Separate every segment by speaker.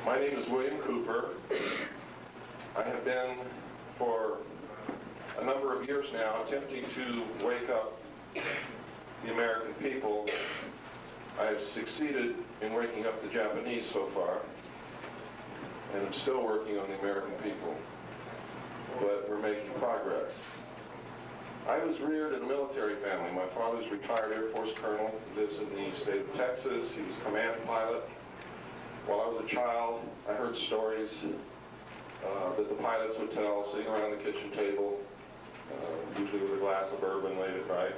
Speaker 1: My name is William Cooper. I have been, for a number of years now, attempting to wake up the American people. I have succeeded in waking up the Japanese so far, and I'm still working on the American people, but we're making progress. I was reared in a military family. My father's a retired Air Force colonel, lives in the state of Texas. He was a command pilot. While I was a child, I heard stories that the pilots would tell, sitting around the kitchen table, usually with a glass of bourbon late at night,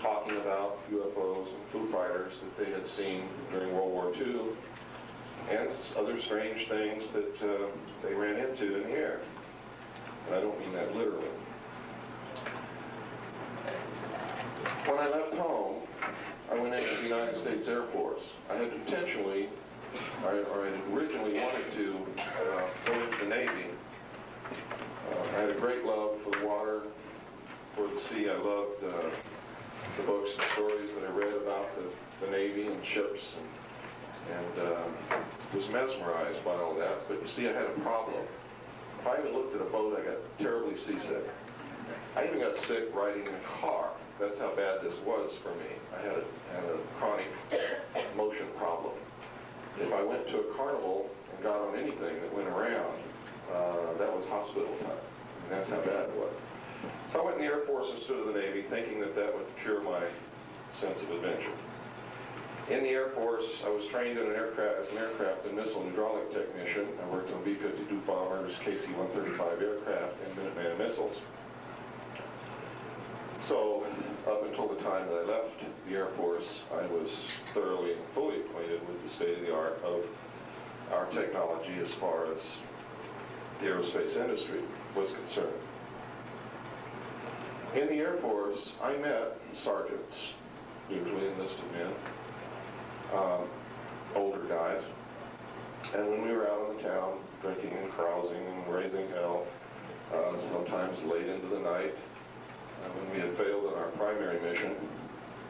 Speaker 1: talking about UFOs and Foo Fighters that they had seen during World War II, and other strange things that they ran into in the air. And I don't mean that literally. When I left home, I went into the United States Air Force. I had intentionally, or I had originally wanted to go into the Navy. I had a great love for the water, for the sea. I loved the books and stories that I read about the Navy and ships, and was mesmerized by all that. But you see, I had a problem. If I even looked at a boat, I got terribly seasick. I even got sick riding in a car. That's how bad this was for me. I had a chronic motion problem. If I went to a carnival and got on anything that went around, that was hospital time. And that's how bad it was. So I went in the Air Force instead of the Navy, thinking that that would cure my sense of adventure. In the Air Force, I was trained in as an aircraft and missile and hydraulic technician. I worked on B-52 bombers, KC-135 aircraft, and Minuteman missiles. So, up until the time that I left the Air Force, I was thoroughly and fully acquainted with the state-of-the-art of our technology as far as the aerospace industry was concerned. In the Air Force, I met sergeants, usually enlisted men, older guys, and when we were out on the town drinking and carousing and raising hell, sometimes late into the night, when we had failed in our primary mission,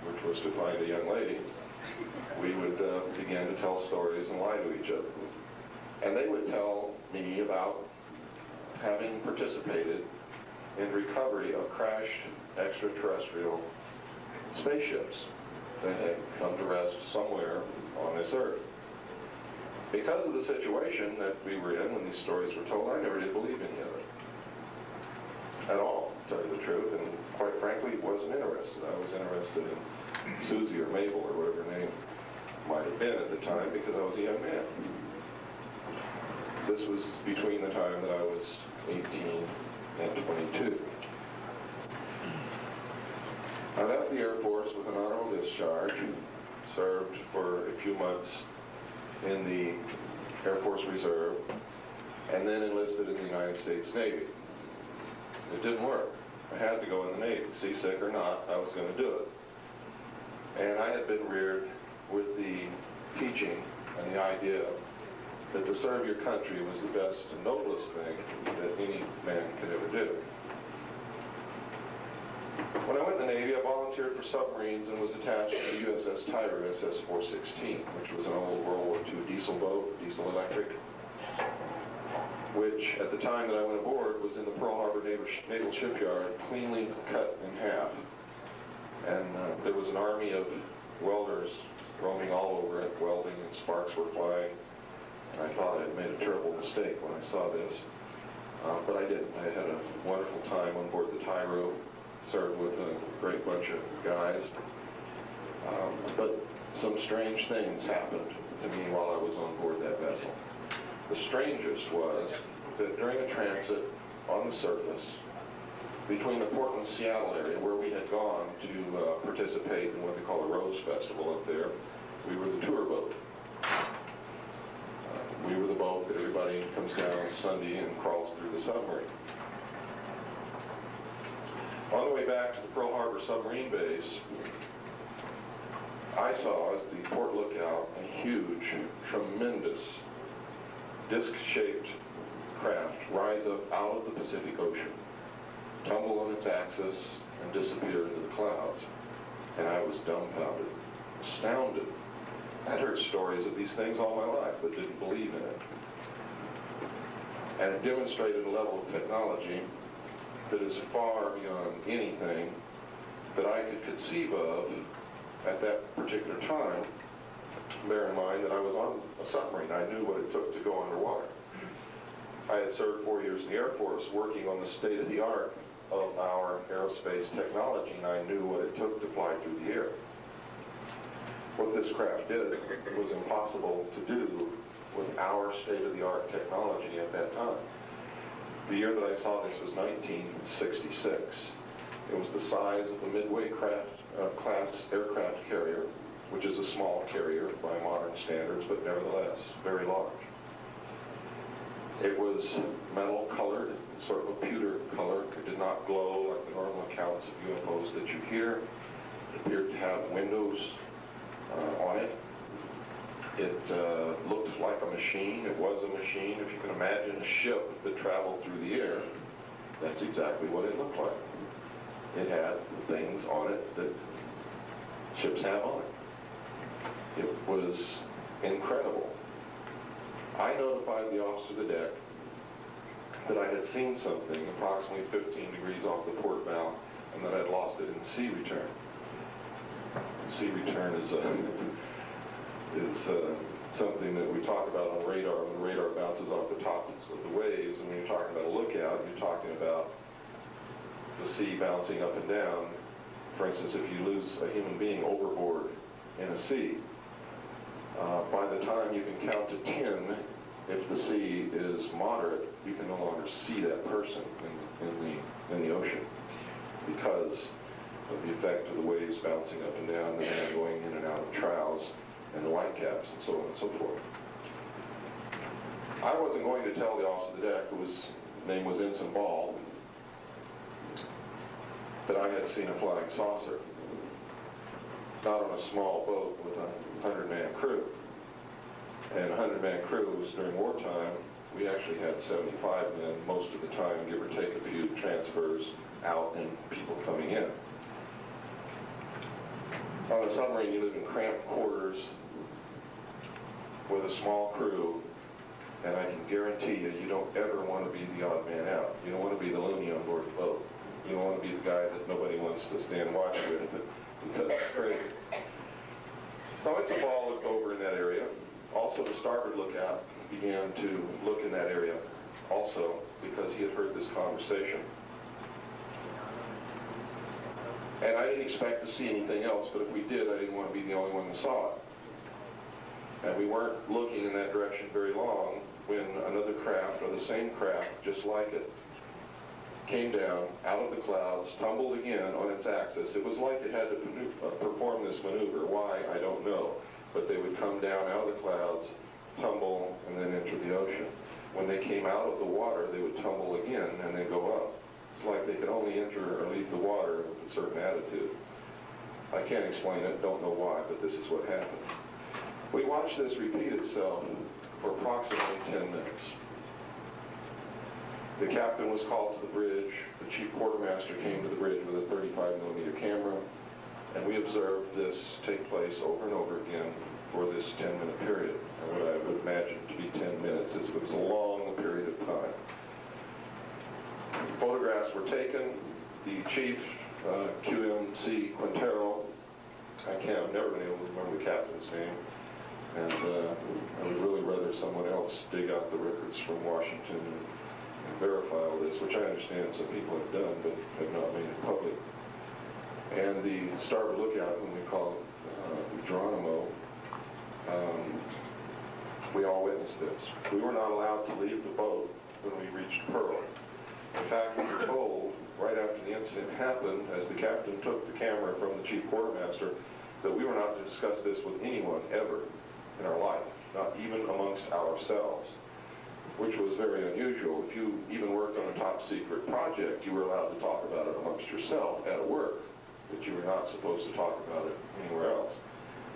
Speaker 1: which was to find a young lady, we would begin to tell stories and lie to each other. And they would tell me about having participated in recovery of crashed extraterrestrial spaceships that had come to rest somewhere on this earth. Because of the situation that we were in when these stories were told, I never did believe any of it. At all, to tell you the truth, and quite frankly, wasn't interested. I was interested in Susie or Mabel or whatever her name might have been at the time, because I was a young man. This was between the time that I was 18 and 22. I left the Air Force with an honorable discharge, served for a few months in the Air Force Reserve, and then enlisted in the United States Navy. It didn't work. I had to go in the Navy. Seasick or not, I was going to do it. And I had been reared with the teaching and the idea that to serve your country was the best and noblest thing that any man could ever do. When I went in the Navy, I volunteered for submarines and was attached to the USS Tiger SS-416, which was an old World War II diesel boat, diesel electric, which at the time that I went aboard was in the Pearl Harbor Naval Shipyard, cleanly cut in half. And there was an army of welders roaming all over it, welding, and sparks were flying. And I thought I had made a terrible mistake when I saw this. But I didn't. I had a wonderful time on board the Tyro, served with a great bunch of guys. But some strange things happened to me while I was on board that vessel. The strangest was that during a transit on the surface between the Portland-Seattle area, where we had gone to participate in what they call a Rose Festival up there, we were the tour boat. We were the boat that everybody comes down on Sunday and crawls through the submarine. On the way back to the Pearl Harbor submarine base, I saw, as the port lookout, a huge, tremendous, disc-shaped craft rise up out of the Pacific Ocean, tumble on its axis, and disappear into the clouds. And I was dumbfounded, astounded. I'd heard stories of these things all my life, but didn't believe in it. And it demonstrated a level of technology that is far beyond anything that I could conceive of at that particular time. Bear in mind that I was on a submarine. I knew what it took to go underwater. I had served 4 years in the Air Force working on the state-of-the-art of our aerospace technology, and I knew what it took to fly through the air. What this craft did was impossible to do with our state-of-the-art technology at that time. The year that I saw this was 1966. It was the size of a Midway class aircraft carrier, which is a small carrier by modern standards, but nevertheless very large. It was metal colored, sort of a pewter color. It did not glow like the normal accounts of UFOs that you hear. It appeared to have windows on it. It looked like a machine. It was a machine. If you can imagine a ship that traveled through the air, that's exactly what it looked like. It had things on it that ships have on it. It was incredible. I notified the officer of the deck that I had seen something approximately 15 degrees off the port bow and that I'd lost it in sea return. Sea return is something that we talk about on radar. When the radar bounces off the tops of the waves, and when you're talking about a lookout, you're talking about the sea bouncing up and down. For instance, if you lose a human being overboard in a sea, by the time you can count to 10, if the sea is moderate, you can no longer see that person in the ocean because of the effect of the waves bouncing up and down, the man going in and out of troughs, and the whitecaps, and so on and so forth. I wasn't going to tell the officer of the deck, whose name was Ensign Ball, that I had seen a flying saucer. Not on a small boat with a 100-man crew. And a 100-man crew was during wartime. We actually had 75 men most of the time, give or take a few transfers out and people coming in. On a submarine, you live in cramped quarters with a small crew, and I can guarantee you, you don't ever want to be the odd man out. You don't want to be the loony on board the boat. You don't want to be the guy that nobody wants to stand watch with because it's crazy. So Ensign Ball looked over in that area. Also, the starboard lookout began to look in that area also because he had heard this conversation. And I didn't expect to see anything else, but if we did, I didn't want to be the only one that saw it. And we weren't looking in that direction very long when another craft, or the same craft, just like it, came down out of the clouds, tumbled again on its axis. It was like it had to perform this maneuver. Why, I don't know. But they would come down out of the clouds, tumble, and then enter the ocean. When they came out of the water, they would tumble again and then go up. It's like they could only enter or leave the water with a certain attitude. I can't explain it, don't know why, but this is what happened. We watched this repeat itself for approximately 10 minutes. The captain was called to the bridge. The chief quartermaster came to the bridge with a 35mm camera, and we observed this take place over and over again for this 10-minute period. And what I would imagine to be 10 minutes is it was a long period of time. Photographs were taken. The chief, QMC Quintero, I've never been able to remember the captain's name, and I would really rather someone else dig out the records from Washington and verify all this, which I understand some people have done, but have not made it public. And the starboard lookout, whom we call Geronimo, we all witnessed this. We were not allowed to leave the boat when we reached Pearl. In fact, we were told right after the incident happened, as the captain took the camera from the chief quartermaster, that we were not to discuss this with anyone ever in our life, not even amongst ourselves, which was very unusual. If you even worked on a top secret project, you were allowed to talk about it amongst yourself at work, but you were not supposed to talk about it anywhere else.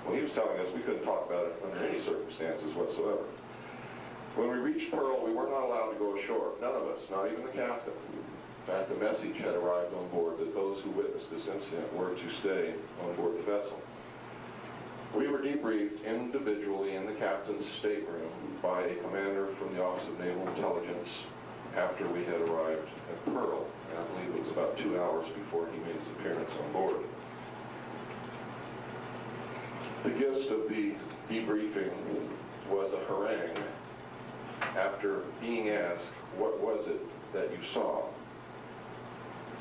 Speaker 1: Well, he was telling us we couldn't talk about it under any circumstances whatsoever. When we reached Pearl, we were not allowed to go ashore. None of us, not even the captain. In fact, a message had arrived on board that those who witnessed this incident were to stay on board the vessel. We were debriefed individually in the captain's stateroom by a commander from the Office of Naval Intelligence after we had arrived at Pearl. And I believe it was about 2 hours before he made his appearance on board. The gist of the debriefing was a harangue after being asked, what was it that you saw?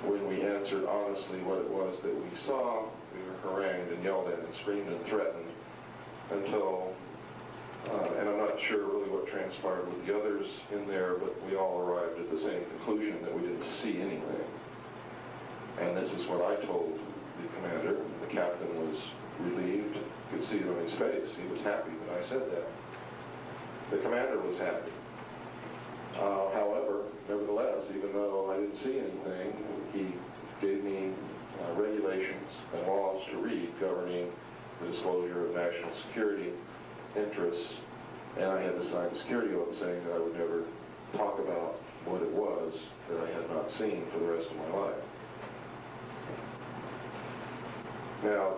Speaker 1: When we answered honestly what it was that we saw, we were harangued and yelled at and screamed and threatened until, and I'm not sure really what transpired with the others in there, but we all arrived at the same conclusion that we didn't see anything. And this is what I told the commander. The captain was relieved, could see it on his face. He was happy that I said that. The commander was happy. However, nevertheless, even though I didn't see anything, he gave me regulations and laws to read governing the disclosure of national security interests, and I had to sign a security oath saying that I would never talk about what it was that I had not seen for the rest of my life. Now,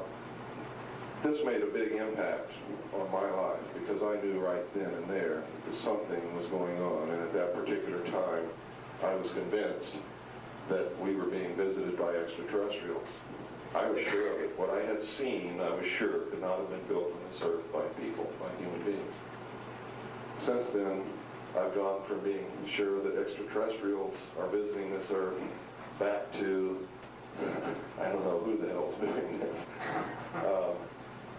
Speaker 1: this made a big impact on my life because I knew right then and there that something was going on, and at that particular time I was convinced that we were being visited by extraterrestrials. I was sure of it. What I had seen, I was sure, could not have been built on this earth by people, by human beings. Since then, I've gone from being sure that extraterrestrials are visiting this earth back to, I don't know who the hell's doing this.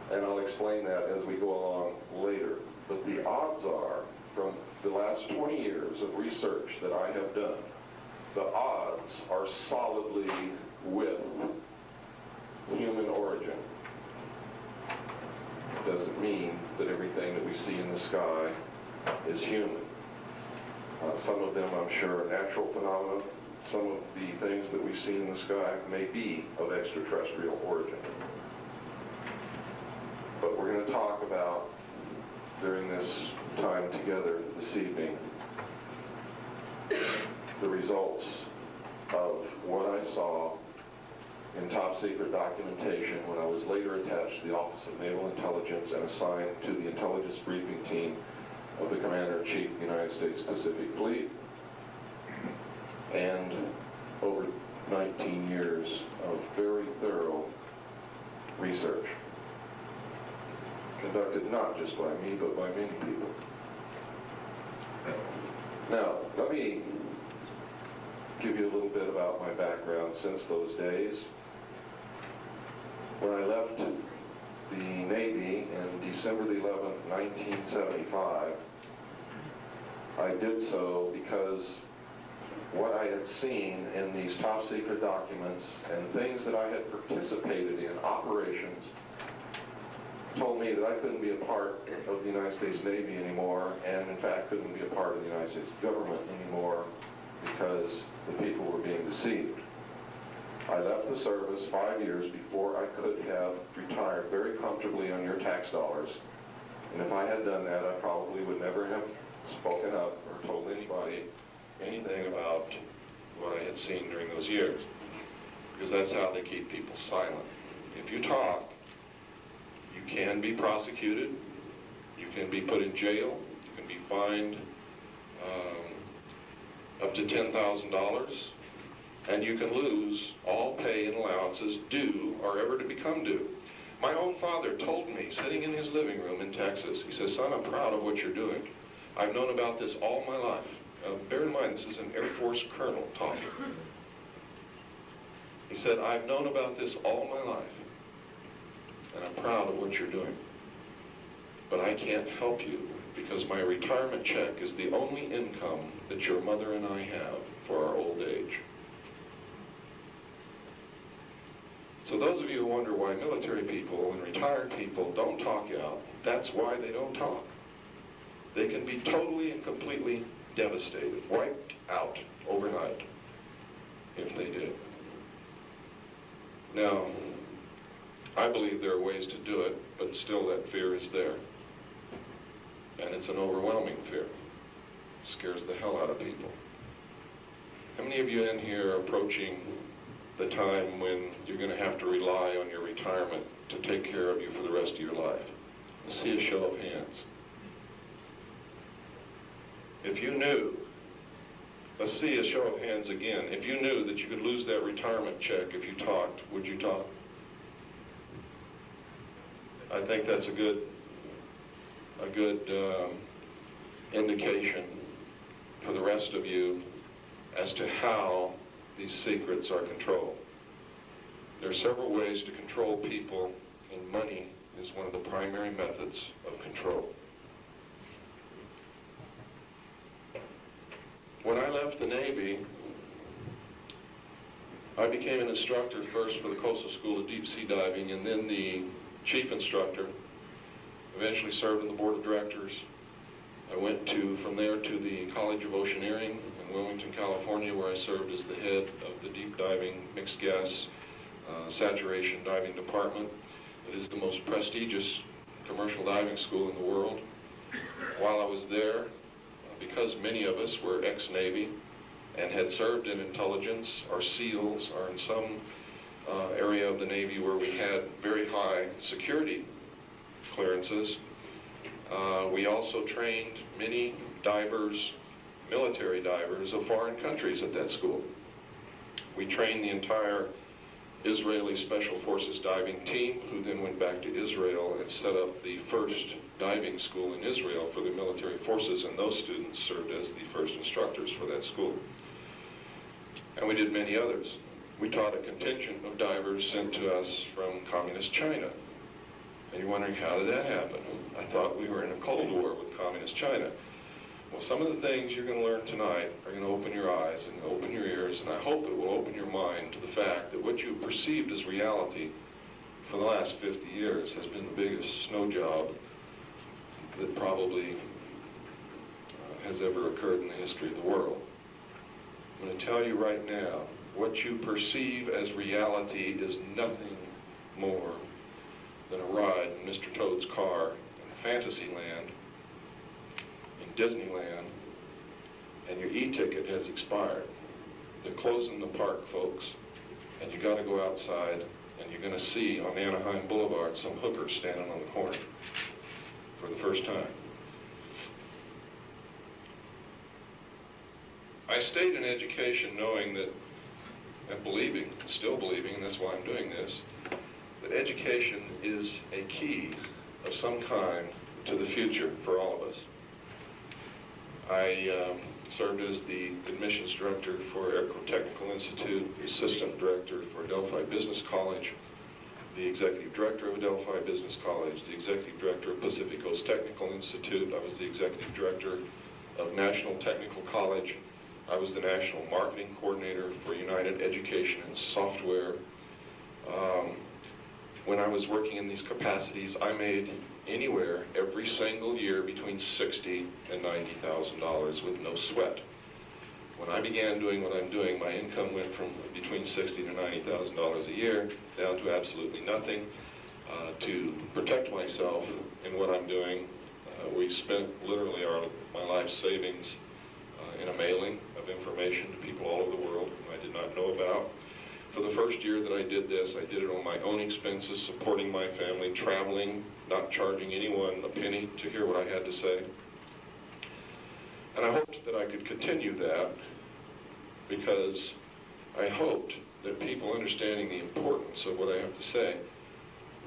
Speaker 1: And I'll explain that as we go along later. But the odds are, from the last 20 years of research that I have done, the odds are solidly with human origin. Doesn't mean that everything that we see in the sky is human. Some of them, I'm sure, are natural phenomena. Some of the things that we see in the sky may be of extraterrestrial origin. But we're going to talk about, during this time together this evening, the results of what I saw in top secret documentation when I was later attached to the Office of Naval Intelligence and assigned to the intelligence briefing team of the Commander-in-Chief of the United States Pacific Fleet, and over 19 years of very thorough research, conducted not just by me, but by many people. Now, let me give you a little bit about my background since those days. When I left the Navy in December the 11th, 1975, I did so because what I had seen in these top secret documents and things that I had participated in, operations, told me that I couldn't be a part of the United States Navy anymore, and in fact couldn't be a part of the United States government anymore because the people were being deceived. I left the service 5 years before I could have retired very comfortably on your tax dollars, and if I had done that, I probably would never have spoken up or told anybody anything about what I had seen during those years, because that's how they keep people silent. If you talk, you can be prosecuted, you can be put in jail, you can be fined up to $10,000, and you can lose all pay and allowances due or ever to become due. My own father told me, sitting in his living room in Texas, he says, "Son, I'm proud of what you're doing. I've known about this all my life." Bear in mind, this is an Air Force colonel talking. He said, "I've known about this all my life, and I'm proud of what you're doing. But I can't help you because my retirement check is the only income that your mother and I have for our old age." So those of you who wonder why military people and retired people don't talk out, that's why they don't talk. They can be totally and completely devastated, wiped out overnight if they did. Now, I believe there are ways to do it, but still that fear is there. And it's an overwhelming fear. It scares the hell out of people. How many of you in here are approaching the time when you're going to have to rely on your retirement to take care of you for the rest of your life? Let's see a show of hands. If you knew, let's see a show of hands again. If you knew that you could lose that retirement check if you talked, would you talk? I think that's a good indication for the rest of you as to how these secrets are controlled. There are several ways to control people, and money is one of the primary methods of control. When I left the Navy, I became an instructor first for the Coastal School of Deep Sea Diving, and then the chief instructor. Eventually served on the board of directors. I went from there to the College of Oceaneering in Wilmington, California, where I served as the head of the deep diving mixed gas saturation diving department. It is the most prestigious commercial diving school in the world. While I was there, because many of us were ex-Navy and had served in intelligence or SEALs or in some area of the Navy where we had very high security clearances, we also trained many divers, military divers of foreign countries at that school. We trained the entire Israeli Special Forces diving team, who then went back to Israel and set up the first diving school in Israel for the military forces, and those students served as the first instructors for that school. And we did many others. We taught a contingent of divers sent to us from communist China. And you're wondering, how did that happen? I thought we were in a Cold War with communist China. Well, some of the things you're going to learn tonight are going to open your eyes and open your ears, and I hope it will open your mind to the fact that what you perceived as reality for the last 50 years has been the biggest snow job that probably has ever occurred in the history of the world. I'm going to tell you right now, what you perceive as reality is nothing more than a ride in Mr. Toad's car in Fantasyland, in Disneyland, and your e-ticket has expired. They're closing the park, folks, and you got to go outside, and you're going to see on Anaheim Boulevard some hookers standing on the corner for the first time. I stayed in education knowing that, and believing, still believing, and that's why I'm doing this, that education is a key of some kind to the future for all of us. I served as the admissions director for Aircraft Technical Institute, the assistant director for Adelphi Business College, the executive director of Adelphi Business College, the executive director of Pacific Coast Technical Institute. I was the executive director of National Technical College. I was the national marketing coordinator for United Education and Software. When I was working in these capacities, I made anywhere every single year between $60,000 and $90,000 with no sweat. When I began doing what I'm doing, my income went from between $60,000 to $90,000 a year down to absolutely nothing. To protect myself in what I'm doing, we spent literally my life savings in a mailing of information to people all over the world whom I did not know about. For the first year that I did this, I did it on my own expenses, supporting my family, traveling, not charging anyone a penny to hear what I had to say. And I hoped that I could continue that because I hoped that people understanding the importance of what I have to say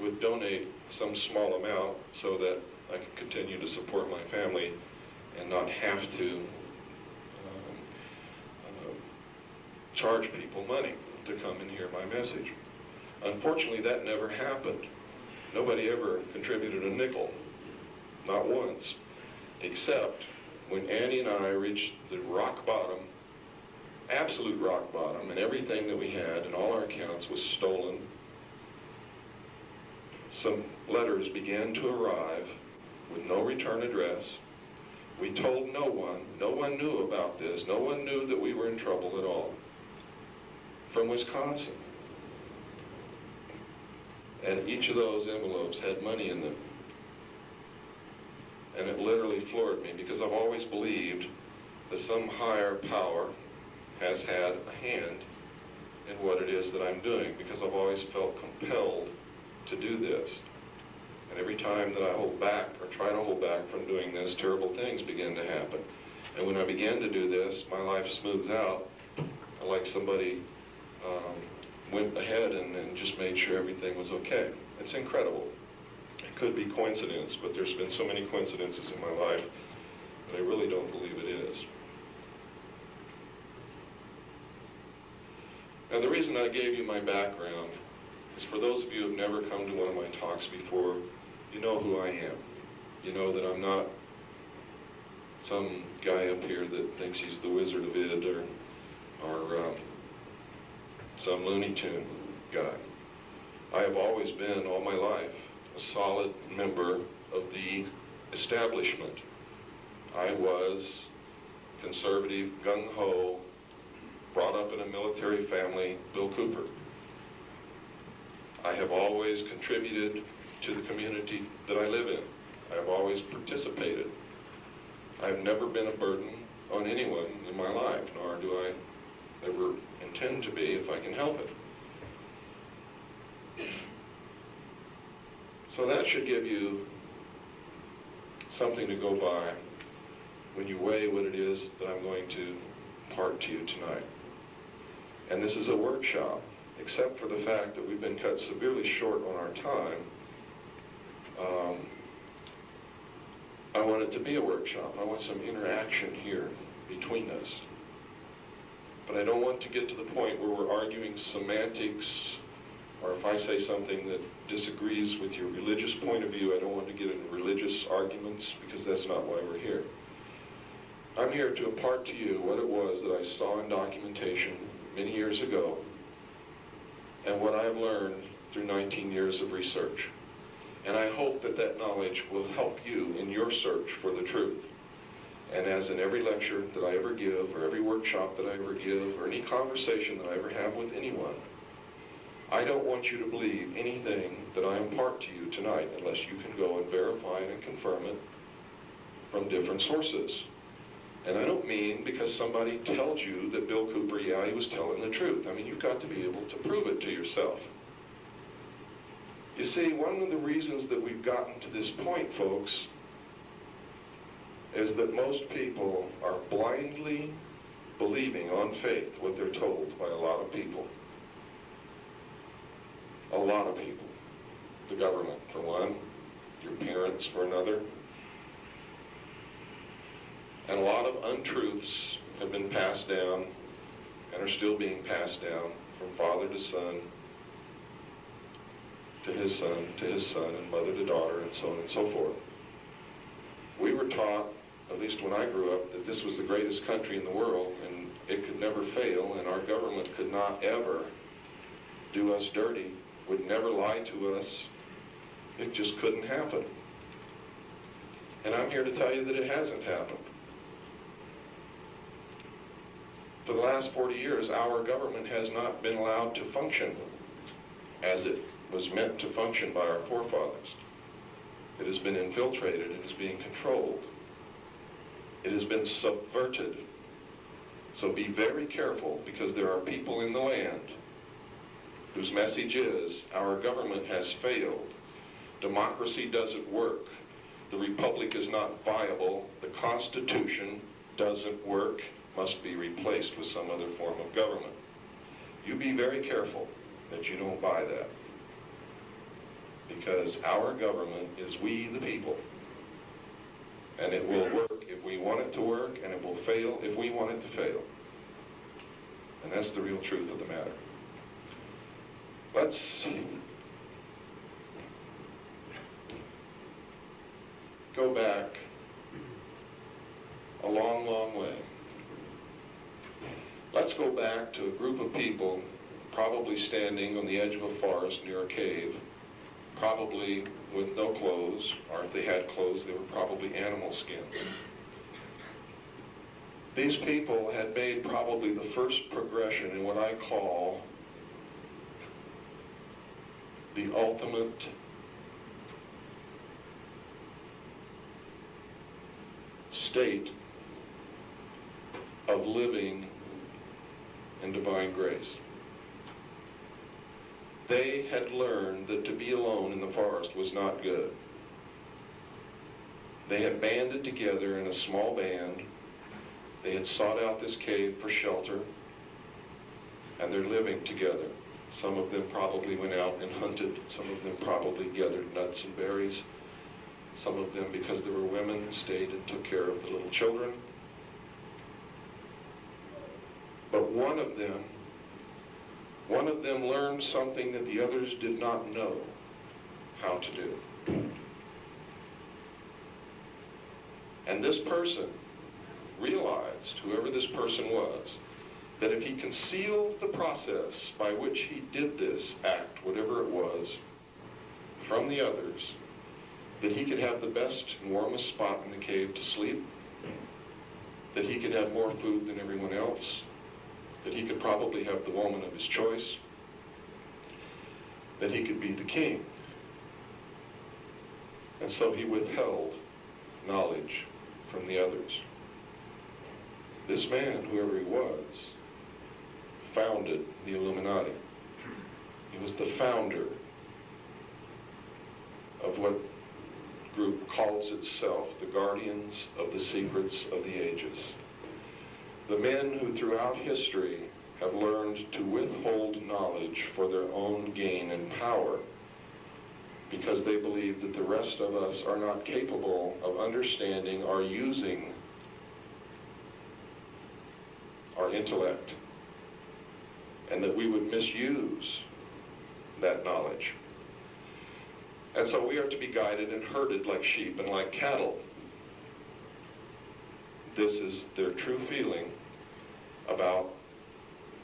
Speaker 1: would donate some small amount so that I could continue to support my family and not have to charge people money to come and hear my message. Unfortunately, that never happened. Nobody ever contributed a nickel, not once, except when Annie and I reached the rock bottom, absolute rock bottom, and everything that we had and all our accounts was stolen. Some letters began to arrive with no return address. We told no one knew about this, no one knew that we were in trouble at all. From Wisconsin. And each of those envelopes had money in them. And it literally floored me because I've always believed that some higher power has had a hand in what it is that I'm doing, because I've always felt compelled to do this. And every time that I hold back or try to hold back from doing this, terrible things begin to happen. And when I began to do this, my life smooths out like somebody went ahead and just made sure everything was okay. It's incredible. It could be coincidence, but there's been so many coincidences in my life that I really don't believe it is. Now, the reason I gave you my background is for those of you who have never come to one of my talks before, you know who I am. You know that I'm not some guy up here that thinks he's the Wizard of Id or some Looney Tune guy. I have always been, all my life, a solid member of the establishment. I was conservative, gung-ho, brought up in a military family, Bill Cooper. I have always contributed to the community that I live in. I have always participated. I have never been a burden on anyone in my life, nor do I ever intend to be if I can help it. So that should give you something to go by when you weigh what it is that I'm going to impart to you tonight. And this is a workshop, except for the fact that we've been cut severely short on our time. I want it to be a workshop. I want some interaction here between us. But I don't want to get to the point where we're arguing semantics, or if I say something that disagrees with your religious point of view, I don't want to get into religious arguments, because that's not why we're here. I'm here to impart to you what it was that I saw in documentation many years ago, and what I've learned through 19 years of research. And I hope that that knowledge will help you in your search for the truth. And as in every lecture that I ever give, or every workshop that I ever give, or any conversation that I ever have with anyone, I don't want you to believe anything that I impart to you tonight unless you can go and verify it and confirm it from different sources. And I don't mean because somebody tells you that Bill Cooper, yeah, he was telling the truth. I mean, you've got to be able to prove it to yourself. You see, one of the reasons that we've gotten to this point, folks, is that most people are blindly believing on faith what they're told by a lot of people. A lot of people. The government, for one. Your parents, for another. And a lot of untruths have been passed down and are still being passed down from father to son, to his son, and mother to daughter, and so on and so forth. We were taught, at least when I grew up, that this was the greatest country in the world, and it could never fail, and our government could not ever do us dirty, would never lie to us. It just couldn't happen. And I'm here to tell you that it hasn't happened. For the last 40 years, our government has not been allowed to function as it was meant to function by our forefathers. It has been infiltrated. It is being controlled. It has been subverted. So be very careful, because there are people in the land whose message is, our government has failed. Democracy doesn't work. The republic is not viable. The Constitution doesn't work. Must be replaced with some other form of government. You be very careful that you don't buy that. Because our government is we the people. And it will work if we want it to work, and it will fail if we want it to fail. And that's the real truth of the matter. Let's go back a long, long way. Let's go back to a group of people probably standing on the edge of a forest near a cave, probably with no clothes, or if they had clothes, they were probably animal skin. These people had made probably the first progression in what I call the ultimate state of living in divine grace. They had learned that to be alone in the forest was not good. They had banded together in a small band. They had sought out this cave for shelter, and they're living together. Some of them probably went out and hunted. Some of them probably gathered nuts and berries. Some of them, because there were women, stayed and took care of the little children. But one of them learned something that the others did not know how to do. And this person realized, whoever this person was, that if he concealed the process by which he did this act, whatever it was, from the others, that he could have the best and warmest spot in the cave to sleep, that he could have more food than everyone else, that he could probably have the woman of his choice, that he could be the king. And so he withheld knowledge from the others. This man, whoever he was, founded the Illuminati. He was the founder of what group calls itself the Guardians of the Secrets of the Ages. The men who throughout history have learned to withhold knowledge for their own gain and power, because they believe that the rest of us are not capable of understanding or using our intellect, and that we would misuse that knowledge. And so we are to be guided and herded like sheep and like cattle. This is their true feeling about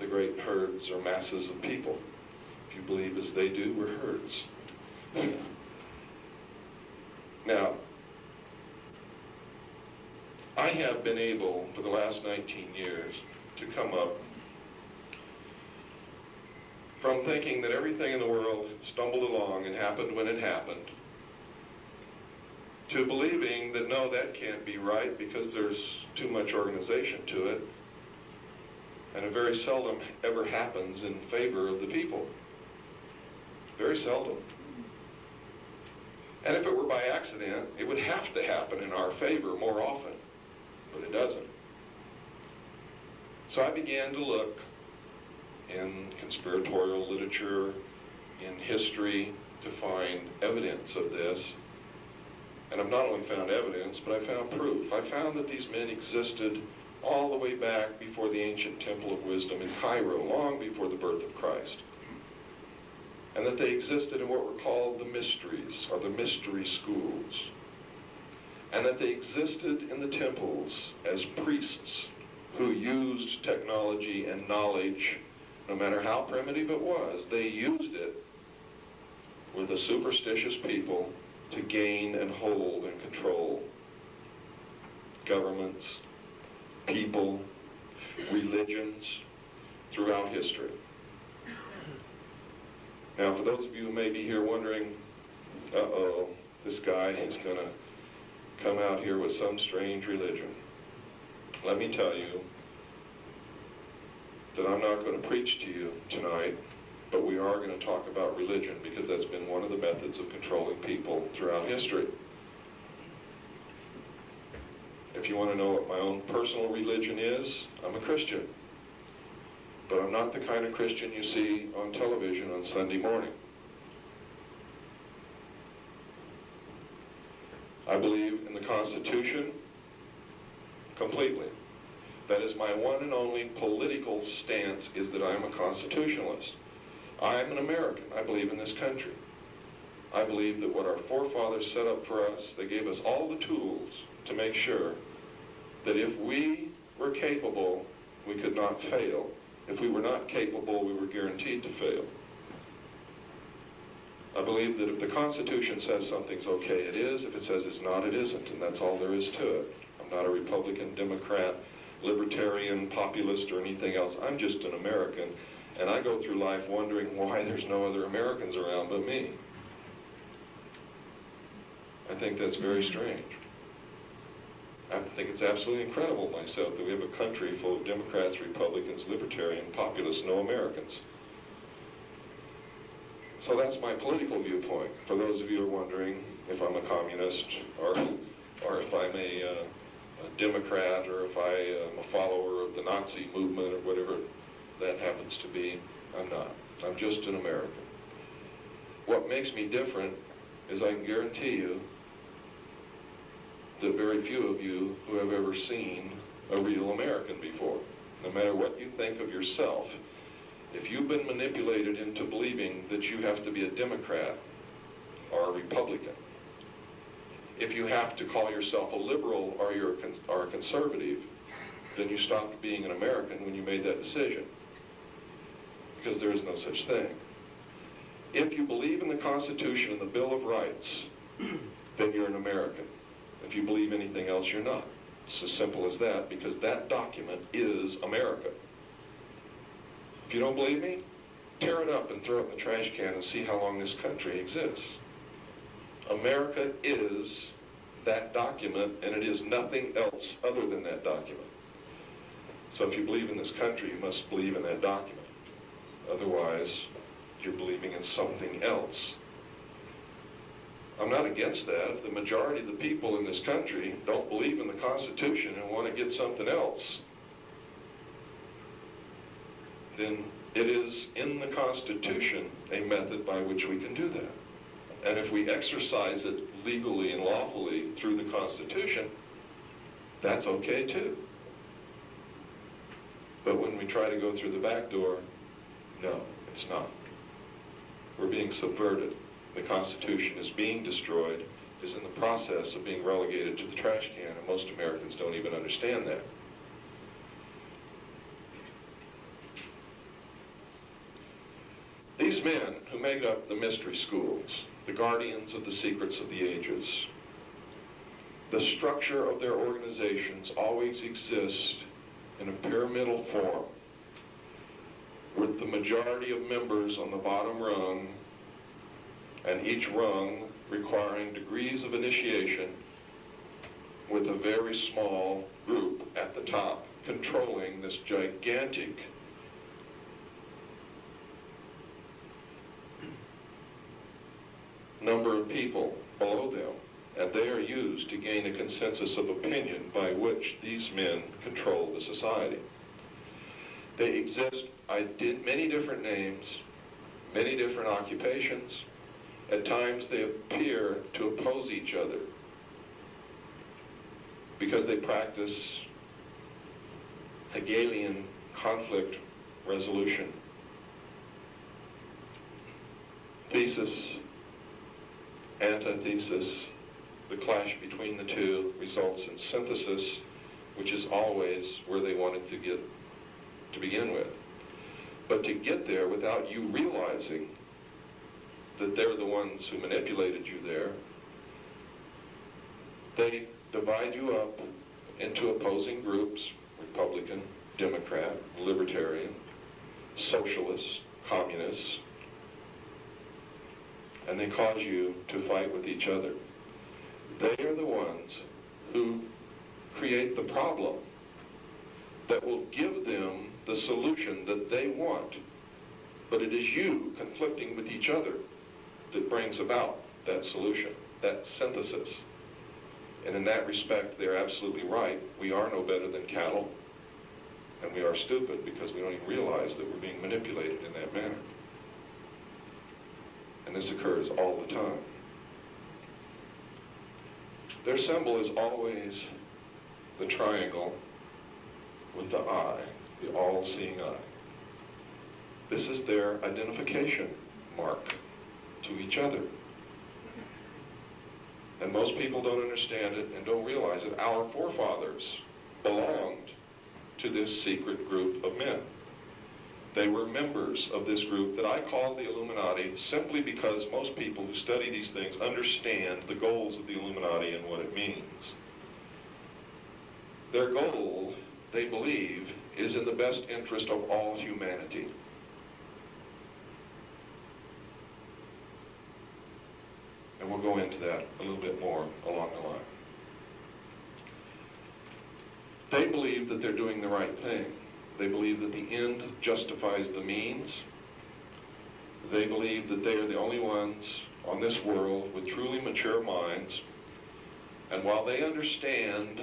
Speaker 1: the great herds or masses of people. If you believe as they do, we're herds. Now, I have been able, for the last 19 years, to come up from thinking that everything in the world stumbled along and happened when it happened, to believing that no, that can't be right because there's too much organization to it, and it very seldom ever happens in favor of the people. Very seldom. And if it were by accident, it would have to happen in our favor more often, but it doesn't. So I began to look in conspiratorial literature, in history, to find evidence of this. And I've not only found evidence, but I found proof. I found that these men existed all the way back before the ancient Temple of Wisdom in Cairo, long before the birth of Christ. And that they existed in what were called the mysteries, or the mystery schools. And that they existed in the temples as priests who used technology and knowledge, no matter how primitive it was. They used it with a superstitious people to gain and hold and control governments, people, religions throughout history. Now, for those of you who may be here wondering, uh-oh, this guy is going to come out here with some strange religion. Let me tell you that I'm not going to preach to you tonight, but we are going to talk about religion, because that's been one of the methods of controlling people throughout history. If you want to know what my own personal religion is, I'm a Christian. But I'm not the kind of Christian you see on television on Sunday morning. I believe in the Constitution completely. That is my one and only political stance, is that I am a constitutionalist. I am an American. I believe in this country. I believe that what our forefathers set up for us, they gave us all the tools to make sure that if we were capable, we could not fail. If we were not capable, we were guaranteed to fail. I believe that if the Constitution says something's okay, it is. If it says it's not, it isn't, and that's all there is to it. I'm not a Republican, Democrat, libertarian, populist, or anything else. I'm just an American, and I go through life wondering why there's no other Americans around but me. I think that's very strange. I think it's absolutely incredible myself that we have a country full of Democrats, Republicans, Libertarian, Populists, no Americans. So that's my political viewpoint. For those of you who are wondering if I'm a communist or if I'm a Democrat or if I am a follower of the Nazi movement or whatever that happens to be, I'm not. I'm just an American. What makes me different is I can guarantee you that very few of you who have ever seen a real American before, no matter what you think of yourself, if you've been manipulated into believing that you have to be a Democrat or a Republican, if you have to call yourself a liberal or a conservative, then you stopped being an American when you made that decision, because there is no such thing. If you believe in the Constitution and the Bill of Rights, then you're an American. If you believe anything else, you're not. It's as simple as that, because that document is America. If you don't believe me, tear it up and throw it in the trash can and see how long this country exists. America is that document, and it is nothing else other than that document. So if you believe in this country, you must believe in that document. Otherwise, you're believing in something else. I'm not against that. If the majority of the people in this country don't believe in the Constitution and want to get something else, then it is in the Constitution a method by which we can do that. And if we exercise it legally and lawfully through the Constitution, that's okay too. But when we try to go through the back door, no, it's not. We're being subverted. The Constitution is being destroyed, is in the process of being relegated to the trash can, and most Americans don't even understand that. These men who make up the mystery schools, the guardians of the secrets of the ages, the structure of their organizations always exist in a pyramidal form, with the majority of members on the bottom rung, and each rung requiring degrees of initiation, with a very small group at the top controlling this gigantic number of people below them, and they are used to gain a consensus of opinion by which these men control the society. They exist in many different names, many different occupations. At times they appear to oppose each other because they practice Hegelian conflict resolution. Thesis, antithesis, the clash between the two results in synthesis, which is always where they wanted to get to begin with. But to get there without you realizing that they're the ones who manipulated you there, they divide you up into opposing groups: Republican, Democrat, Libertarian, Socialist, Communist, and they cause you to fight with each other. They are the ones who create the problem that will give them the solution that they want. But it is you conflicting with each other that brings about that solution, that synthesis. And in that respect, they're absolutely right. We are no better than cattle, and we are stupid because we don't even realize that we're being manipulated in that manner. And this occurs all the time. Their symbol is always the triangle with the eye, the all-seeing eye. This is their identification mark to each other. And most people don't understand it and don't realize that our forefathers belonged to this secret group of men. They were members of this group that I call the Illuminati, simply because most people who study these things understand the goals of the Illuminati and what it means. Their goal, they believe, is in the best interest of all humanity. And we'll go into that a little bit more along the line. They believe that they're doing the right thing. They believe that the end justifies the means. They believe that they are the only ones on this world with truly mature minds. And while they understand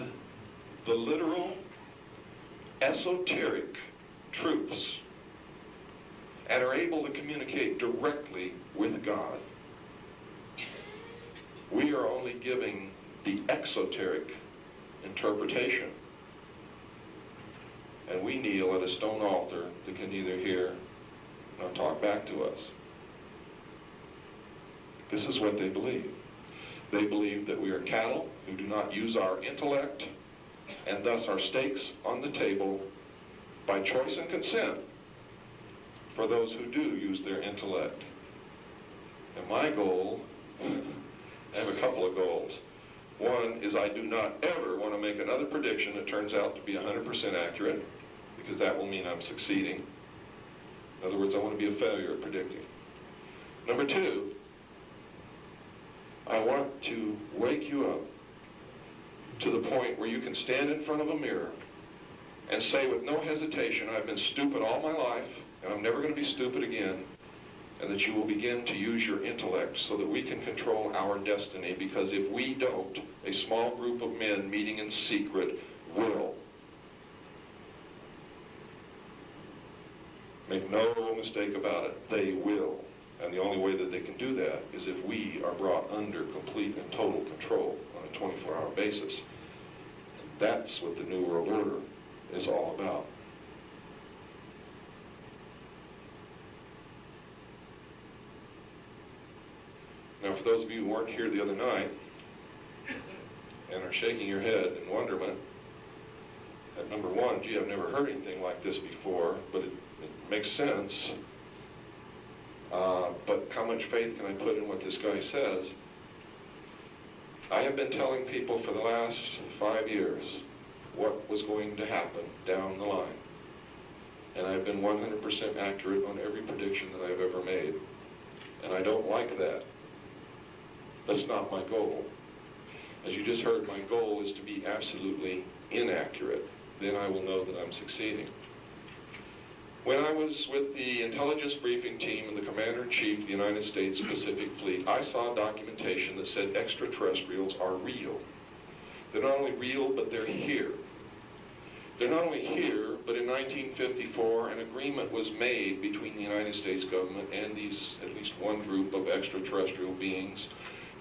Speaker 1: the literal, esoteric truths and are able to communicate directly with God, we are only giving the exoteric interpretation. And we kneel at a stone altar that can neither hear nor talk back to us. This is what they believe. They believe that we are cattle who do not use our intellect, and thus our stakes on the table by choice and consent for those who do use their intellect. And my goal, I have a couple of goals. One is I do not ever want to make another prediction that turns out to be 100% accurate, because that will mean I'm succeeding. In other words, I want to be a failure at predicting. Number two, I want to wake you up to the point where you can stand in front of a mirror and say with no hesitation, I've been stupid all my life, and I'm never going to be stupid again, and that you will begin to use your intellect so that we can control our destiny, because if we don't, a small group of men meeting in secret will. Make no mistake about it, they will. And the only way that they can do that is if we are brought under complete and total control on a 24-hour basis. That's what the New World Order is all about. Now, for those of you who weren't here the other night and are shaking your head in wonderment at number one, gee, I've never heard anything like this before, but it makes sense. But how much faith can I put in what this guy says? I have been telling people for the last 5 years what was going to happen down the line. And I've been 100% accurate on every prediction that I've ever made. And I don't like that. That's not my goal. As you just heard, my goal is to be absolutely inaccurate. Then I will know that I'm succeeding. When I was with the intelligence briefing team and the Commander-in-Chief of the United States Pacific Fleet, I saw documentation that said extraterrestrials are real. They're not only real, but they're here. They're not only here, but in 1954, an agreement was made between the United States government and these, at least one group of extraterrestrial beings,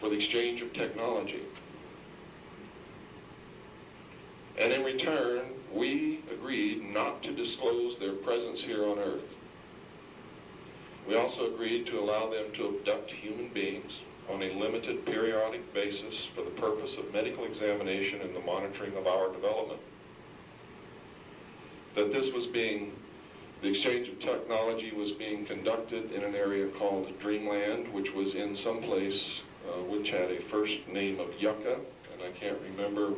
Speaker 1: for the exchange of technology. And in return, we agreed not to disclose their presence here on Earth. We also agreed to allow them to abduct human beings on a limited periodic basis for the purpose of medical examination and the monitoring of our development. That this was being, the exchange of technology was being conducted in an area called Dreamland, which was in some place which had a first name of Yucca, and I can't remember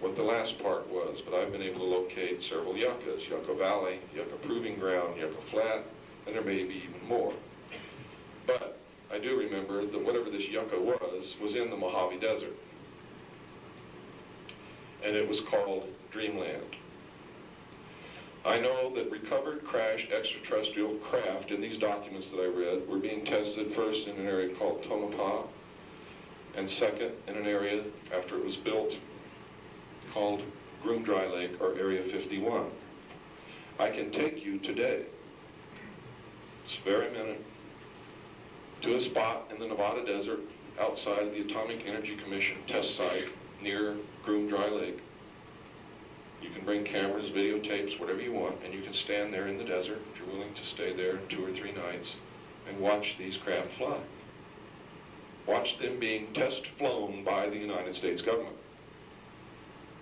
Speaker 1: what the last part was, but I've been able to locate several Yuccas: Yucca Valley, Yucca Proving Ground, Yucca Flat, and there may be even more. But I do remember that whatever this Yucca was in the Mojave Desert. And it was called Dreamland. I know that recovered, crashed extraterrestrial craft in these documents that I read were being tested first in an area called Tonopah, and second in an area, after it was built, called Groom Dry Lake, or Area 51. I can take you today, this very minute, to a spot in the Nevada desert outside of the Atomic Energy Commission test site near Groom Dry Lake. You can bring cameras, videotapes, whatever you want, and you can stand there in the desert, if you're willing to stay there 2 or 3 nights, and watch these craft fly. Watch them being test flown by the United States government.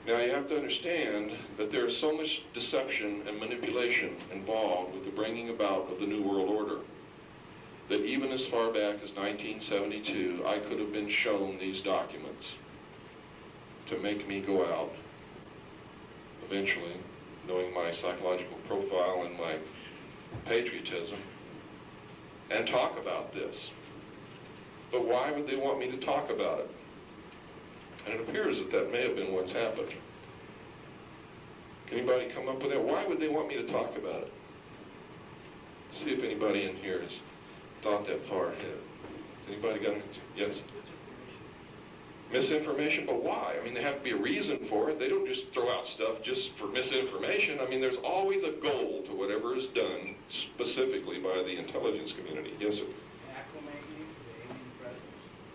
Speaker 1: Now, you have to understand that there is so much deception and manipulation involved with the bringing about of the New World Order that even as far back as 1972, I could have been shown these documents to make me go out, eventually, knowing my psychological profile and my patriotism, and talk about this. But why would they want me to talk about it? And it appears that that may have been what's happened. Can anybody come up with that? Why would they want me to talk about it? See if anybody in here has thought that far ahead. Has anybody got an answer? Yes? Misinformation, but why? I mean, there have to be a reason for it. They don't just throw out stuff just for misinformation. I mean, there's always a goal to whatever is done specifically by the intelligence community. Yes, sir?
Speaker 2: Acclimate you to the alien presence.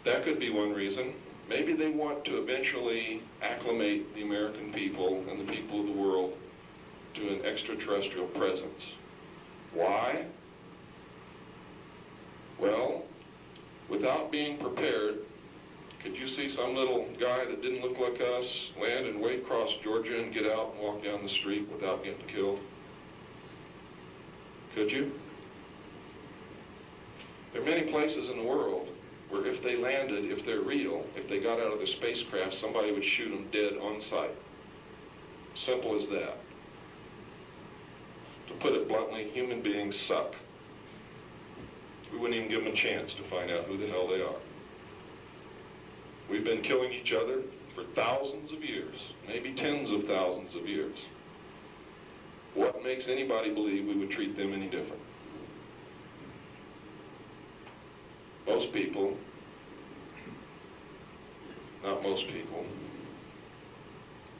Speaker 1: That could be one reason. Maybe they want to eventually acclimate the American people and the people of the world to an extraterrestrial presence. Why? Well, without being prepared, could you see some little guy that didn't look like us land and wade across Georgia and get out and walk down the street without getting killed? Could you? There are many places in the world where if they landed, if they're real, if they got out of their spacecraft, somebody would shoot them dead on sight. Simple as that. To put it bluntly, human beings suck. We wouldn't even give them a chance to find out who the hell they are. We've been killing each other for thousands of years, maybe tens of thousands of years. What makes anybody believe we would treat them any different? Most people, not most people,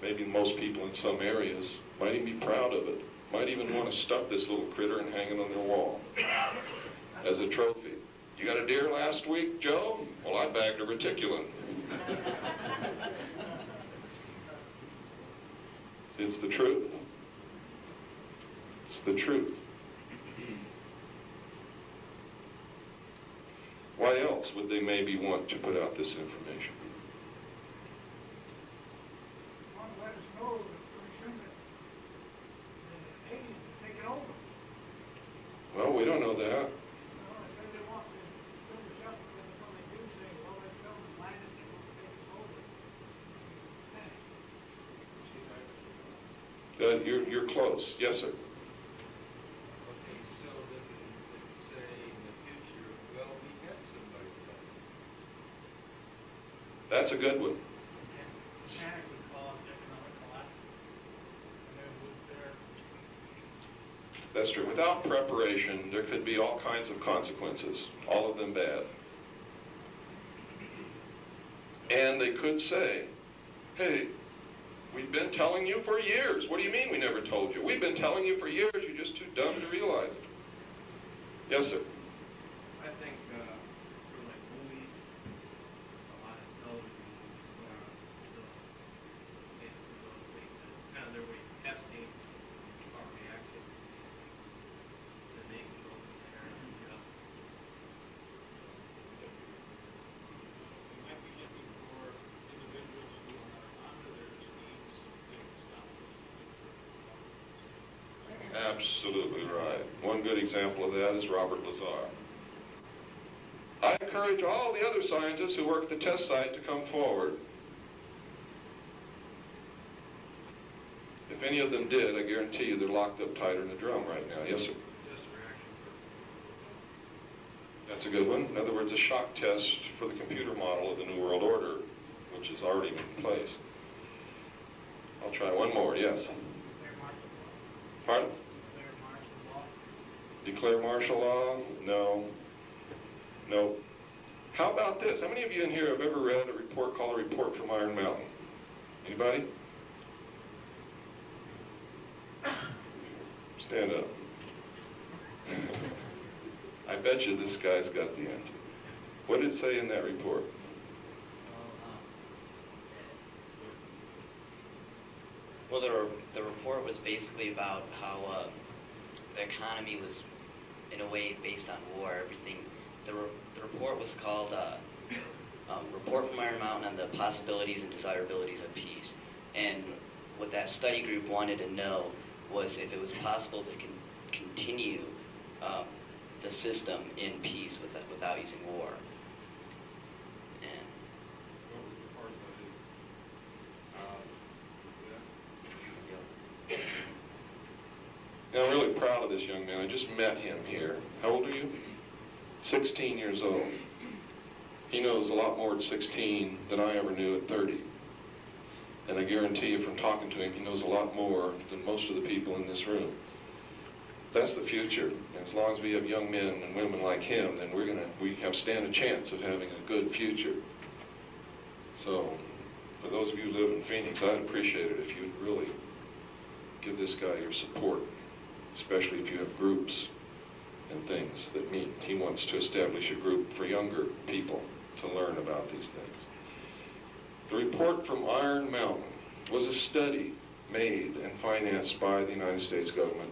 Speaker 1: maybe most people in some areas might even be proud of it, might even want to stuff this little critter and hang it on their wall as a trophy. You got a deer last week, Joe? Well, I bagged a reticulum. It's the truth. It's the truth. Why else would they maybe want to put out this information?
Speaker 2: Want to let us know that pretty soon that the aliens are taking over.
Speaker 1: Well, we don't know that.
Speaker 2: Well, I said they want to build us up, and then when they do say, well, let's go and land it, they're going to take us over.
Speaker 1: You're close. Yes, sir.
Speaker 3: Okay, so then, say in the future, well, we had somebody like that.
Speaker 1: That's a good one.
Speaker 2: Panic would cause economic collapse. And then would there...
Speaker 1: That's true. Without preparation, there could be all kinds of consequences, all of them bad. And they could say, hey, we've been telling you for years. What do you mean we never told you? We've been telling you for years. You're just too dumb to realize it. Yes, sir.
Speaker 4: I think for like movies, a lot of television, it's kind of their way of testing our reaction. And they can go from there and adjust.
Speaker 2: We might be looking for individuals who are under their schemes to stop us.
Speaker 1: Absolutely right. One good example of that is Robert Lazar. I encourage all the other scientists who work at the test site to come forward. If any of them did, I guarantee you they're locked up tighter than a drum right now. Yes, sir?
Speaker 4: Just reaction
Speaker 1: That's a good one. In other words, a shock test for the computer model of the New World Order, which has already been in place. I'll try one more. Yes?
Speaker 2: Declare martial law.
Speaker 1: Pardon?
Speaker 2: Declare martial law.
Speaker 1: Declare martial law? No. No. How about this? How many of you in here have ever read a report called A Report from Iron Mountain? Anybody? Stand up. I bet you this guy's got the answer. What did it say in that report?
Speaker 5: Well, the report was basically about how the economy was, in a way, based on war. Everything. The report was called Report from Iron Mountain on the Possibilities and Desirabilities of Peace. And what that study group wanted to know was if it was possible to continue the system in peace without using war. And
Speaker 3: What was the part that
Speaker 1: Now, I'm really proud of this young man. I just met him here. How old are you? 16 years old. He knows a lot more at 16 than I ever knew at 30. And I guarantee you from talking to him, he knows a lot more than most of the people in this room. That's the future. And as long as we have young men and women like him, then we stand a chance of having a good future. So, for those of you who live in Phoenix, I'd appreciate it if you'd really give this guy your support, especially if you have groups and things that meet. He wants to establish a group for younger people to learn about these things. The report from Iron Mountain was a study made and financed by the United States government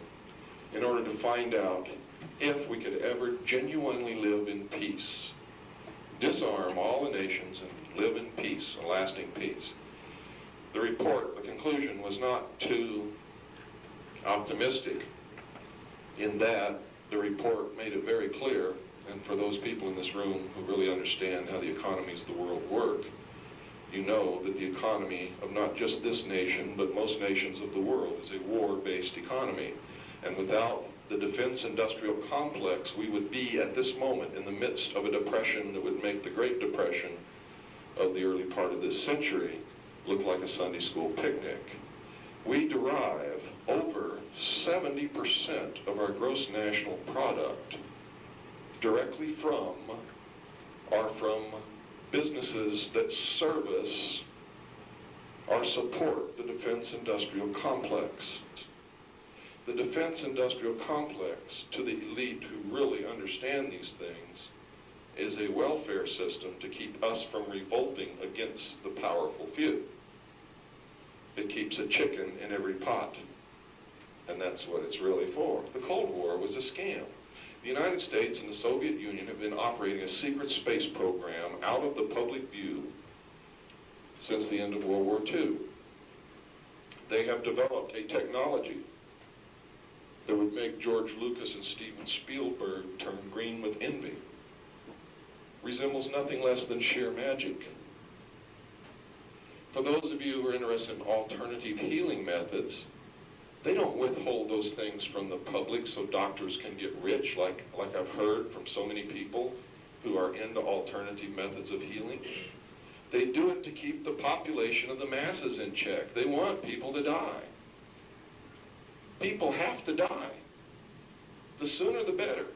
Speaker 1: in order to find out if we could ever genuinely live in peace, disarm all the nations and live in peace, a lasting peace. The report, the conclusion, was not too optimistic in that the report made it very clear, and for those people in this room who really understand how the economies of the world work, you know that the economy of not just this nation, but most nations of the world is a war-based economy. And without the defense industrial complex, we would be at this moment in the midst of a depression that would make the Great Depression of the early part of this century look like a Sunday school picnic. We derive over 70% of our gross national product directly from businesses that service or support the defense industrial complex. The defense industrial complex, to the elite who really understand these things, is a welfare system to keep us from revolting against the powerful few. It keeps a chicken in every pot, and that's what it's really for. The Cold War was a scam. The United States and the Soviet Union have been operating a secret space program out of the public view since the end of World War II. They have developed a technology that would make George Lucas and Steven Spielberg turn green with envy. Resembles nothing less than sheer magic. For those of you who are interested in alternative healing methods, they don't withhold those things from the public so doctors can get rich, like I've heard from so many people who are into alternative methods of healing. They do it to keep the population of the masses in check. They want people to die. People have to die. The sooner the better,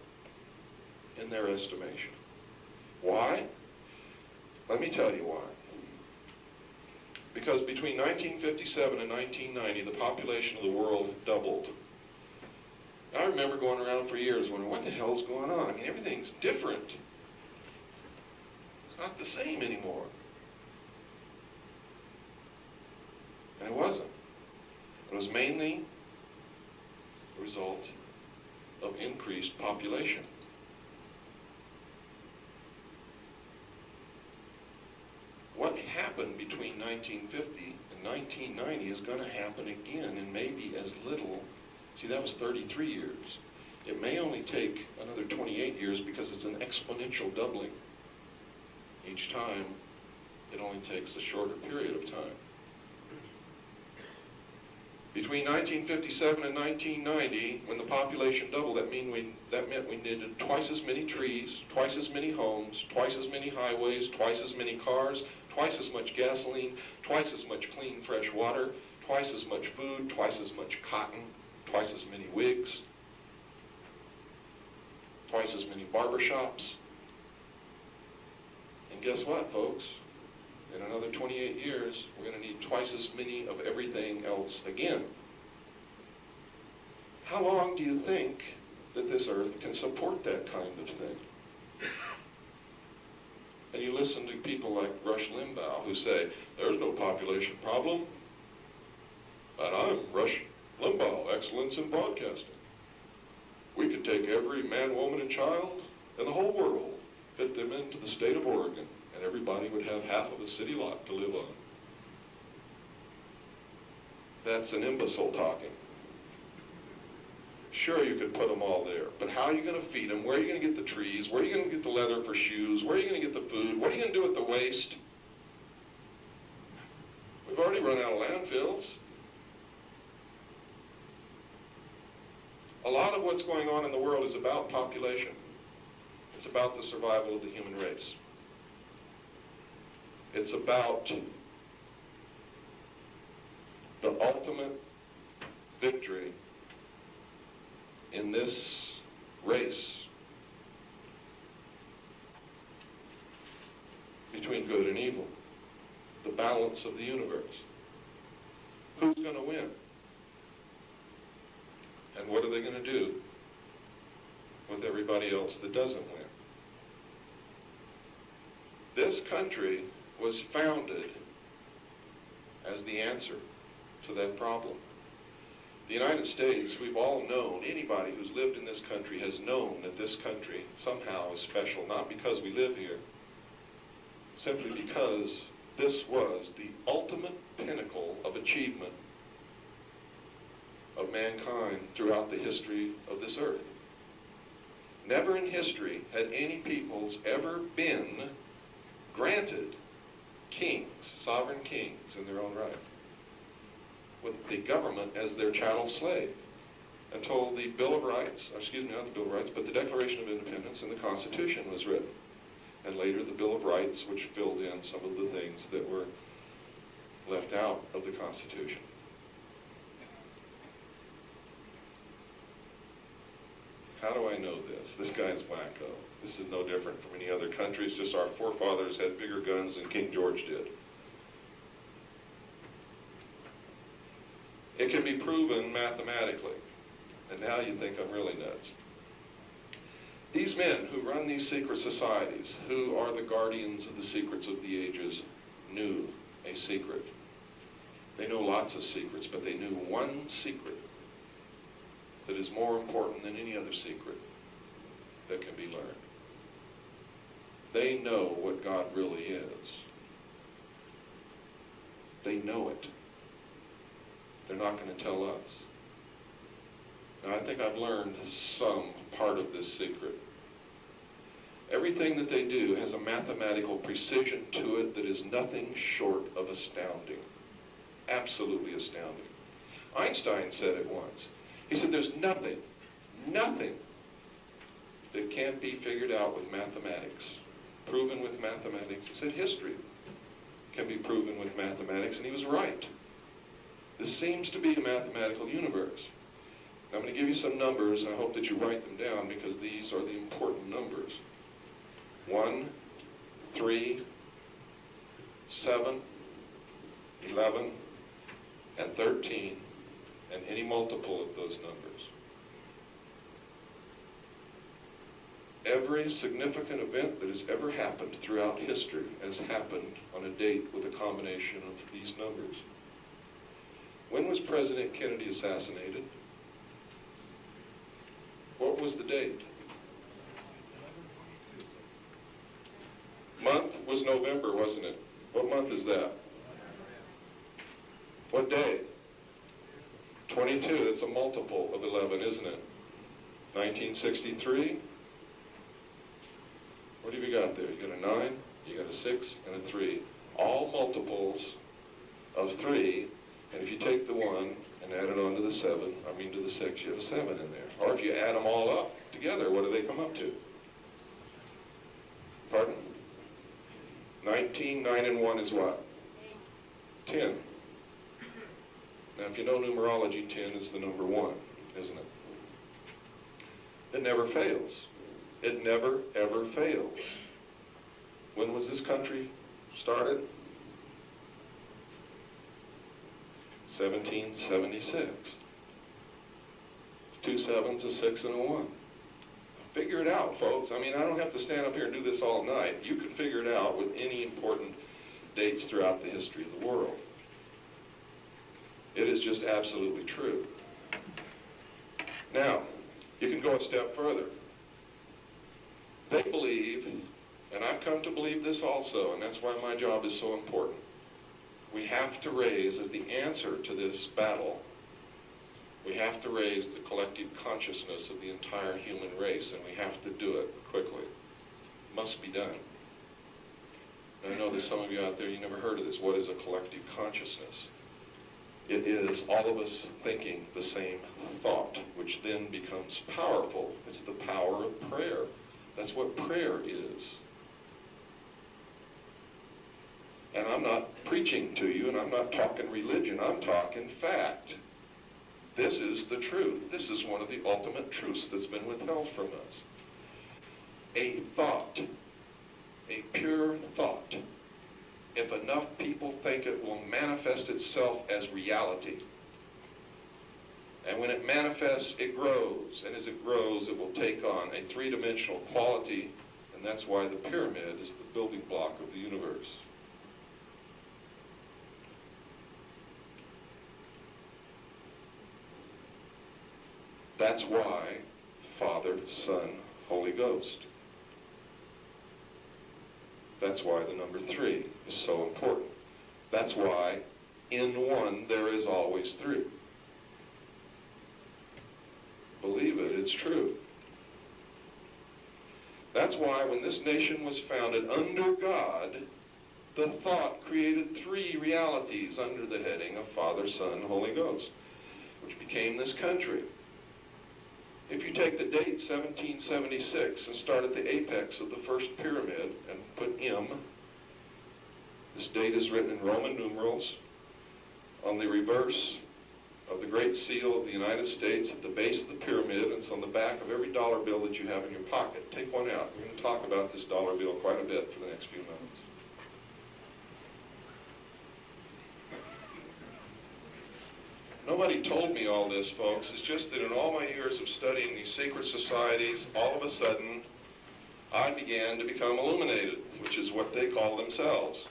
Speaker 1: in their estimation. Why? Let me tell you why. Because between 1957 and 1990, the population of the world doubled. I remember going around for years wondering, what the hell's going on? I mean, everything's different. It's not the same anymore. And it wasn't. It was mainly the result of increased population. What happened between 1950 and 1990 is going to happen again in maybe as little. See, that was 33 years. It may only take another 28 years because it's an exponential doubling. Each time, it only takes a shorter period of time. Between 1957 and 1990, when the population doubled, that meant we needed twice as many trees, twice as many homes, twice as many highways, twice as many cars, twice as much gasoline, twice as much clean, fresh water, twice as much food, twice as much cotton, twice as many wigs, twice as many barbershops. And guess what, folks? In another 28 years, we're going to need twice as many of everything else again. How long do you think that this earth can support that kind of thing? And you listen to people like Rush Limbaugh who say, there's no population problem. And I'm Rush Limbaugh, excellence in broadcasting. We could take every man, woman, and child in the whole world, fit them into the state of Oregon, and everybody would have half of a city lot to live on. That's an imbecile talking. Sure, you could put them all there, but how are you going to feed them? Where are you going to get the trees? Where are you going to get the leather for shoes? Where are you going to get the food? What are you going to do with the waste? We've already run out of landfills. A lot of what's going on in the world is about population. It's about the survival of the human race. It's about the ultimate victory in this race between good and evil, the balance of the universe. Who's going to win? And what are they going to do with everybody else that doesn't win? This country was founded as the answer to that problem. The United States, we've all known, anybody who's lived in this country has known that this country somehow is special, not because we live here, simply because this was the ultimate pinnacle of achievement of mankind throughout the history of this earth. Never in history had any peoples ever been granted kings, sovereign kings in their own right, with the government as their chattel slave, until the Bill of Rights, excuse me, not the Bill of Rights, but the Declaration of Independence and the Constitution was written. And later the Bill of Rights, which filled in some of the things that were left out of the Constitution. How do I know this? This guy's wacko. This is no different from any other country. It's just our forefathers had bigger guns than King George did. It can be proven mathematically. And now you think I'm really nuts. These men who run these secret societies, who are the guardians of the secrets of the ages, knew a secret. They know lots of secrets, but they knew one secret that is more important than any other secret that can be learned. They know what God really is. They know it. They're not going to tell us. Now, I think I've learned some part of this secret. Everything that they do has a mathematical precision to it that is nothing short of astounding. Absolutely astounding. Einstein said it once. He said, there's nothing that can't be figured out with mathematics, proven with mathematics. He said history can be proven with mathematics, and he was right. This seems to be a mathematical universe. I'm going to give you some numbers, and I hope that you write them down, because these are the important numbers. 1, 3, 7, 11, and 13, and any multiple of those numbers. Every significant event that has ever happened throughout history has happened on a date with a combination of these numbers. When was President Kennedy assassinated? What was the date? Month was November, wasn't it? What month is that? What day? 22, that's a multiple of 11, isn't it? 1963? What have you got there? You got a 9, you got a 6, and a 3. All multiples of 3, and if you take the 1 and add it on to the 7, I mean to the 6, you have a 7 in there. Or if you add them all up together, what do they come up to? Pardon? 19, 9, and 1 is what? 10. Now, if you know numerology, 10 is the number 1, isn't it? It never fails. It never, ever fails. When was this country started? 1776. 2 7s, a 6, and a 1. Figure it out, folks. I mean, I don't have to stand up here and do this all night. You can figure it out with any important dates throughout the history of the world. It is just absolutely true. Now, you can go a step further. They believe, and I've come to believe this also, and that's why my job is so important. We have to raise, as the answer to this battle, we have to raise the collective consciousness of the entire human race, and we have to do it quickly. It must be done. And I know there's some of you out there, you never heard of this. What is a collective consciousness? It is all of us thinking the same thought, which then becomes powerful. It's the power of prayer. That's what prayer is. And I'm not preaching to you, and I'm not talking religion. I'm talking fact. This is the truth. This is one of the ultimate truths that's been withheld from us. A thought, a pure thought, if enough people think it, will manifest itself as reality. And when it manifests, it grows. And as it grows, it will take on a three-dimensional quality. And that's why the pyramid is the building block of the universe. That's why Father, Son, Holy Ghost. That's why the number 3 is so important. That's why in one there is always 3. Believe it, it's true. That's why when this nation was founded under God, the thought created 3 realities under the heading of Father, Son, Holy Ghost, which became this country. If you take the date 1776 and start at the apex of the first pyramid and put M, this date is written in Roman numerals on the reverse of the Great Seal of the United States at the base of the pyramid, and it's on the back of every dollar bill that you have in your pocket. Take one out. We're going to talk about this dollar bill quite a bit for the next few moments. Nobody told me all this, folks. It's just that in all my years of studying these secret societies, all of a sudden, I began to become illuminated, which is what they call themselves.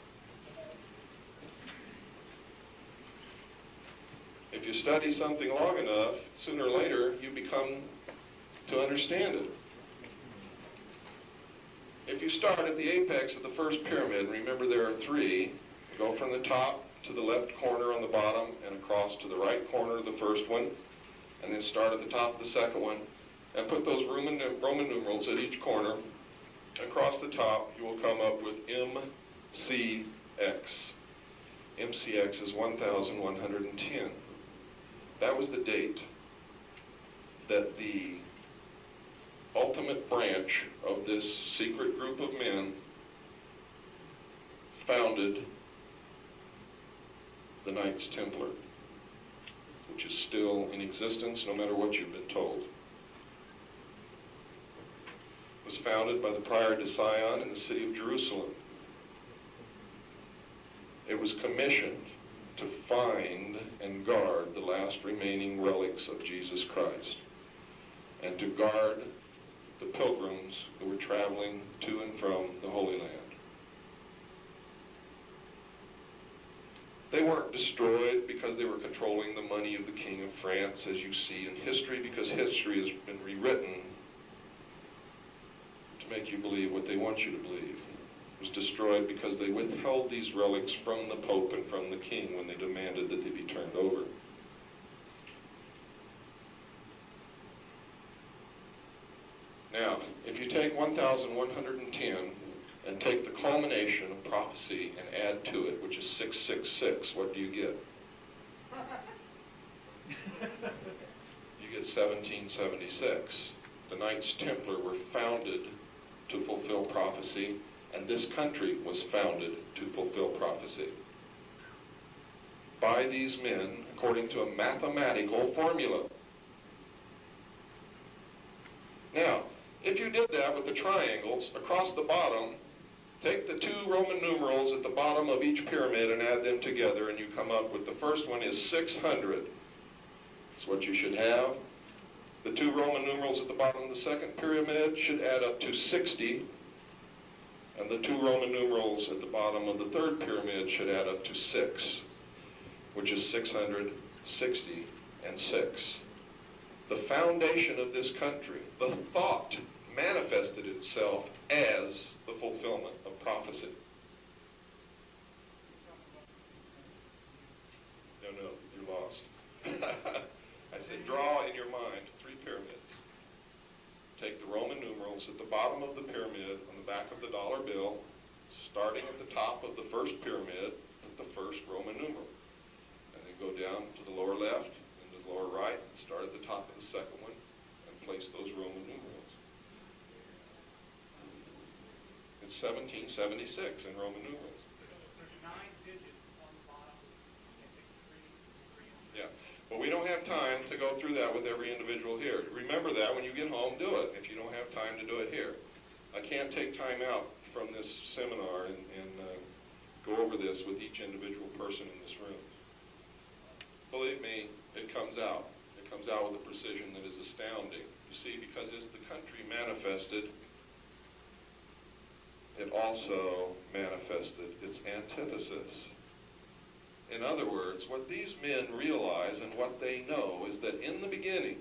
Speaker 1: If you study something long enough, sooner or later, you become to understand it. If you start at the apex of the first pyramid, remember there are 3, go from the top to the left corner on the bottom and across to the right corner of the first one, and then start at the top of the second one, and put those Roman numerals at each corner. Across the top, you will come up with MCX. MCX is 1110. That was the date that the ultimate branch of this secret group of men founded the Knights Templar, which is still in existence no matter what you've been told. It was founded by the Prior de Sion in the city of Jerusalem. It was commissioned to find and guard the last remaining relics of Jesus Christ, and to guard the pilgrims who were traveling to and from the Holy Land. They weren't destroyed because they were controlling the money of the King of France, as you see in history, because history has been rewritten to make you believe what they want you to believe. It was destroyed because they withheld these relics from the Pope and from the King when they demanded that they be turned over. Now, if you take 1110 and take the culmination of prophecy and add to it, which is 666, what do you get? You get 1776. The Knights Templar were founded to fulfill prophecy, and this country was founded to fulfill prophecy by these men according to a mathematical formula. Now, if you did that with the triangles across the bottom, take the 2 Roman numerals at the bottom of each pyramid and add them together, and you come up with the first one is 600. That's what you should have. The 2 Roman numerals at the bottom of the second pyramid should add up to 60. And the 2 Roman numerals at the bottom of the third pyramid should add up to 6, which is 660 and 6. The foundation of this country, the thought, manifested itself as the fulfillment of prophecy. No, you're lost. I said draw in your mind 3 pyramids. Take the Roman numerals at the bottom of the pyramid on the back of the dollar bill, starting at the top of the first pyramid with the first Roman numeral. And then go down to the lower left and the lower right, and start at the top of the second one and place those Roman numerals. It's 1776 in Roman numerals.
Speaker 2: There's 9 digits on the bottom.
Speaker 1: Yeah. Well, we don't have time to go through that with every individual here. Remember that when you get home, do it, if you don't have time to do it here. I can't take time out from this seminar and go over this with each individual person in this room. Believe me, it comes out. It comes out with a precision that is astounding. You see, because as the country manifested, it also manifested its antithesis. In other words, what these men realize and what they know is that in the beginning,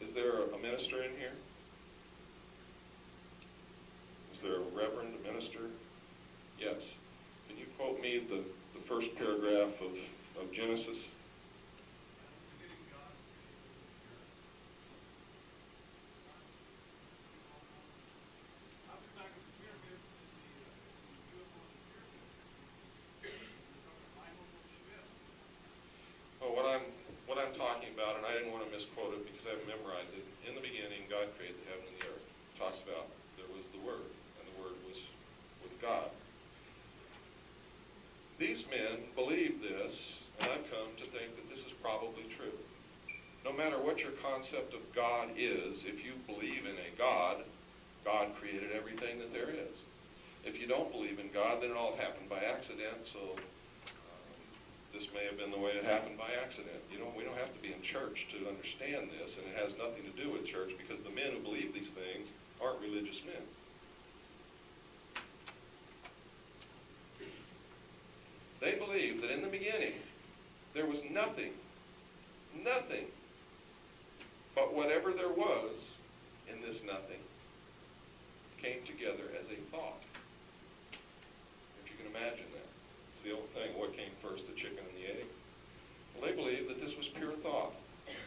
Speaker 1: is there a minister in here? Is there a reverend, a minister? Yes. Can you quote me the first paragraph of Genesis? What I'm talking about, and I didn't want to misquote it because I've memorized it. In the beginning, God created the heaven and the earth. It talks about there was the Word, and the Word was with God. These men believe this, and I've come to think that this is probably true. No matter what your concept of God is, if you believe in a God, God created everything that there is. If you don't believe in God, then it all happened by accident, so this may have been the way it happened by accident. You know, we don't have to be in church to understand this, and it has nothing to do with church because the men who believe these things aren't religious men. They believe that in the beginning there was nothing, but whatever there was in this nothing came together as a thought. If you can imagine that. It's the old thing, what came first, the chicken and the egg? Well, they believed that this was pure thought.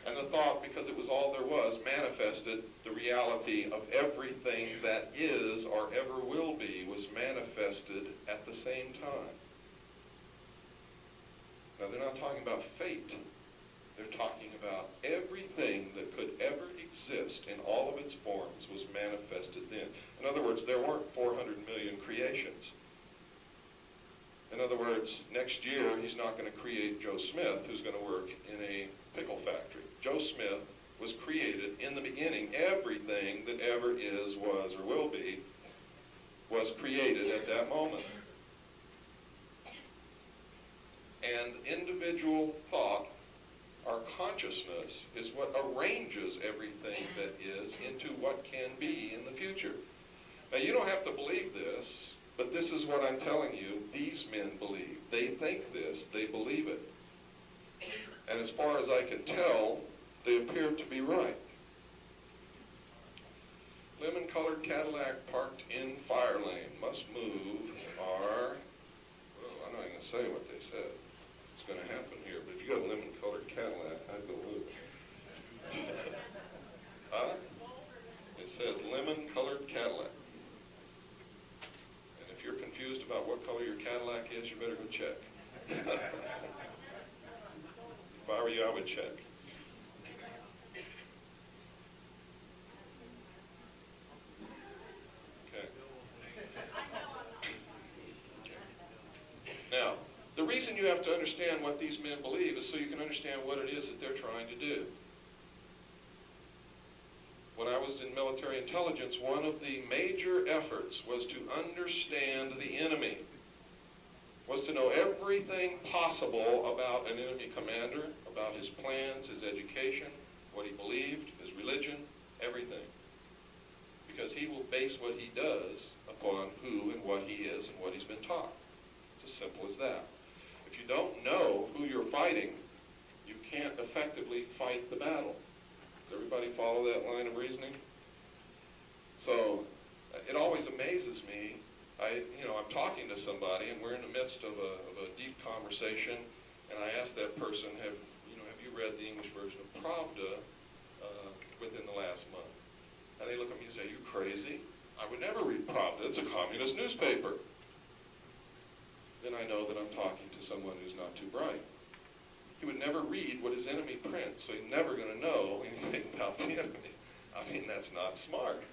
Speaker 1: And the thought, because it was all there was, manifested the reality of everything that is or ever will be, was manifested at the same time. Now, they're not talking about fate. They're talking about everything that could ever exist in all of its forms was manifested then. In other words, there weren't 400 million creations. In other words, next year, he's not going to create Joe Smith, who's going to work in a pickle factory. Joe Smith was created in the beginning. Everything that ever is, was, or will be was created at that moment. And individual thought, our consciousness, is what arranges everything that is into what can be in the future. Now, you don't have to believe this, but this is what I'm telling you. These men believe. They think this. They believe it. And as far as I can tell, they appear to be right. Lemon-colored Cadillac parked in fire lane. Must move are, well, I'm not going to say what they said. It's going to happen here. But if you got a lemon-colored Cadillac, I'd go move. Huh? It says lemon-colored Cadillac. If you're confused about what color your Cadillac is, you better go check. If I were you, I would check. Okay. Now, the reason you have to understand what these men believe is so you can understand what it is that they're trying to do. When I was in military intelligence, one of the major efforts was to understand the enemy, was to know everything possible about an enemy commander, about his plans, his education, what he believed, his religion, everything. Because he will base what he does upon who and what he is and what he's been taught. It's as simple as that. If you don't know who you're fighting, you can't effectively fight the battle. Does everybody follow that line of reasoning? So it always amazes me. I'm talking to somebody, and we're in the midst of a deep conversation, and I ask that person, have you read the English version of Pravda within the last month? And they look at me and say, are you crazy? I would never read Pravda. It's a communist newspaper. Then I know that I'm talking to someone who's not too bright. He would never read what his enemy prints, so he's never going to know anything about the enemy. I mean, that's not smart.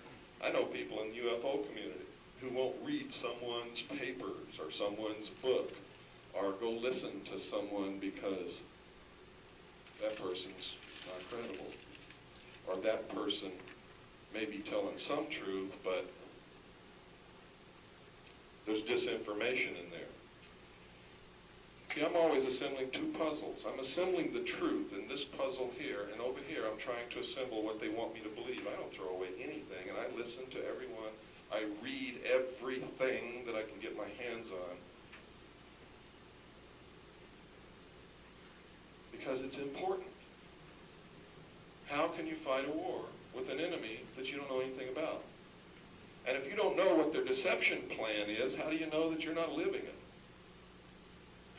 Speaker 1: I know people in the UFO community who won't read someone's papers or someone's book or go listen to someone because that person's not credible. Or that person may be telling some truth, but there's disinformation in there. See, I'm always assembling two puzzles. I'm assembling the truth in this puzzle here, and over here I'm trying to assemble what they want me to believe. I don't throw away anything, and I listen to everyone. I read everything that I can get my hands on, because it's important. How can you fight a war with an enemy that you don't know anything about? And if you don't know what their deception plan is, how do you know that you're not living it?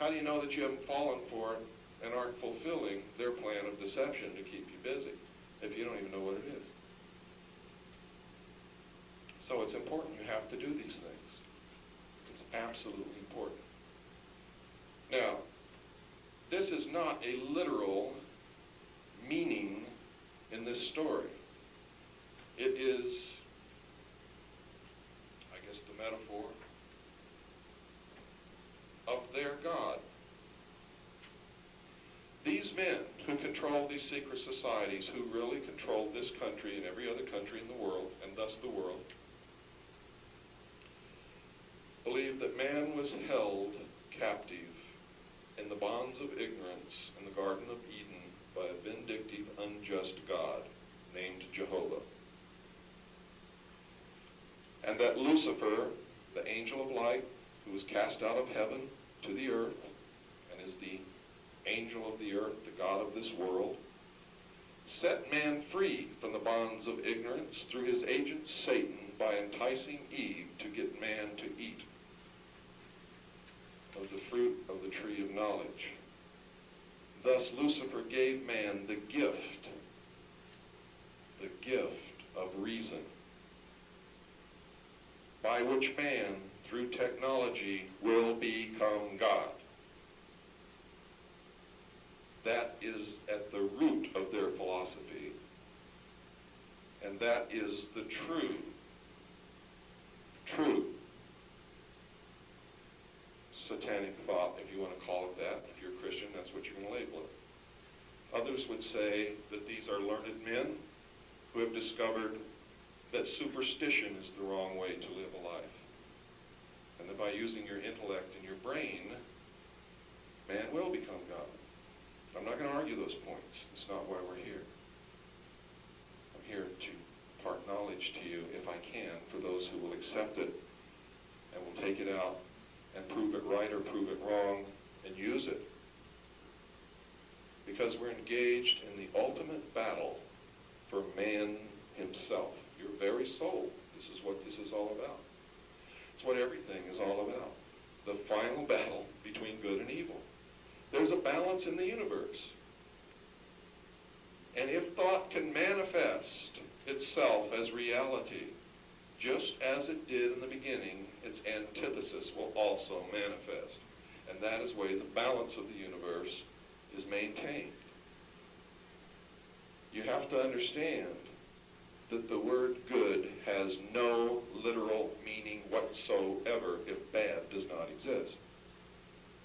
Speaker 1: How do you know that you haven't fallen for it and aren't fulfilling their plan of deception to keep you busy if you don't even know what it is? So it's important. You have to do these things. It's absolutely important. Now, this is not a literal meaning in this story. It is, I guess, the metaphor of their God. These men who control these secret societies, who really control this country and every other country in the world, and thus the world, believe that man was held captive in the bonds of ignorance in the Garden of Eden by a vindictive, unjust God named Jehovah. And that Lucifer, the angel of light, who was cast out of heaven to the earth, and is the angel of the earth, the God of this world, set man free from the bonds of ignorance through his agent Satan by enticing Eve to get man to eat of the fruit of the tree of knowledge. Thus Lucifer gave man the gift of reason, by which man, through technology, will become God. That is at the root of their philosophy, and that is the true satanic thought, if you want to call it that. If you're a Christian, that's what you're going to label it. Others would say that these are learned men who have discovered that superstition is the wrong way to live a life, and that by using your intellect and your brain, man will become God. I'm not going to argue those points. It's not why we're here. I'm here to impart knowledge to you, if I can, for those who will accept it and will take it out and prove it right or prove it wrong and use it. Because we're engaged in the ultimate battle for man himself, your very soul. This is what this is all about. It's what everything is all about. The final battle between good and evil. There's a balance in the universe. And if thought can manifest itself as reality, just as it did in the beginning, its antithesis will also manifest. And that is the way the balance of the universe is maintained. You have to understand that the word good has no literal meaning whatsoever if bad does not exist.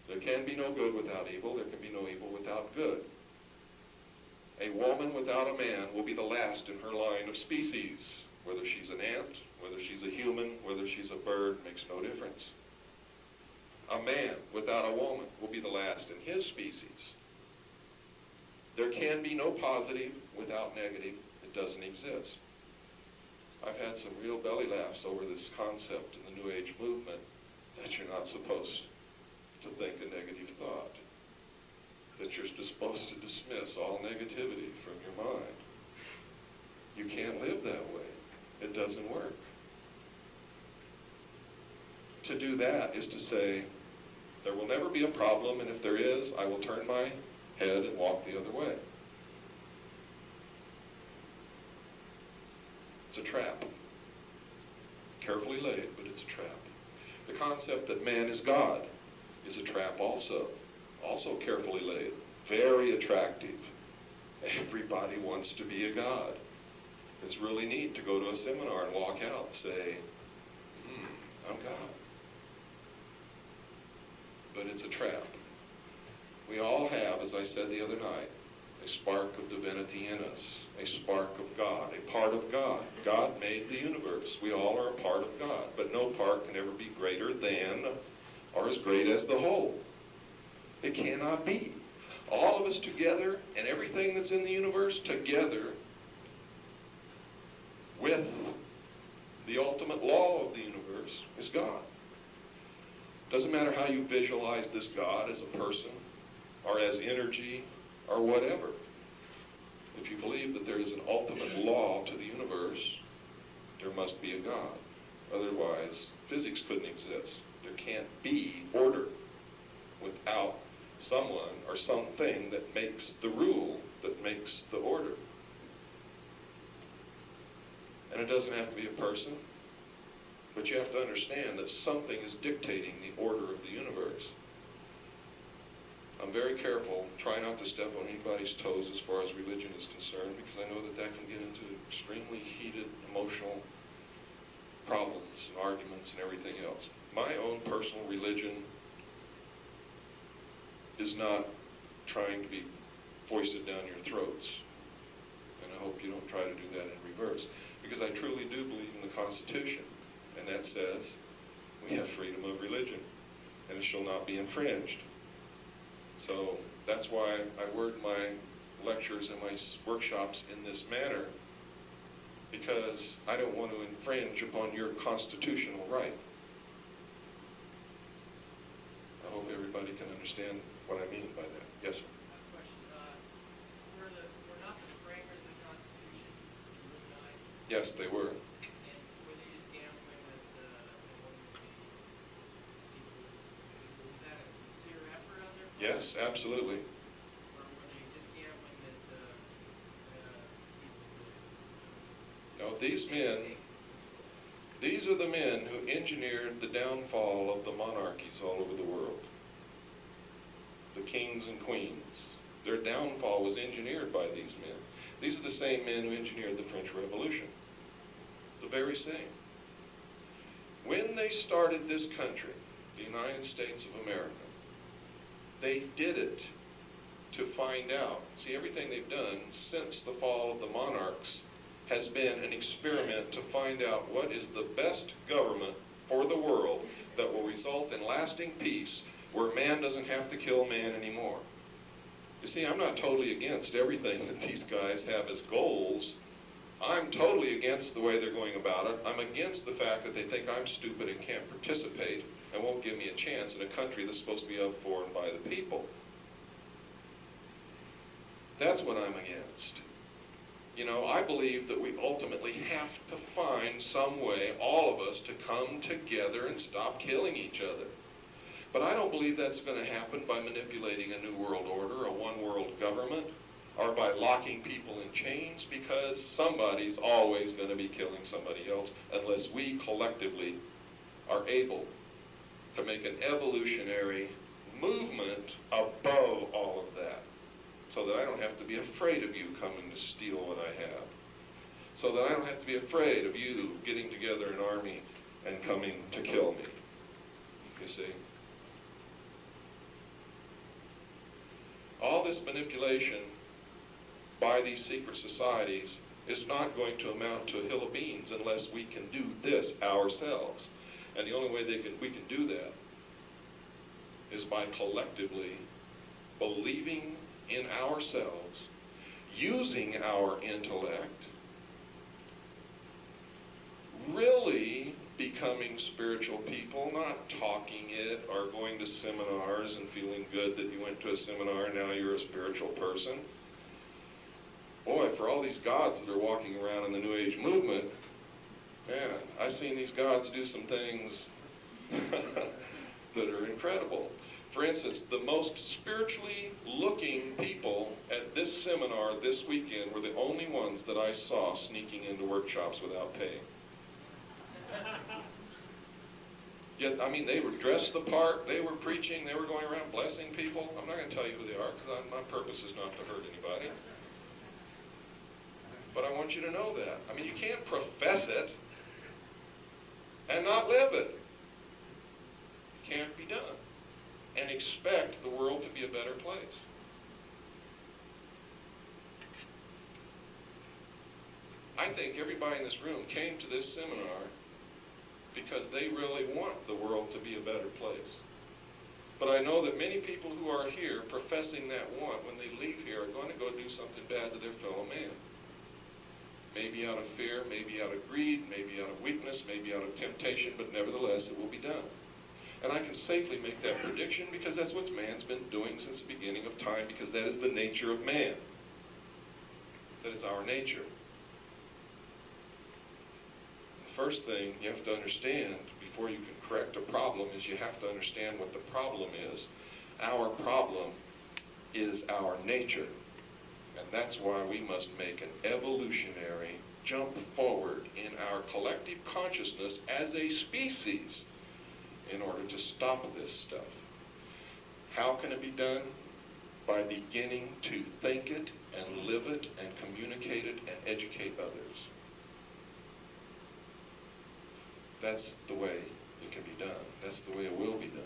Speaker 1: There can be no good without evil. There can be no evil without good. A woman without a man will be the last in her line of species. Whether she's an ant, whether she's a human, whether she's a bird, makes no difference. A man without a woman will be the last in his species. There can be no positive without negative. It doesn't exist. I've had some real belly laughs over this concept in the New Age movement that you're not supposed to think a negative thought, that you're supposed to dismiss all negativity from your mind. You can't live that way. It doesn't work. To do that is to say, there will never be a problem, and if there is, I will turn my head and walk the other way. It's a trap. Carefully laid, but it's a trap. The concept that man is God is a trap also. Also carefully laid. Very attractive. Everybody wants to be a God. It's really neat to go to a seminar and walk out and say, I'm God. But it's a trap. We all have, as I said the other night, a spark of divinity in us, a spark of God, a part of God. God made the universe. We all are a part of God, but no part can ever be greater than or as great as the whole. It cannot be. All of us together and everything that's in the universe together with the ultimate law of the universe is God. Doesn't matter how you visualize this God as a person or as energy or whatever. If you believe that there is an ultimate law to the universe, there must be a God. Otherwise, physics couldn't exist. There can't be order without someone or something that makes the rule, that makes the order. And it doesn't have to be a person, but you have to understand that something is dictating the order of the universe. I'm very careful, try not to step on anybody's toes as far as religion is concerned, because I know that that can get into extremely heated, emotional problems and arguments and everything else. My own personal religion is not trying to be foisted down your throats. And I hope you don't try to do that in reverse. Because I truly do believe in the Constitution. And that says we have freedom of religion. And it shall not be infringed. So that's why I word my lectures and my workshops in this manner. Because I don't want to infringe upon your constitutional right. I hope everybody can understand what I mean by that. Yes, sir.
Speaker 4: Question, were not the framers of the Constitution Illuminati?
Speaker 1: Yes, they were.
Speaker 4: And were they just gambling with what would be people? Was that a sincere effort on their part?
Speaker 1: Yes, absolutely.
Speaker 4: Or were they just gambling that people would?
Speaker 1: No, these men, these are the men who engineered the downfall of the monarchies all over the world. The kings and queens. Their downfall was engineered by these men. These are the same men who engineered the French Revolution. The very same. When they started this country, the United States of America, they did it to find out. See, everything they've done since the fall of the monarchs has been an experiment to find out what is the best government for the world that will result in lasting peace, where man doesn't have to kill man anymore. You see, I'm not totally against everything that these guys have as goals. I'm totally against the way they're going about it. I'm against the fact that they think I'm stupid and can't participate and won't give me a chance in a country that's supposed to be of, for, and by the people. That's what I'm against. You know, I believe that we ultimately have to find some way, all of us, to come together and stop killing each other. But I don't believe that's going to happen by manipulating a new world order, a one world government, or by locking people in chains, because somebody's always going to be killing somebody else unless we collectively are able to make an evolutionary movement above all of that, so that I don't have to be afraid of you coming to steal what I have, so that I don't have to be afraid of you getting together an army and coming to kill me. You see? All this manipulation by these secret societies is not going to amount to a hill of beans unless we can do this ourselves. And the only way we can do that is by collectively believing in ourselves, using our intellect, really becoming spiritual people, not talking it or going to seminars and feeling good that you went to a seminar and now you're a spiritual person. Boy, for all these gods that are walking around in the New Age movement, man, I've seen these gods do some things that are incredible. For instance, the most spiritually looking people at this seminar this weekend were the only ones that I saw sneaking into workshops without paying. Yet, I mean, they were dressed the part, they were preaching, they were going around blessing people. I'm not going to tell you who they are, because my purpose is not to hurt anybody. But I want you to know that. I mean, you can't profess it and not live it. It can't be done. And expect the world to be a better place. I think everybody in this room came to this seminar because they really want the world to be a better place. But I know that many people who are here professing that want, when they leave here, are going to go do something bad to their fellow man. Maybe out of fear, maybe out of greed, maybe out of weakness, maybe out of temptation, but nevertheless it will be done. And I can safely make that prediction because that's what man's been doing since the beginning of time, because that is the nature of man. That is our nature. The first thing you have to understand before you can correct a problem is you have to understand what the problem is. Our problem is our nature. And that's why we must make an evolutionary jump forward in our collective consciousness as a species in order to stop this stuff. How can it be done? By beginning to think it and live it and communicate it and educate others. That's the way it can be done. That's the way it will be done.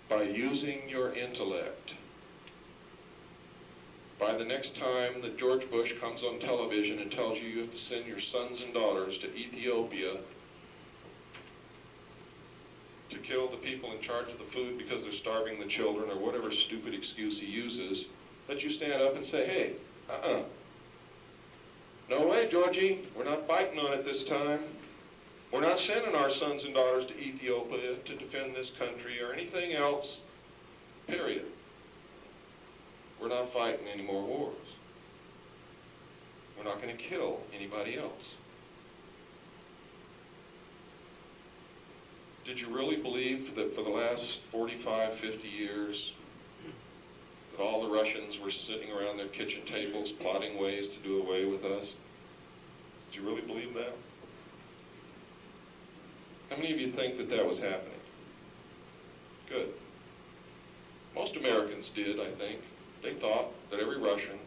Speaker 1: By using your intellect. By the next time that George Bush comes on television and tells you you have to send your sons and daughters to Ethiopia to kill the people in charge of the food because they're starving the children, or whatever stupid excuse he uses, that you stand up and say, hey, no way, Georgie, we're not biting on it this time. We're not sending our sons and daughters to Ethiopia to defend this country or anything else, period. We're not fighting any more wars. We're not going to kill anybody else. Did you really believe that for the last 45, 50 years that all the Russians were sitting around their kitchen tables plotting ways to do away with us? Did you really believe that? How many of you think that that was happening? Good. Most Americans did, I think. They thought that every Russian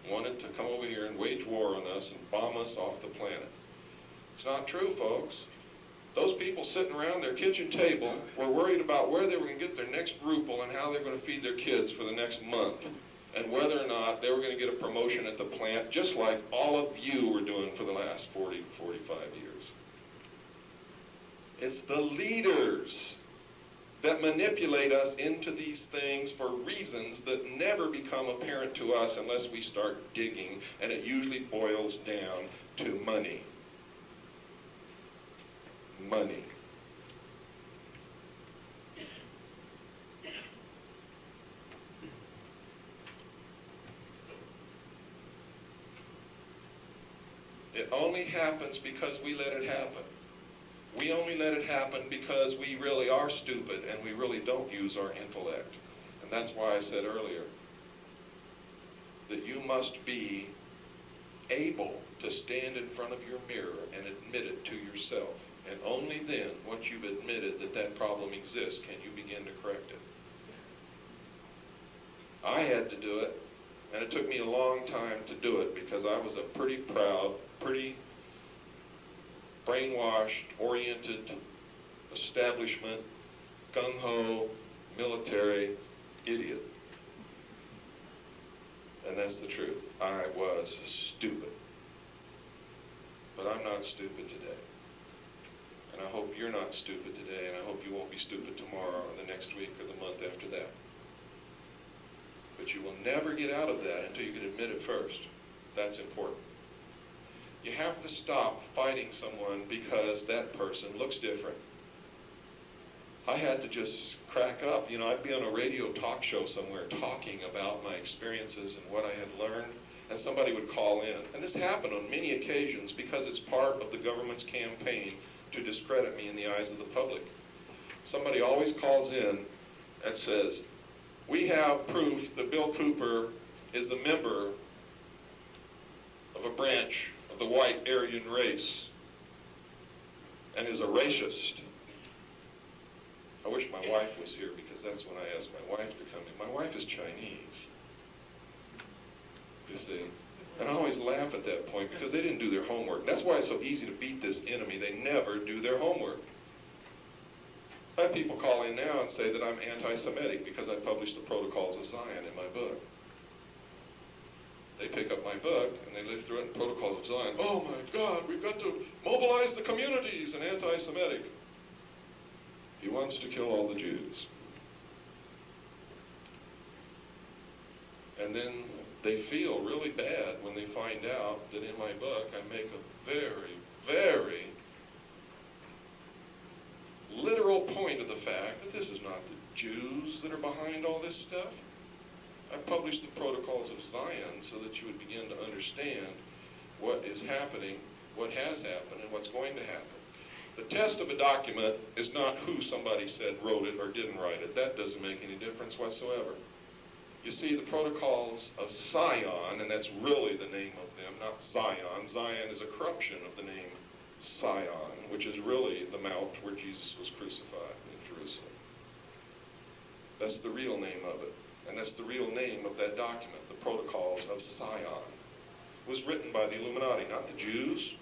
Speaker 1: wanted to come over here and wage war on us and bomb us off the planet. It's not true, folks. Those people sitting around their kitchen table were worried about where they were going to get their next ruble and how they were going to feed their kids for the next month, and whether or not they were going to get a promotion at the plant, just like all of you were doing for the last 40, 45 years. It's the leaders that manipulate us into these things for reasons that never become apparent to us unless we start digging, and it usually boils down to money. Money. It only happens because we let it happen. We only let it happen because we really are stupid and we really don't use our intellect. And that's why I said earlier that you must be able to stand in front of your mirror and admit it to yourself. And only then, once you've admitted that that problem exists, can you begin to correct it. I had to do it, and it took me a long time to do it because I was a pretty proud, pretty brainwashed, oriented, establishment, gung-ho, military idiot. And that's the truth. I was stupid. But I'm not stupid today. And I hope you're not stupid today, and I hope you won't be stupid tomorrow or the next week or the month after that. But you will never get out of that until you can admit it first. That's important. You have to stop fighting someone because that person looks different. I had to just crack up. You know, I'd be on a radio talk show somewhere talking about my experiences and what I had learned, and somebody would call in. And this happened on many occasions because it's part of the government's campaign to discredit me in the eyes of the public. Somebody always calls in and says, we have proof that Bill Cooper is a member of a branch of the white Aryan race and is a racist. I wish my wife was here because that's when I asked my wife to come in. My wife is Chinese, you see. And I always laugh at that point because they didn't do their homework. That's why it's so easy to beat this enemy. They never do their homework. I have people call in now and say that I'm anti-Semitic because I published the Protocols of Zion in my book. They pick up my book and they live through it in Protocols of Zion. Oh my God, we've got to mobilize the communities and anti-Semitic. He wants to kill all the Jews. And then they feel really bad when they find out that in my book I make a very, very literal point of the fact that this is not the Jews that are behind all this stuff. I published the Protocols of Zion so that you would begin to understand what is happening, what has happened, and what's going to happen. The test of a document is not who somebody said wrote it or didn't write it. That doesn't make any difference whatsoever. You see, the Protocols of Sion, and that's really the name of them, not Zion. Zion is a corruption of the name Sion, which is really the mount where Jesus was crucified in Jerusalem. That's the real name of it. And that's the real name of that document, the Protocols of Sion. It was written by the Illuminati, not the Jews.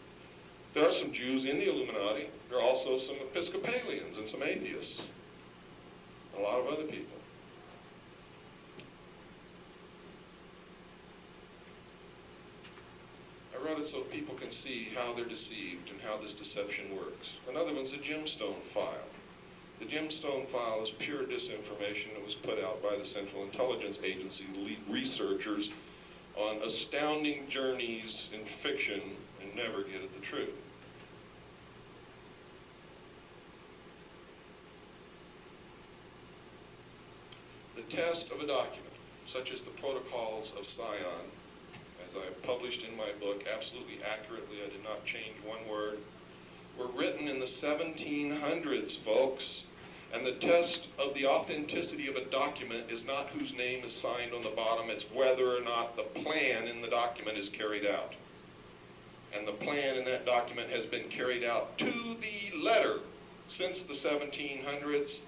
Speaker 1: There are some Jews in the Illuminati. There are also some Episcopalians and some atheists. And a lot of other people. I wrote it so people can see how they're deceived and how this deception works. Another one's the gemstone file. The gemstone file is pure disinformation that was put out by the Central Intelligence Agency researchers on astounding journeys in fiction and never get at the truth. The test of a document, such as the Protocols of Sion, as I published in my book absolutely accurately, I did not change one word, were written in the 1700s, folks. And the test of the authenticity of a document is not whose name is signed on the bottom, it's whether or not the plan in the document is carried out. And the plan in that document has been carried out to the letter since the 1700s,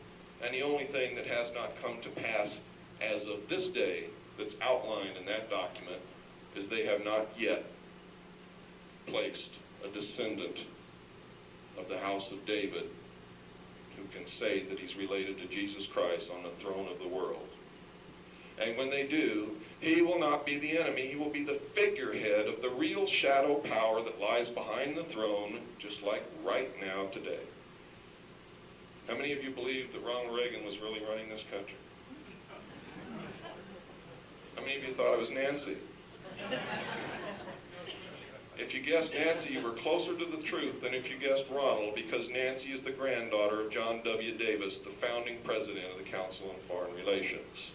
Speaker 1: and the only thing that has not come to pass as of this day that's outlined in that document is they have not yet placed a descendant of the house of David who can say that he's related to Jesus Christ on the throne of the world. And when they do, he will not be the enemy. He will be the figurehead of the real shadow power that lies behind the throne, just like right now today. How many of you believe that Ronald Reagan was really running this country? How many of you thought it was Nancy? If you guessed Nancy, you were closer to the truth than if you guessed Ronald, because Nancy is the granddaughter of John W. Davis, the founding president of the Council on Foreign Relations.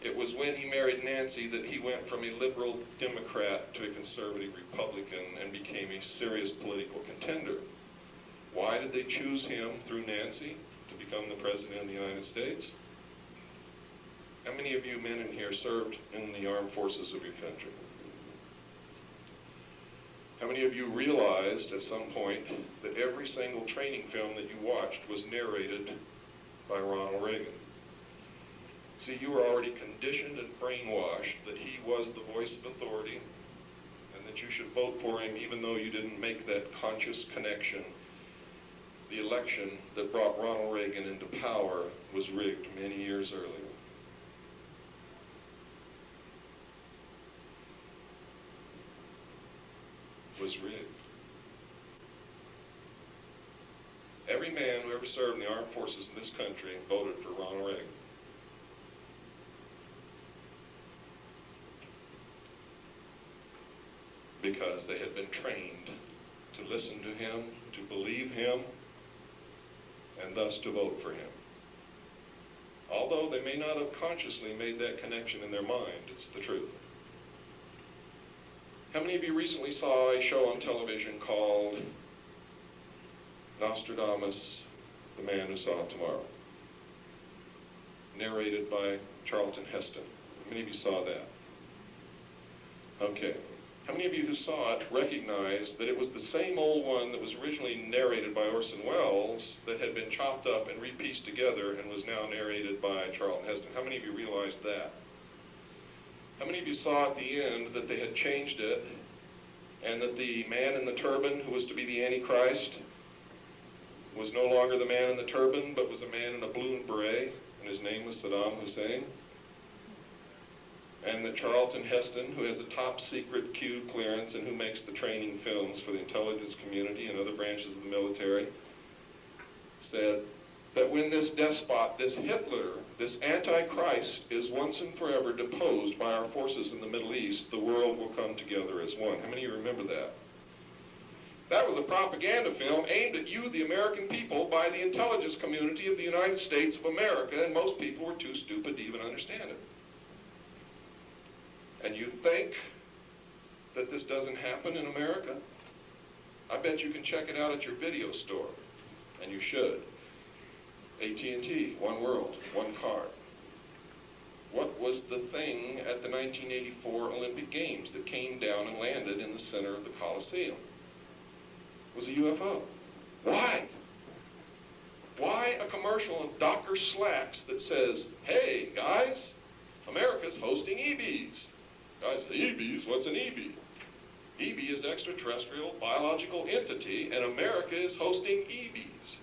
Speaker 1: It was when he married Nancy that he went from a liberal Democrat to a conservative Republican and became a serious political contender. Why did they choose him through Nancy to become the president of the United States? How many of you men in here served in the armed forces of your country? How many of you realized at some point that every single training film that you watched was narrated by Ronald Reagan? See, you were already conditioned and brainwashed that he was the voice of authority and that you should vote for him even though you didn't make that conscious connection. The election that brought Ronald Reagan into power was rigged many years earlier. Was rigged. Every man who ever served in the armed forces in this country voted for Ronald Reagan. Because they had been trained to listen to him, to believe him, and thus to vote for him. Although they may not have consciously made that connection in their mind, it's the truth. How many of you recently saw a show on television called Nostradamus, the Man Who Saw Tomorrow? Narrated by Charlton Heston. How many of you saw that? Okay. How many of you who saw it recognize that it was the same old one that was originally narrated by Orson Welles that had been chopped up and repieced together and was now narrated by Charlton Heston? How many of you realized that? How many of you saw at the end that they had changed it and that the man in the turban who was to be the Antichrist was no longer the man in the turban but was a man in a blue beret, and his name was Saddam Hussein? and that Charlton Heston, who has a top secret Q clearance and who makes the training films for the intelligence community and other branches of the military, said that when this despot, this Hitler, this Antichrist is once and forever deposed by our forces in the Middle East, the world will come together as one. How many of you remember that? That was a propaganda film aimed at you, the American people, by the intelligence community of the United States of America, and most people were too stupid to even understand it. And you think that this doesn't happen in America? I bet you can check it out at your video store, and you should. AT&T, one world, one car. What was the thing at the 1984 Olympic Games that came down and landed in the center of the Coliseum? It was a UFO. Why? Why a commercial of Docker Slacks that says, hey, guys, America's hosting EBs. Guys, EBs? What's an EB? EB is an extraterrestrial biological entity, and America is hosting EBs.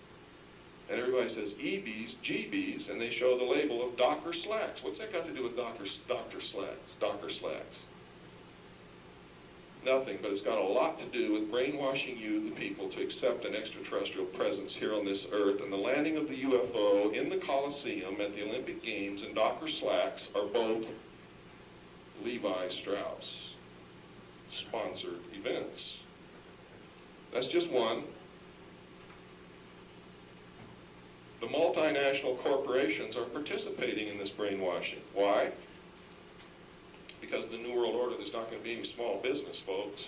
Speaker 1: And everybody says EBs, GBs, and they show the label of Docker Slacks. What's that got to do with Docker Slacks? Nothing, but it's got a lot to do with brainwashing you, the people, to accept an extraterrestrial presence here on this earth. And the landing of the UFO in the Coliseum at the Olympic Games and Docker Slacks are both Levi Strauss sponsored events. That's just one. The multinational corporations are participating in this brainwashing. Why? Because the New World Order, there's not going to be any small business, folks.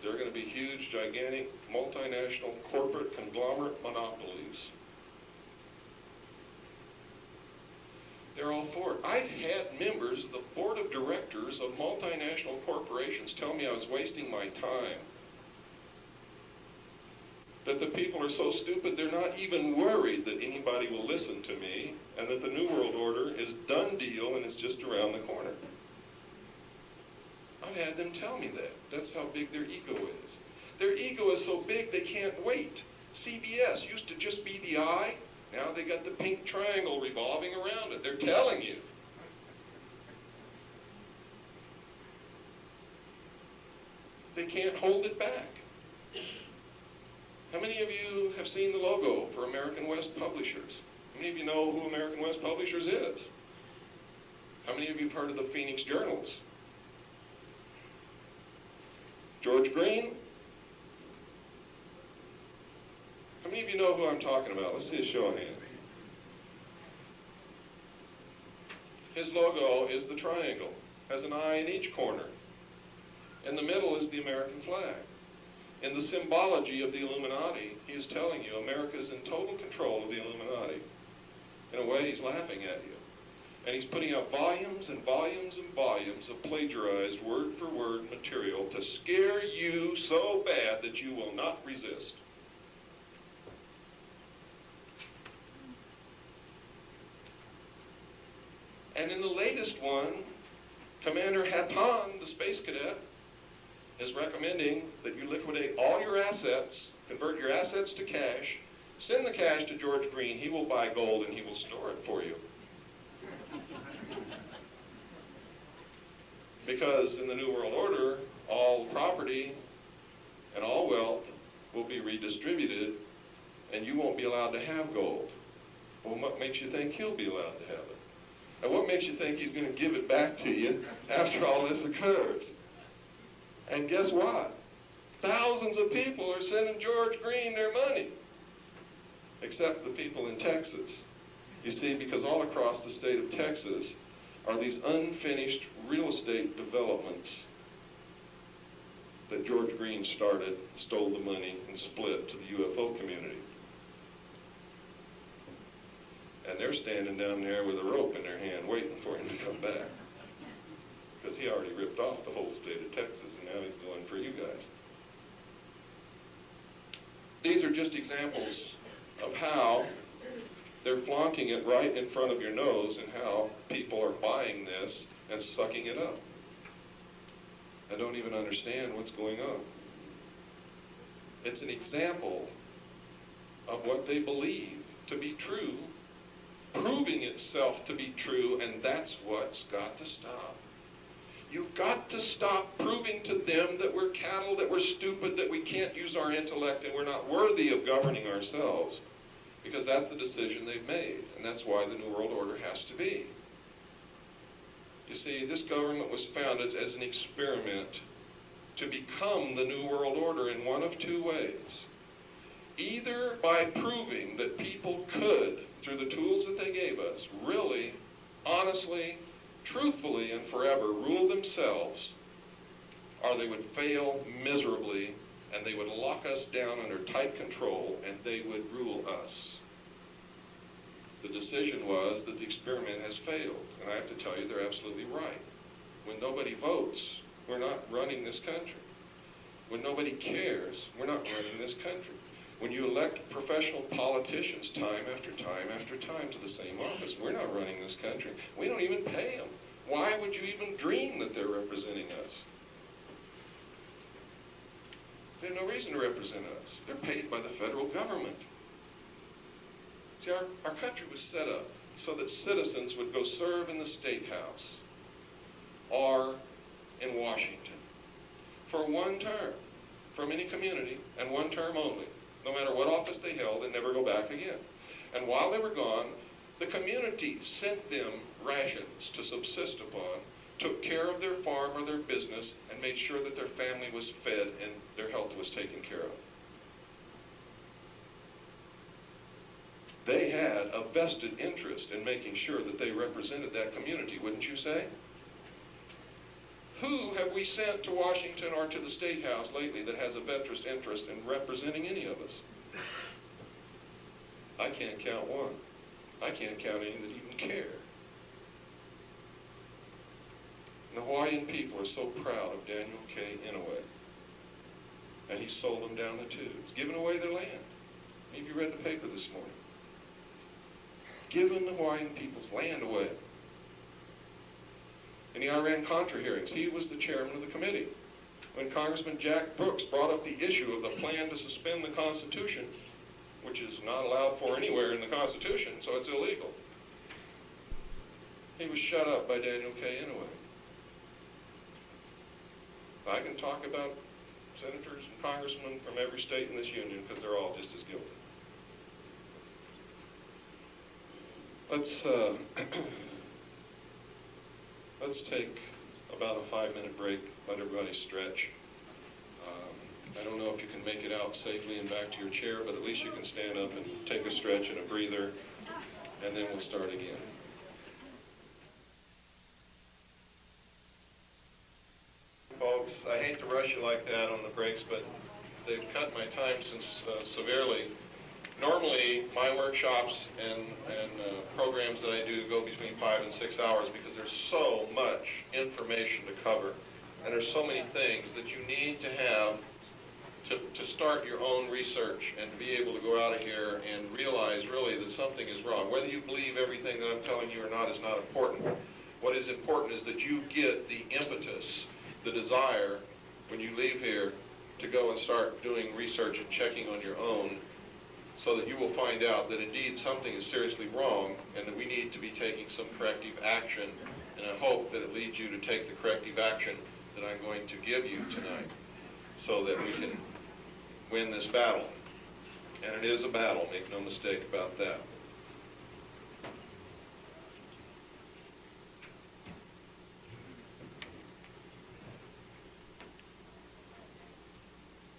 Speaker 1: They're going to be huge, gigantic, multinational, corporate, conglomerate monopolies. They're all for it. I've had members of the board of directors of multinational corporations tell me I was wasting my time. That the people are so stupid they're not even worried that anybody will listen to me, and that the New World Order is done deal and it's just around the corner. I've had them tell me that. That's how big their ego is. Their ego is so big they can't wait. CBS used to just be the eye. Now they got the pink triangle revolving around it. They're telling you. They can't hold it back. How many of you have seen the logo for American West Publishers? How many of you know who American West Publishers is? How many of you have heard of the Phoenix Journals? George Green? How many of you know who I'm talking about? Let's see a show of hands. His logo is the triangle, has an eye in each corner. In the middle is the American flag. In the symbology of the Illuminati, he is telling you America is in total control of the Illuminati. In a way, he's laughing at you. And he's putting out volumes and volumes and volumes of plagiarized word-for-word material to scare you so bad that you will not resist. And in the latest one, Commander Hatton, the space cadet, is recommending that you liquidate all your assets, convert your assets to cash, send the cash to George Green. He will buy gold and he will store it for you. Because in the New World Order, all property and all wealth will be redistributed and you won't be allowed to have gold. Well, what makes you think he'll be allowed to have it? And what makes you think he's going to give it back to you after all this occurs? And guess what? Thousands of people are sending George Green their money, except the people in Texas. You see, because all across the state of Texas are these unfinished real estate developments that George Green started, stole the money, and split to the UFO community. And they're standing down there with a rope in their hand waiting for him to come back. Because he already ripped off the whole state of Texas, and now he's going for you guys. These are just examples of how they're flaunting it right in front of your nose and how people are buying this and sucking it up. I don't even understand what's going on. It's an example of what they believe to be true proving itself to be true, and that's what's got to stop. You've got to stop proving to them that we're cattle, that we're stupid, that we can't use our intellect, and we're not worthy of governing ourselves. Because that's the decision they've made, and that's why the New World Order has to be. You see, this government was founded as an experiment to become the New World Order in one of two ways. Either by proving that people could, through the tools that they gave us, really, honestly, truthfully, and forever rule themselves, or they would fail miserably, and they would lock us down under tight control, and they would rule us. The decision was that the experiment has failed, and I have to tell you, they're absolutely right. When nobody votes, we're not running this country. When nobody cares, we're not running this country. When you elect professional politicians time after time after time to the same office, we're not running this country. We don't even pay them. Why would you even dream that they're representing us? They have no reason to represent us. They're paid by the federal government. See, our country was set up so that citizens would go serve in the State House or in Washington for one term from any community, and one term only, no matter what office they held, and never go back again. And while they were gone, the community sent them rations to subsist upon, took care of their farm or their business, and made sure that their family was fed and their health was taken care of. They had a vested interest in making sure that they represented that community, wouldn't you say? Who have we sent to Washington or to the State House lately that has a vested interest in representing any of us? I can't count one. I can't count any that even care. And the Hawaiian people are so proud of Daniel K. Inouye. And he sold them down the tubes, giving away their land. Maybe you read the paper this morning. Giving the Hawaiian people's land away. In the Iran-Contra hearings, he was the chairman of the committee. When Congressman Jack Brooks brought up the issue of the plan to suspend the Constitution, which is not allowed for anywhere in the Constitution, so it's illegal, he was shut up by Daniel K. Inouye. I can talk about senators and congressmen from every state in this union because they're all just as guilty. Let's take about a 5-minute break, let everybody stretch. I don't know if you can make it out safely and back to your chair, but at least you can stand up and take a stretch and a breather, and then we'll start again. Folks, I hate to rush you like that on the breaks, but they've cut my time since severely. Normally, my workshops and programs that I do go between 5 and 6 hours because there's so much information to cover, and there's so many things that you need to have to start your own research and to be able to go out of here and realize really that something is wrong. Whether you believe everything that I'm telling you or not is not important. What is important is that you get the impetus, the desire, when you leave here, to go and start doing research and checking on your own, so that you will find out that indeed something is seriously wrong and that we need to be taking some corrective action. And I hope that it leads you to take the corrective action that I'm going to give you tonight so that we can win this battle. And it is a battle, make no mistake about that.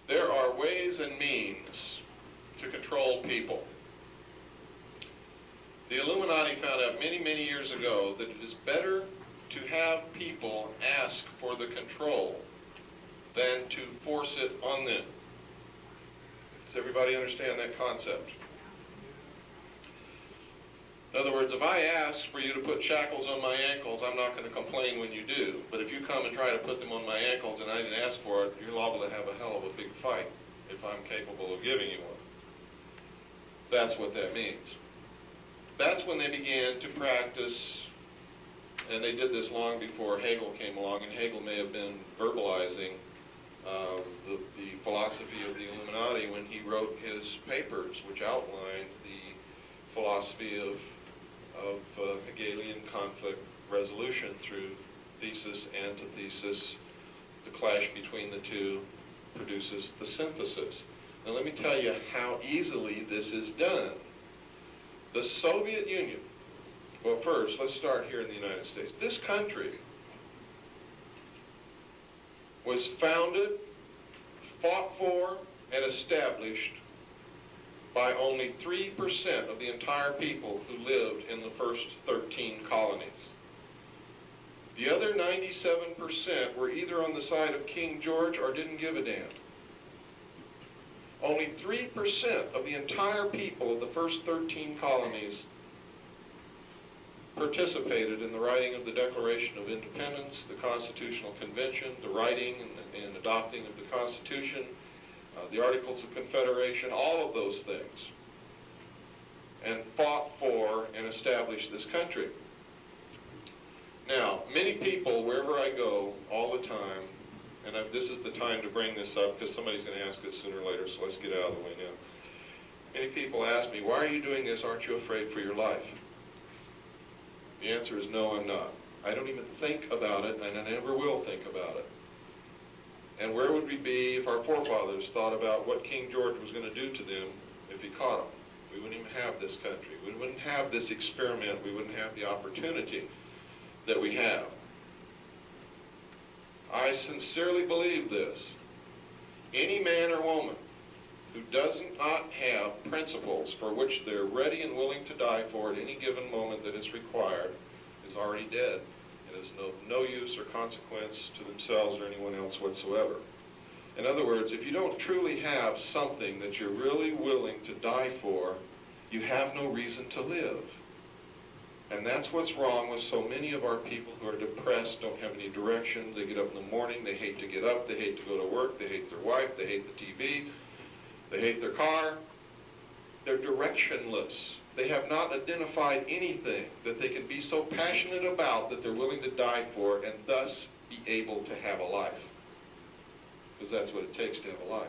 Speaker 1: There are ways and means to control people. The Illuminati found out many, many years ago that it is better to have people ask for the control than to force it on them. Does everybody understand that concept? In other words, if I ask for you to put shackles on my ankles, I'm not going to complain when you do. But if you come and try to put them on my ankles and I didn't ask for it, you're liable to have a hell of a big fight if I'm capable of giving you one. That's what that means. That's when they began to practice, and they did this long before Hegel came along, and Hegel may have been verbalizing the philosophy of the Illuminati when he wrote his papers, which outlined the philosophy of of Hegelian conflict resolution through thesis, antithesis. The clash between the two produces the synthesis. Now let me tell you how easily this is done. The Soviet Union, well first, let's start here in the United States. This country was founded, fought for, and established by only 3% of the entire people who lived in the first 13 colonies. The other 97% were either on the side of King George or didn't give a damn. Only 3% of the entire people of the first 13 colonies participated in the writing of the Declaration of Independence, the Constitutional Convention, the writing and adopting of the Constitution, the Articles of Confederation, all of those things, and fought for and established this country. Now, many people, wherever I go, all the time, and this is the time to bring this up because somebody's going to ask it sooner or later, so let's get out of the way now. Many people ask me, why are you doing this? Aren't you afraid for your life? The answer is no, I'm not. I don't even think about it, and I never will think about it. And where would we be if our forefathers thought about what King George was going to do to them if he caught them? We wouldn't even have this country. We wouldn't have this experiment. We wouldn't have the opportunity that we have. I sincerely believe this. Any man or woman who does not have principles for which they're ready and willing to die for at any given moment that is required is already dead and is no use or consequence to themselves or anyone else whatsoever. In other words, if you don't truly have something that you're really willing to die for, you have no reason to live. And that's what's wrong with so many of our people who are depressed, don't have any direction. They get up in the morning, they hate to get up, they hate to go to work, they hate their wife, they hate the TV, they hate their car. They're directionless. They have not identified anything that they can be so passionate about that they're willing to die for and thus be able to have a life. Because that's what it takes to have a life.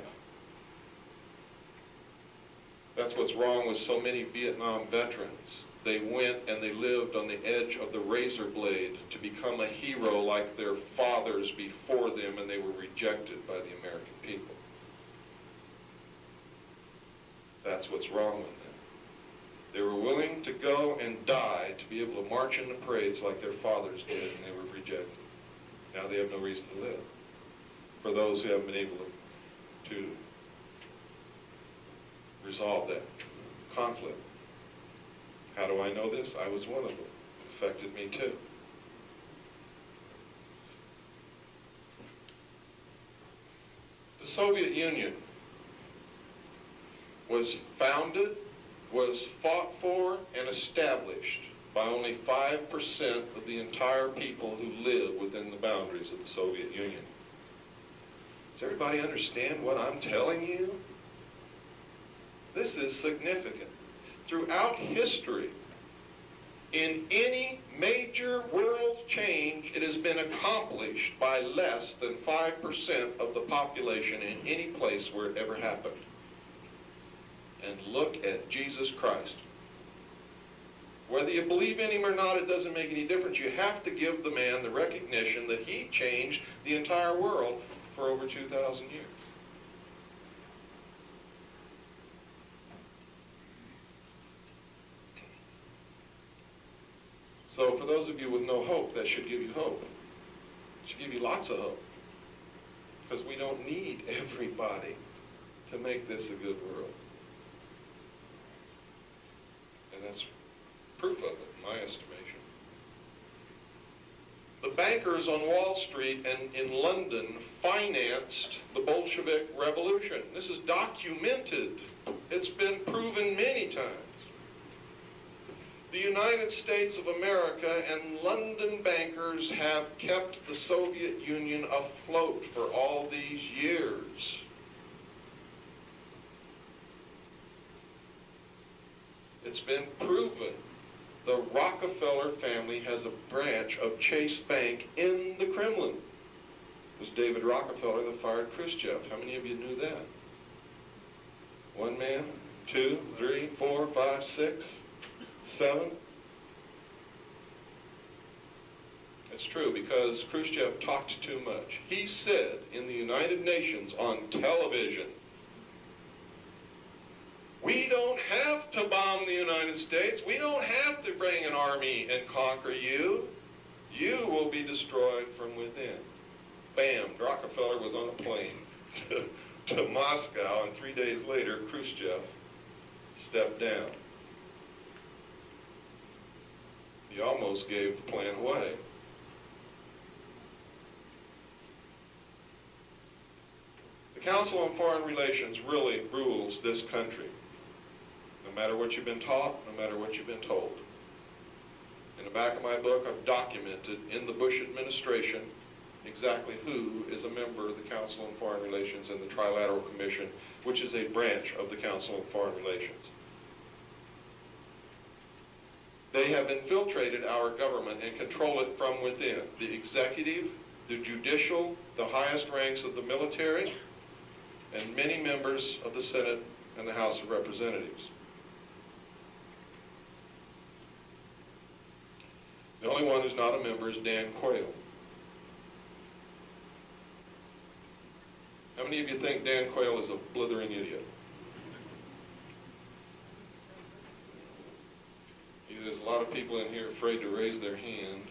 Speaker 1: That's what's wrong with so many Vietnam veterans. They went and they lived on the edge of the razor blade to become a hero like their fathers before them, and they were rejected by the American people. That's what's wrong with them. They were willing to go and die to be able to march in the parades like their fathers did, and they were rejected. Now they have no reason to live. For those who haven't been able to resolve that conflict. How do I know this? I was one of them. It affected me too. The Soviet Union was founded, was fought for, and established by only 5% of the entire people who live within the boundaries of the Soviet Union. Does everybody understand what I'm telling you? This is significant. Throughout history, in any major world change, it has been accomplished by less than 5% of the population in any place where it ever happened. And look at Jesus Christ. Whether you believe in him or not, it doesn't make any difference. You have to give the man the recognition that he changed the entire world for over 2,000 years. So for those of you with no hope, that should give you hope. It should give you lots of hope. Because we don't need everybody to make this a good world. And that's proof of it, in my estimation. The bankers on Wall Street and in London financed the Bolshevik Revolution. This is documented. It's been proven many times. The United States of America and London bankers have kept the Soviet Union afloat for all these years. It's been proven. The Rockefeller family has a branch of Chase Bank in the Kremlin. It was David Rockefeller that fired Khrushchev. How many of you knew that? One man, 2, 3, 4, 5, 6, 7. It's true, because Khrushchev talked too much. He said in the United Nations on television, we don't have to bomb the United States. We don't have to bring an army and conquer you. You will be destroyed from within. Bam, Rockefeller was on a plane to Moscow, and 3 days later, Khrushchev stepped down. He almost gave the plan away. The Council on Foreign Relations really rules this country. No matter what you've been taught, no matter what you've been told. In the back of my book, I've documented in the Bush administration exactly who is a member of the Council on Foreign Relations and the Trilateral Commission, which is a branch of the Council on Foreign Relations. They have infiltrated our government and control it from within. The executive, the judicial, the highest ranks of the military, and many members of the Senate and the House of Representatives. The only one who's not a member is Dan Quayle. How many of you think Dan Quayle is a blithering idiot? There's a lot of people in here afraid to raise their hand,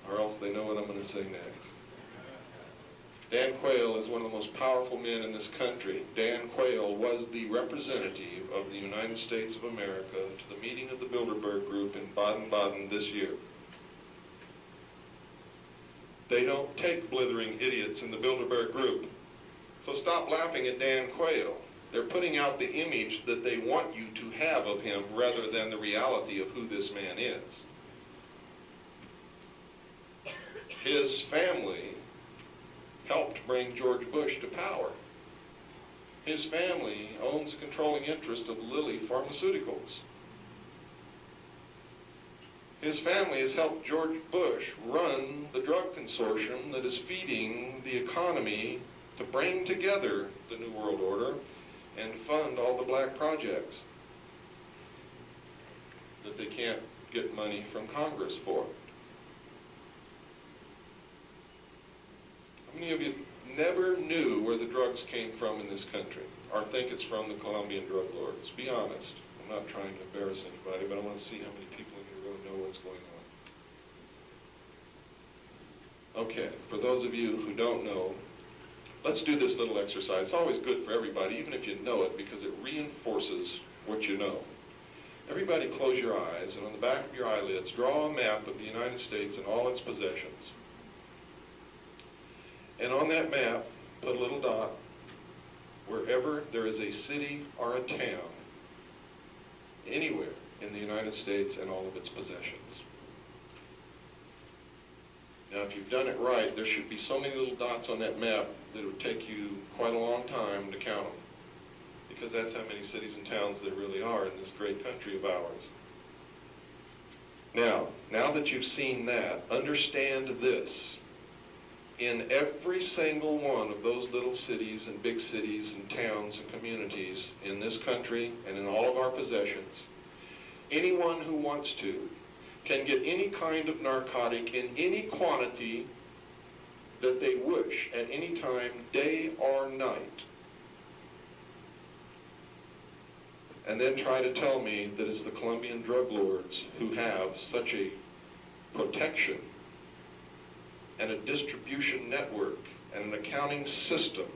Speaker 1: or else they know what I'm going to say next. Dan Quayle is one of the most powerful men in this country. Dan Quayle was the representative of the United States of America to the meeting of the Bilderberg Group in Baden-Baden this year. They don't take blithering idiots in the Bilderberg Group. So stop laughing at Dan Quayle. They're putting out the image that they want you to have of him rather than the reality of who this man is. His family helped bring George Bush to power. His family owns a controlling interest of Lilly Pharmaceuticals. His family has helped George Bush run the drug consortium that is feeding the economy to bring together the New World Order and fund all the black projects that they can't get money from Congress for. How many of you never knew where the drugs came from in this country, or think it's from the Colombian drug lords? Be honest. I'm not trying to embarrass anybody, but I want to see how many people in here really know what's going on. Okay, for those of you who don't know, let's do this little exercise. It's always good for everybody, even if you know it, because it reinforces what you know. Everybody close your eyes, and on the back of your eyelids, draw a map of the United States and all its possessions. And on that map, put a little dot wherever there is a city or a town, anywhere in the United States and all of its possessions. Now, if you've done it right, there should be so many little dots on that map that it would take you quite a long time to count them, because that's how many cities and towns there really are in this great country of ours. Now that you've seen that, understand this. In every single one of those little cities and big cities and towns and communities in this country and in all of our possessions, anyone who wants to can get any kind of narcotic in any quantity that they wish at any time, day or night, and then try to tell me that it's the Colombian drug lords who have such a protection and a distribution network and an accounting system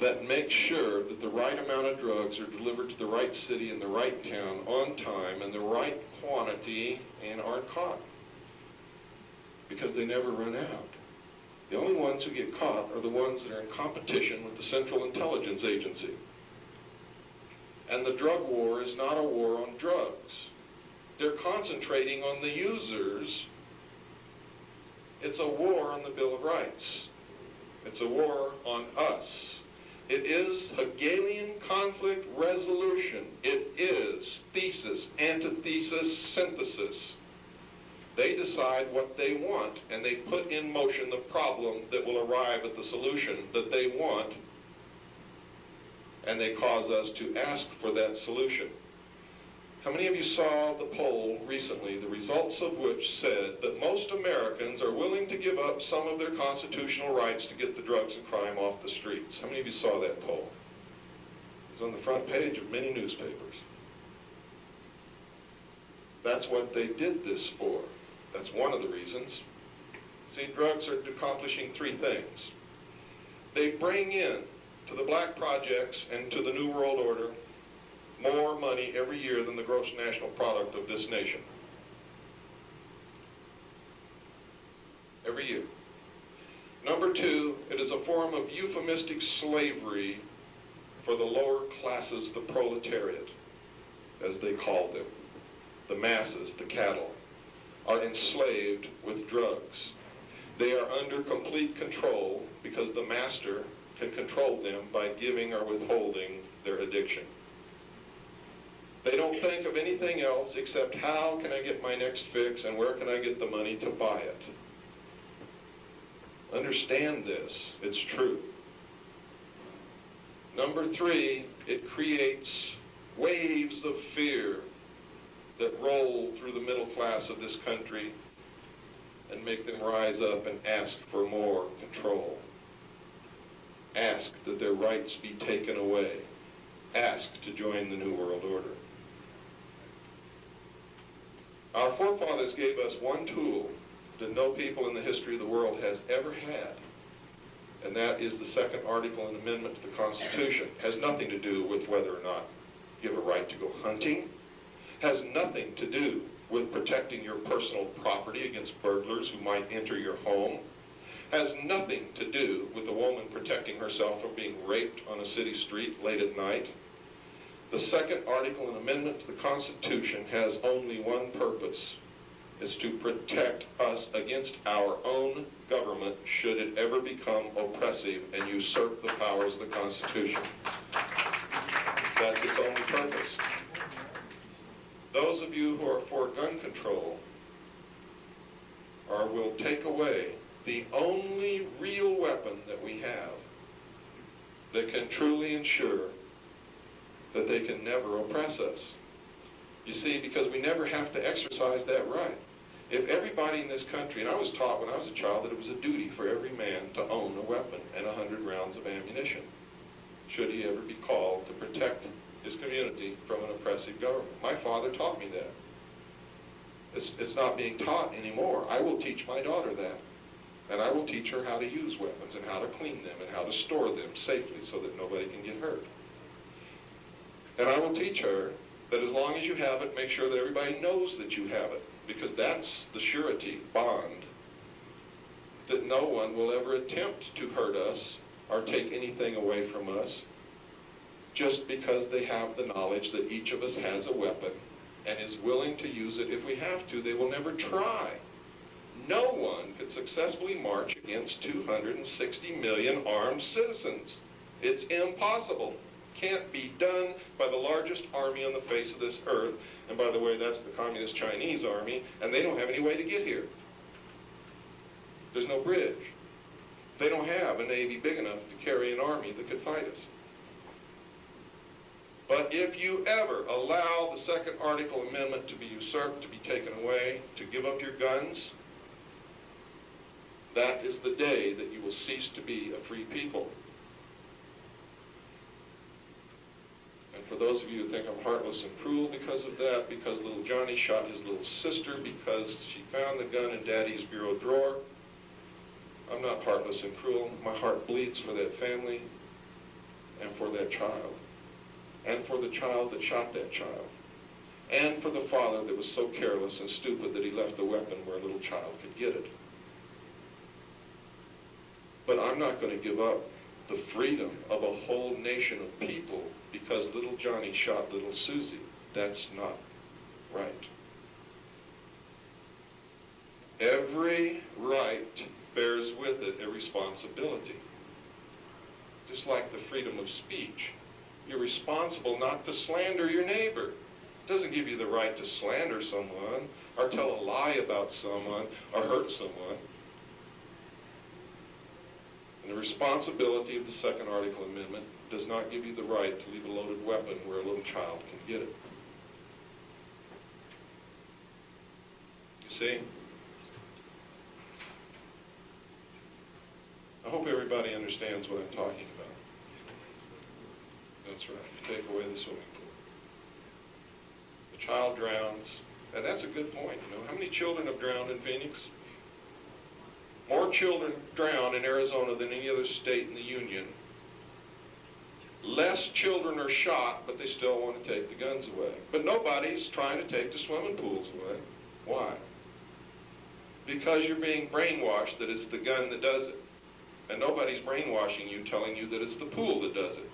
Speaker 1: that makes sure that the right amount of drugs are delivered to the right city and the right town on time and the right quantity and aren't caught, because they never run out. The only ones who get caught are the ones that are in competition with the Central Intelligence Agency. And the drug war is not a war on drugs. They're concentrating on the users. It's a war on the Bill of Rights. It's a war on us. It is Hegelian conflict resolution. It is thesis, antithesis, synthesis. They decide what they want, and they put in motion the problem that will arrive at the solution that they want, and they cause us to ask for that solution. How many of you saw the poll recently, the results of which said that most Americans are willing to give up some of their constitutional rights to get the drugs and crime off the streets? How many of you saw that poll? It was on the front page of many newspapers. That's what they did this for. That's one of the reasons. See, drugs are accomplishing three things. They bring in to the black projects and to the New World Order more money every year than the gross national product of this nation. Every year. Number two, it is a form of euphemistic slavery for the lower classes, the proletariat, as they call them. The masses, the cattle, are enslaved with drugs. They are under complete control because the master can control them by giving or withholding their addiction. They don't think of anything else except how can I get my next fix and where can I get the money to buy it. Understand this, it's true. Number three, it creates waves of fear that roll through the middle class of this country and make them rise up and ask for more control. Ask that their rights be taken away. Ask to join the New World Order. Our forefathers gave us one tool that no people in the history of the world has ever had, and that is the second article and amendment to the Constitution. It has nothing to do with whether or not you have a right to go hunting, has nothing to do with protecting your personal property against burglars who might enter your home, has nothing to do with a woman protecting herself from being raped on a city street late at night. The second article and amendment to the Constitution has only one purpose. It's to protect us against our own government should it ever become oppressive and usurp the powers of the Constitution. That's its only purpose. Those of you who are for gun control will take away the only real weapon that we have that can truly ensure that they can never oppress us. You see, because we never have to exercise that right. If everybody in this country, and I was taught when I was a child that it was a duty for every man to own a weapon and 100 rounds of ammunition, should he ever be called to protect his community from an oppressive government. My father taught me that. It's not being taught anymore. I will teach my daughter that. And I will teach her how to use weapons and how to clean them and how to store them safely so that nobody can get hurt. And I will teach her that as long as you have it, make sure that everybody knows that you have it, because that's the surety, bond, that no one will ever attempt to hurt us or take anything away from us just because they have the knowledge that each of us has a weapon and is willing to use it if we have to. They will never try. No one could successfully march against 260 million armed citizens. It's impossible. Can't be done by the largest army on the face of this earth. And by the way, that's the Communist Chinese army, and they don't have any way to get here. There's no bridge. They don't have a navy big enough to carry an army that could fight us. But if you ever allow the second article amendment to be usurped, to be taken away, to give up your guns, that is the day that you will cease to be a free people. And for those of you who think I'm heartless and cruel because of that, because little Johnny shot his little sister because she found the gun in Daddy's bureau drawer, I'm not heartless and cruel. My heart bleeds for that family and for that child, and for the child that shot that child, and for the father that was so careless and stupid that he left the weapon where a little child could get it. But I'm not going to give up the freedom of a whole nation of people because little Johnny shot little Susie. That's not right. Every right bears with it a responsibility. Just like the freedom of speech. You're responsible not to slander your neighbor. It doesn't give you the right to slander someone or tell a lie about someone or hurt someone. And the responsibility of the second article amendment does not give you the right to leave a loaded weapon where a little child can get it. see? I hope everybody understands what I'm talking about. That's right. You take away the swimming pool. The child drowns. And that's a good point. You know, how many children have drowned in Phoenix? More children drown in Arizona than any other state in the Union. Less children are shot, but they still want to take the guns away. But nobody's trying to take the swimming pools away. Why? Because you're being brainwashed that it's the gun that does it. And nobody's brainwashing you, telling you that it's the pool that does it.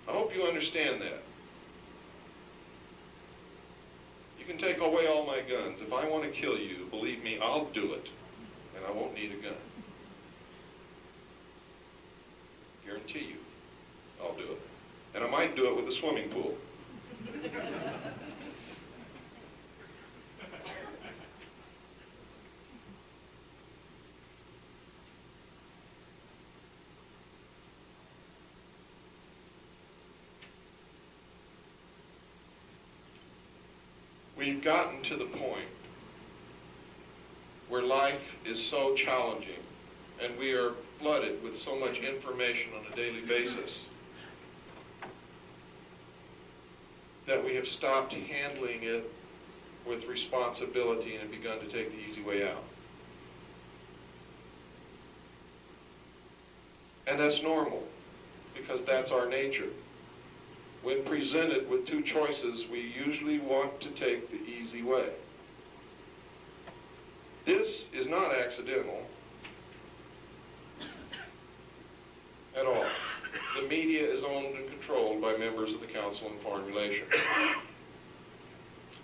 Speaker 1: I hope you understand that. You can take away all my guns. If I want to kill you, believe me, I'll do it. And I won't need a gun. Guarantee you, I'll do it. And I might do it with a swimming pool. We've gotten to the point where life is so challenging and we are flooded with so much information on a daily basis that we have stopped handling it with responsibility and have begun to take the easy way out. And that's normal, because that's our nature. When presented with two choices, we usually want to take the easy way. This is not accidental at all. The media is owned and controlled by members of the Council on Foreign Relations.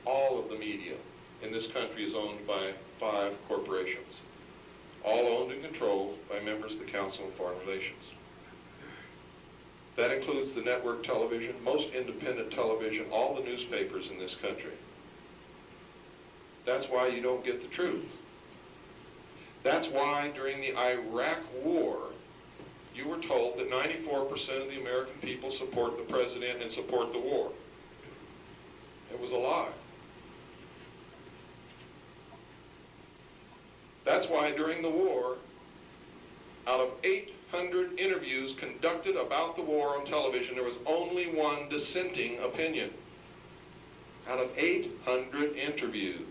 Speaker 1: All of the media in this country is owned by 5 corporations, all owned and controlled by members of the Council on Foreign Relations. That includes the network television, most independent television, all the newspapers in this country. That's why you don't get the truth. That's why during the Iraq War, you were told that 94% of the American people support the president and support the war. It was a lie. That's why during the war, out of 800 interviews conducted about the war on television, there was only one dissenting opinion. Out of 800 interviews.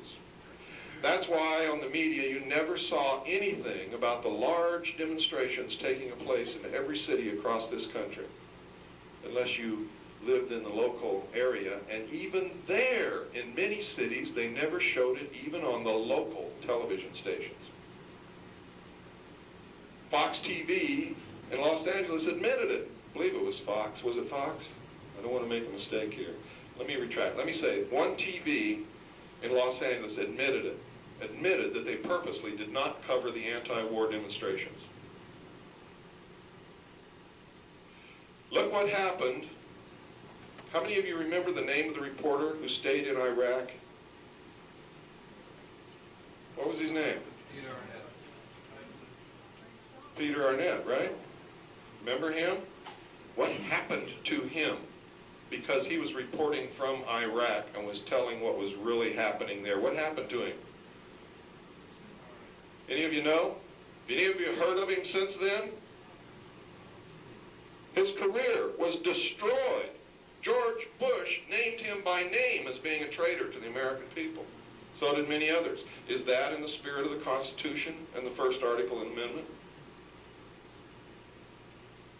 Speaker 1: That's why on the media you never saw anything about the large demonstrations taking place in every city across this country, unless you lived in the local area. And even there, in many cities, they never showed it even on the local television stations. Fox TV in Los Angeles admitted it. I believe it was Fox. Was it Fox? I don't want to make a mistake here. Let me retract. Let me say, one TV in Los Angeles admitted it. Admitted that they purposely did not cover the anti-war demonstrations. Look what happened. How many of you remember the name of the reporter who stayed in Iraq? What was his name? Peter Arnett, right? Remember him? What happened to him? Because he was reporting from Iraq and was telling what was really happening there. What happened to him? Any of you know? Have any of you heard of him since then? His career was destroyed. George Bush named him by name as being a traitor to the American people. So did many others. Is that in the spirit of the Constitution and the first article and amendment?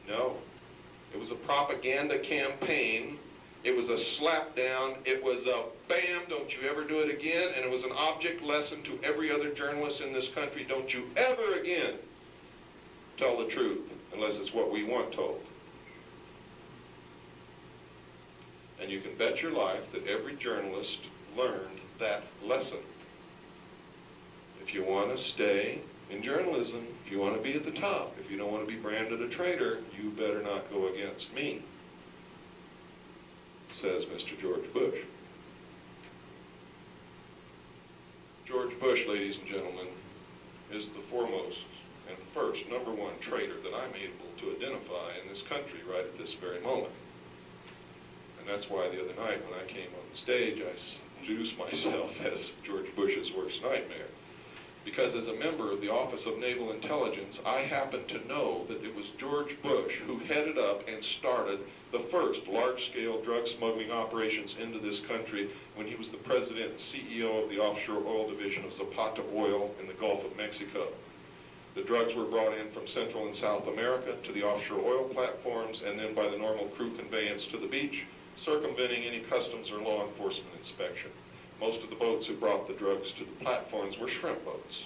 Speaker 1: No. It was a propaganda campaign. It was a slapdown. It was a bam, don't you ever do it again. And it was an object lesson to every other journalist in this country. Don't you ever again tell the truth unless it's what we want told. And you can bet your life that every journalist learned that lesson. If you want to stay in journalism, if you want to be at the top, if you don't want to be branded a traitor, you better not go against me, says Mr. George Bush. George Bush, ladies and gentlemen, is the foremost and first, number one traitor that I'm able to identify in this country right at this very moment. And that's why the other night when I came on the stage, I introduce myself as George Bush's worst nightmare. Because as a member of the Office of Naval Intelligence, I happen to know that it was George Bush who headed up and started the first large-scale drug smuggling operations into this country when he was the president and CEO of the offshore oil division of Zapata Oil in the Gulf of Mexico. The drugs were brought in from Central and South America to the offshore oil platforms and then by the normal crew conveyance to the beach, circumventing any customs or law enforcement inspection. Most of the boats who brought the drugs to the platforms were shrimp boats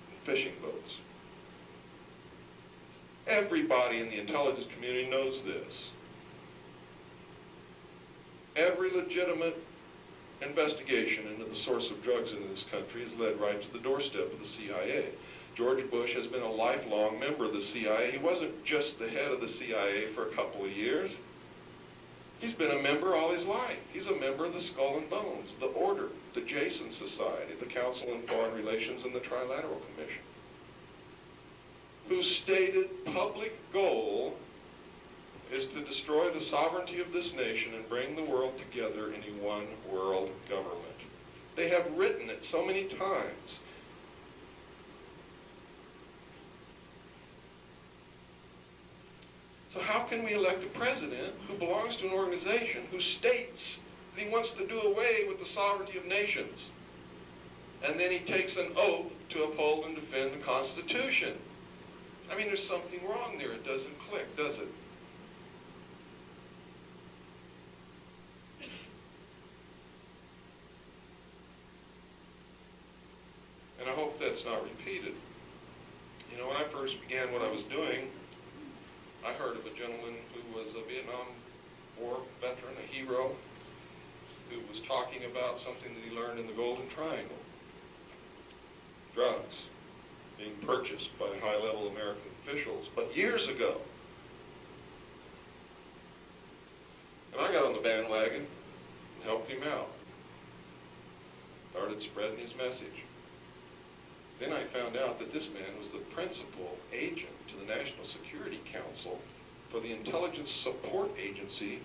Speaker 1: and fishing boats. Everybody in the intelligence community knows this. Every legitimate investigation into the source of drugs in this country has led right to the doorstep of the CIA. George Bush has been a lifelong member of the CIA. He wasn't just the head of the CIA for a couple of years. He's been a member all his life. He's a member of the Skull and Bones, the Order, the Jason Society, the Council on Foreign Relations, and the Trilateral Commission, whose stated public goal is to destroy the sovereignty of this nation and bring the world together in a one world government. They have written it so many times. So how can we elect a president who belongs to an organization who states that he wants to do away with the sovereignty of nations, and then he takes an oath to uphold and defend the Constitution? I mean, there's something wrong there. It doesn't click, does it? And I hope that's not repeated. You know, when I first began what I was doing, I heard of a gentleman who was a Vietnam War veteran, a hero, who was talking about something that he learned in the Golden Triangle. Drugs being purchased by high-level American officials, but years ago. And I got on the bandwagon and helped him out. Started spreading his message. Then I found out that this man was the principal agent to the National Security Council for the Intelligence Support Agency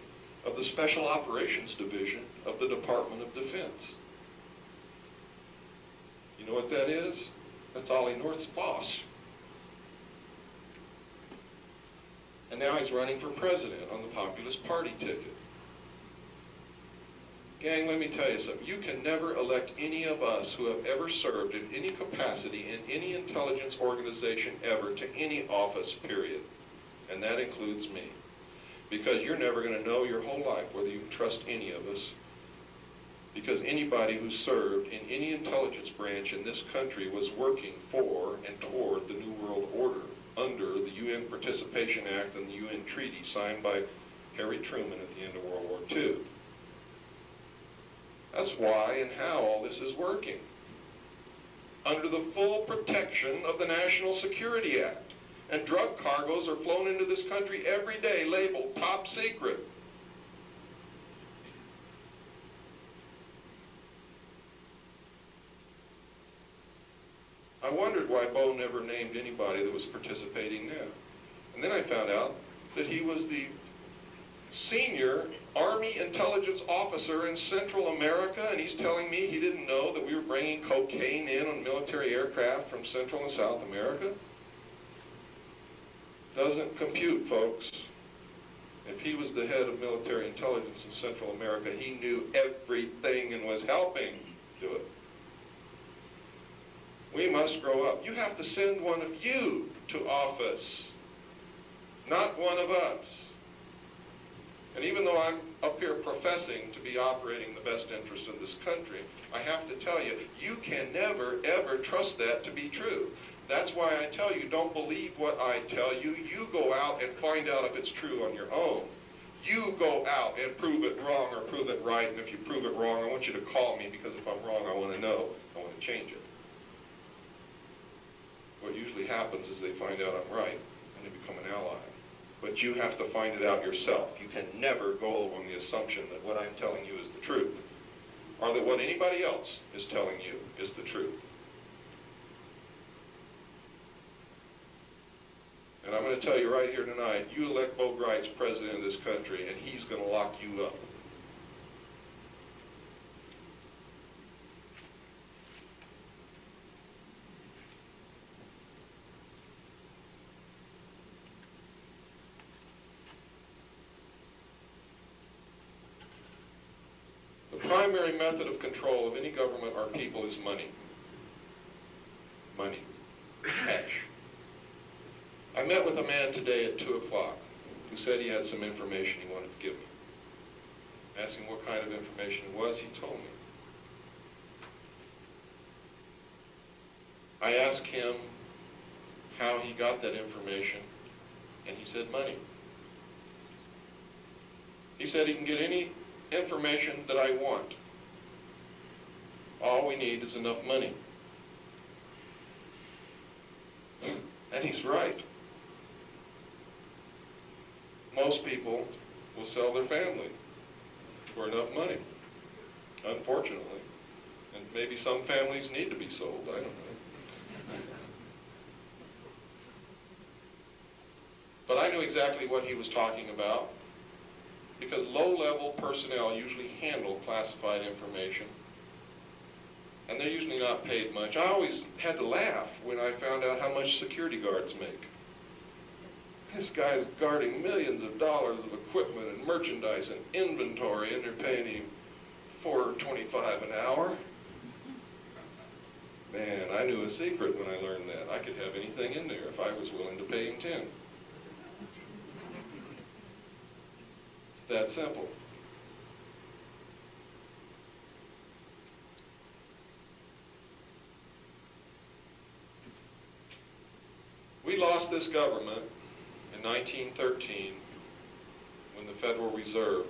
Speaker 1: of the Special Operations Division of the Department of Defense. You know what that is? That's Ollie North's boss. And now he's running for president on the Populist Party ticket. Gang, let me tell you something. You can never elect any of us who have ever served in any capacity in any intelligence organization ever to any office, period. And that includes me. Because you're never going to know your whole life whether you can trust any of us. Because anybody who served in any intelligence branch in this country was working for and toward the New World Order under the UN Participation Act and the UN Treaty signed by Harry Truman at the end of World War II. That's why and how all this is working. Under the full protection of the National Security Act. And drug cargoes are flown into this country every day labeled top secret. I wondered why Bo never named anybody that was participating now. And then I found out that he was the senior Army intelligence officer in Central America, and he's telling me he didn't know that we were bringing cocaine in on military aircraft from Central and South America? Doesn't compute, folks. If he was the head of military intelligence in Central America, he knew everything and was helping do it. We must grow up. You have to send one of you to office, not one of us. And even though I'm up here professing to be operating the best interests of this country, I have to tell you, you can never, ever trust that to be true. That's why I tell you, don't believe what I tell you. You go out and find out if it's true on your own. You go out and prove it wrong or prove it right, and if you prove it wrong, I want you to call me, because if I'm wrong, I want to know. I want to change it. What usually happens is they find out I'm right, and they become an ally. But you have to find it out yourself. You can never go on the assumption that what I'm telling you is the truth, or that what anybody else is telling you is the truth. And I'm going to tell you right here tonight, you elect Bo Greitz president of this country, and he's going to lock you up. primary method of control of any government or people is money. Money. Cash. I met with a man today at 2 o'clock who said he had some information he wanted to give me. I asked him what kind of information it was. He told me. I asked him how he got that information, and he said money. He said he can get any information that I want. All we need is enough money. And he's right. Most people will sell their family for enough money, unfortunately. And maybe some families need to be sold, I don't know. But I knew exactly what he was talking about, because low-level personnel usually handle classified information, and they're usually not paid much. I always had to laugh when I found out how much security guards make. This guy's guarding millions of dollars of equipment and merchandise and inventory, and they're paying him $4.25 an hour. Man, I knew a secret when I learned that. I could have anything in there if I was willing to pay him 10. It's that simple. We lost this government in 1913 when the Federal Reserve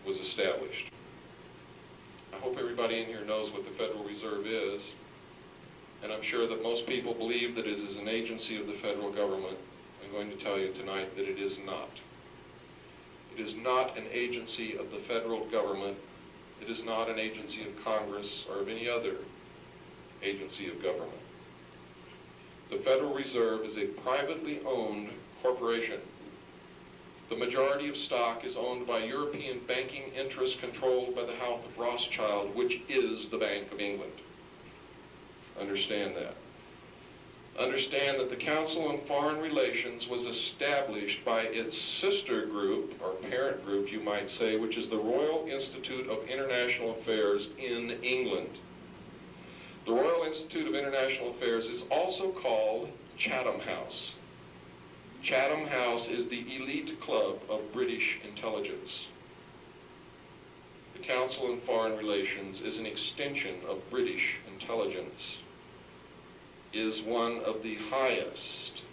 Speaker 1: was established. I hope everybody in here knows what the Federal Reserve is, and I'm sure that most people believe that it is an agency of the federal government. I'm going to tell you tonight that it is not. It is not an agency of the federal government. It is not an agency of Congress or of any other agency of government. The Federal Reserve is a privately owned corporation. The majority of stock is owned by European banking interests controlled by the House of Rothschild, which is the Bank of England. Understand that. Understand that the Council on Foreign Relations was established by its sister group, or parent group you might say, which is the Royal Institute of International Affairs in England. The Royal Institute of International Affairs is also called Chatham House. Chatham House is the elite club of British intelligence. The Council on Foreign Relations is an extension of British intelligence, is one of the highest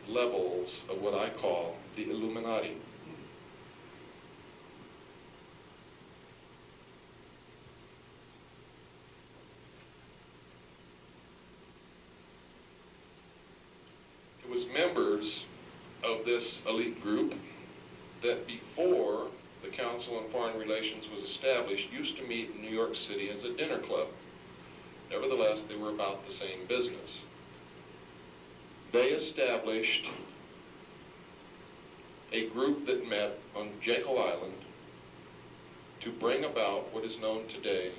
Speaker 1: levels of what I call the Illuminati. It was members of this elite group that before the Council on Foreign Relations was established used to meet in New York City as a dinner club. Nevertheless, they were about the same business. They established a group that met on Jekyll Island to bring about what is known today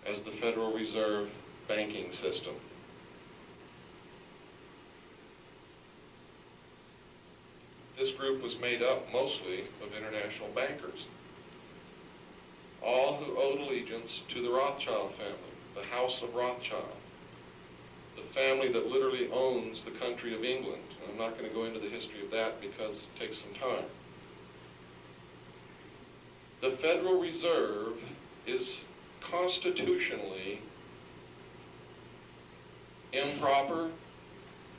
Speaker 1: as the Federal Reserve banking system. This group was made up mostly of international bankers, all who owed allegiance to the Rothschild family, the House of Rothschild, the family that literally owns the country of England. And I'm not going to go into the history of that because it takes some time. The Federal Reserve is constitutionally improper,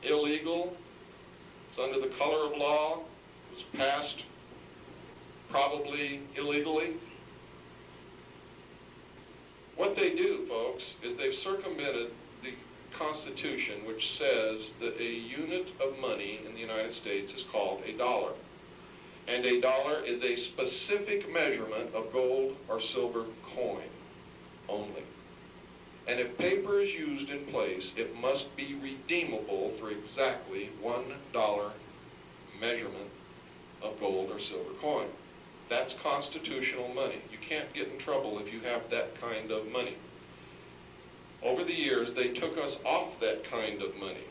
Speaker 1: illegal. It's under the color of law. It was passed probably illegally. What they do, folks, is they've circumvented the Constitution, which says that a unit of money in the United States is called a dollar. And a dollar is a specific measurement of gold or silver coin only. And if paper is used in place, it must be redeemable for exactly $1 measurement of gold or silver coin. That's constitutional money. You can't get in trouble if you have that kind of money. Over the years, they took us off that kind of money.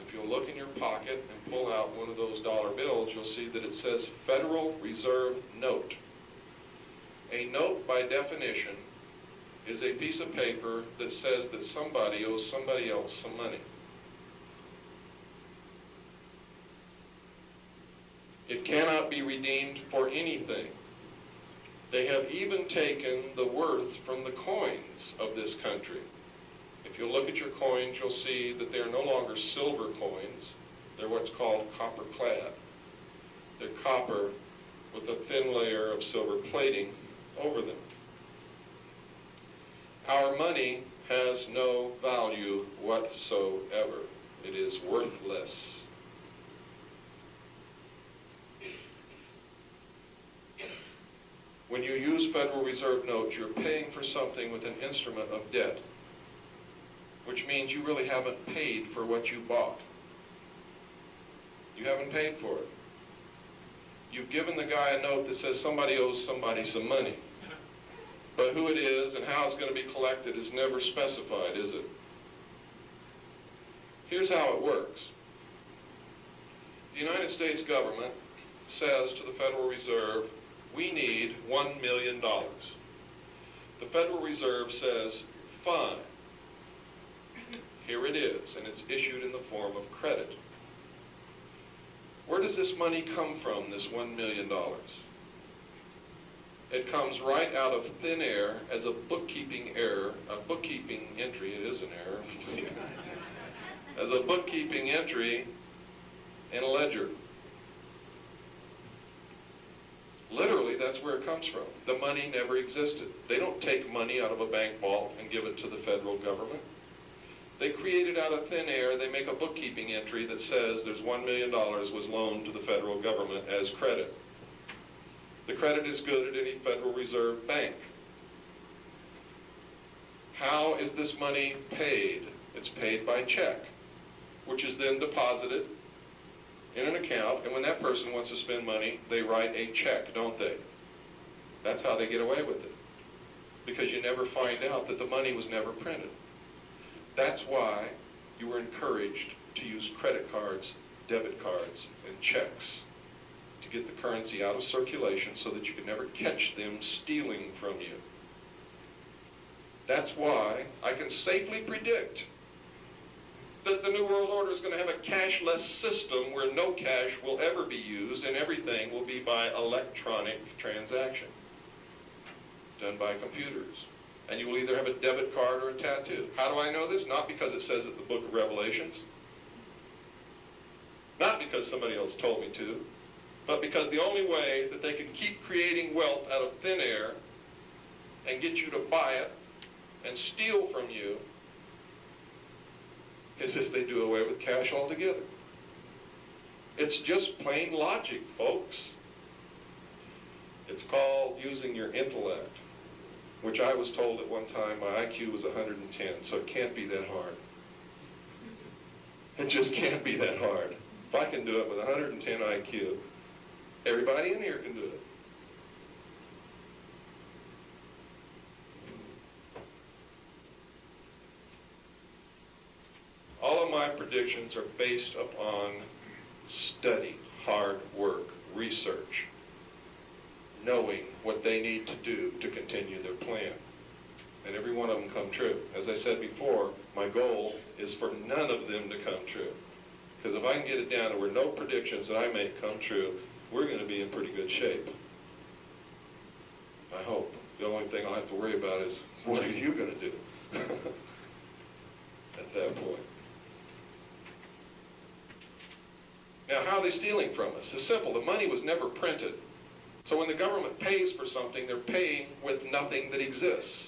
Speaker 1: if you'll look in your pocket and pull out one of those dollar bills, you'll see that it says Federal Reserve Note. A note, by definition, is a piece of paper that says that somebody owes somebody else some money. It cannot be redeemed for anything. They have even taken the worth from the coins of this country. If you look at your coins, you'll see that they are no longer silver coins. They're what's called copper clad. They're copper with a thin layer of silver plating over them. Our money has no value whatsoever. It is worthless. When you use Federal Reserve notes, you're paying for something with an instrument of debt, which means you really haven't paid for what you bought. You haven't paid for it. You've given the guy a note that says somebody owes somebody some money. But who it is and how it's going to be collected is never specified, is it? Here's how it works. The United States government says to the Federal Reserve, we need $1 million. The Federal Reserve says, fine. Here it is, and it's issued in the form of credit. Where does this money come from, this $1 million? It comes right out of thin air as a bookkeeping error, a bookkeeping entry, it is an error, as a bookkeeping entry in a ledger. Literally, that's where it comes from. The money never existed. They don't take money out of a bank vault and give it to the federal government. They create it out of thin air. They make a bookkeeping entry that says there's $1 million was loaned to the federal government as credit. The credit is good at any Federal Reserve bank. How is this money paid? It's paid by check, which is then deposited in an account, and when that person wants to spend money, they write a check, don't they? That's how they get away with it, because you never find out that the money was never printed. That's why you were encouraged to use credit cards, debit cards, and checks to get the currency out of circulation so that you could never catch them stealing from you. That's why I can safely predict that the New World Order is going to have a cashless system where no cash will ever be used and everything will be by electronic transaction, done by computers. And you will either have a debit card or a tattoo. How do I know this? Not because it says it in the book of Revelations. Not because somebody else told me to. But because the only way that they can keep creating wealth out of thin air and get you to buy it and steal from you is if they do away with cash altogether. It's just plain logic, folks. It's called using your intellect, which I was told at one time my IQ was 110, so it can't be that hard. It just can't be that hard. If I can do it with 110 IQ, everybody in here can do it. All of my predictions are based upon study, hard work, research, knowing what they need to do to continue their plan. And every one of them come true. As I said before, my goal is for none of them to come true. Because if I can get it down to where no predictions that I make come true, we're going to be in pretty good shape. I hope. The only thing I'll have to worry about is, what are you going to do at that point? Now, how are they stealing from us? It's simple. The money was never printed. So when the government pays for something, they're paying with nothing that exists.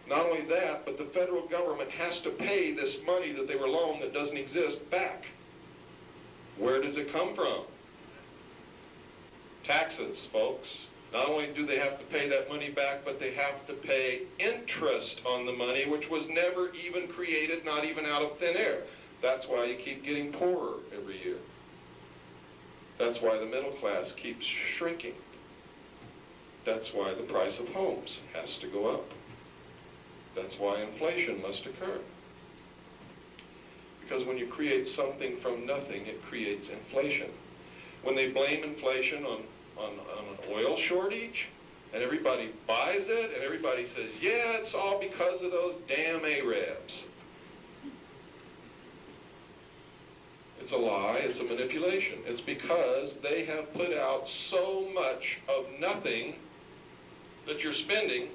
Speaker 1: Not only that, but the federal government has to pay this money that they were loaned that doesn't exist back. Where does it come from? Taxes, folks. Not only do they have to pay that money back, but they have to pay interest on the money, which was never even created, not even out of thin air. That's why you keep getting poorer every year. That's why the middle class keeps shrinking. That's why the price of homes has to go up. That's why inflation must occur. Because when you create something from nothing, it creates inflation. When they blame inflation on an oil shortage, and everybody buys it, and everybody says, yeah, it's all because of those damn Arabs. It's a lie, it's a manipulation. It's because they have put out so much of nothing that you're spending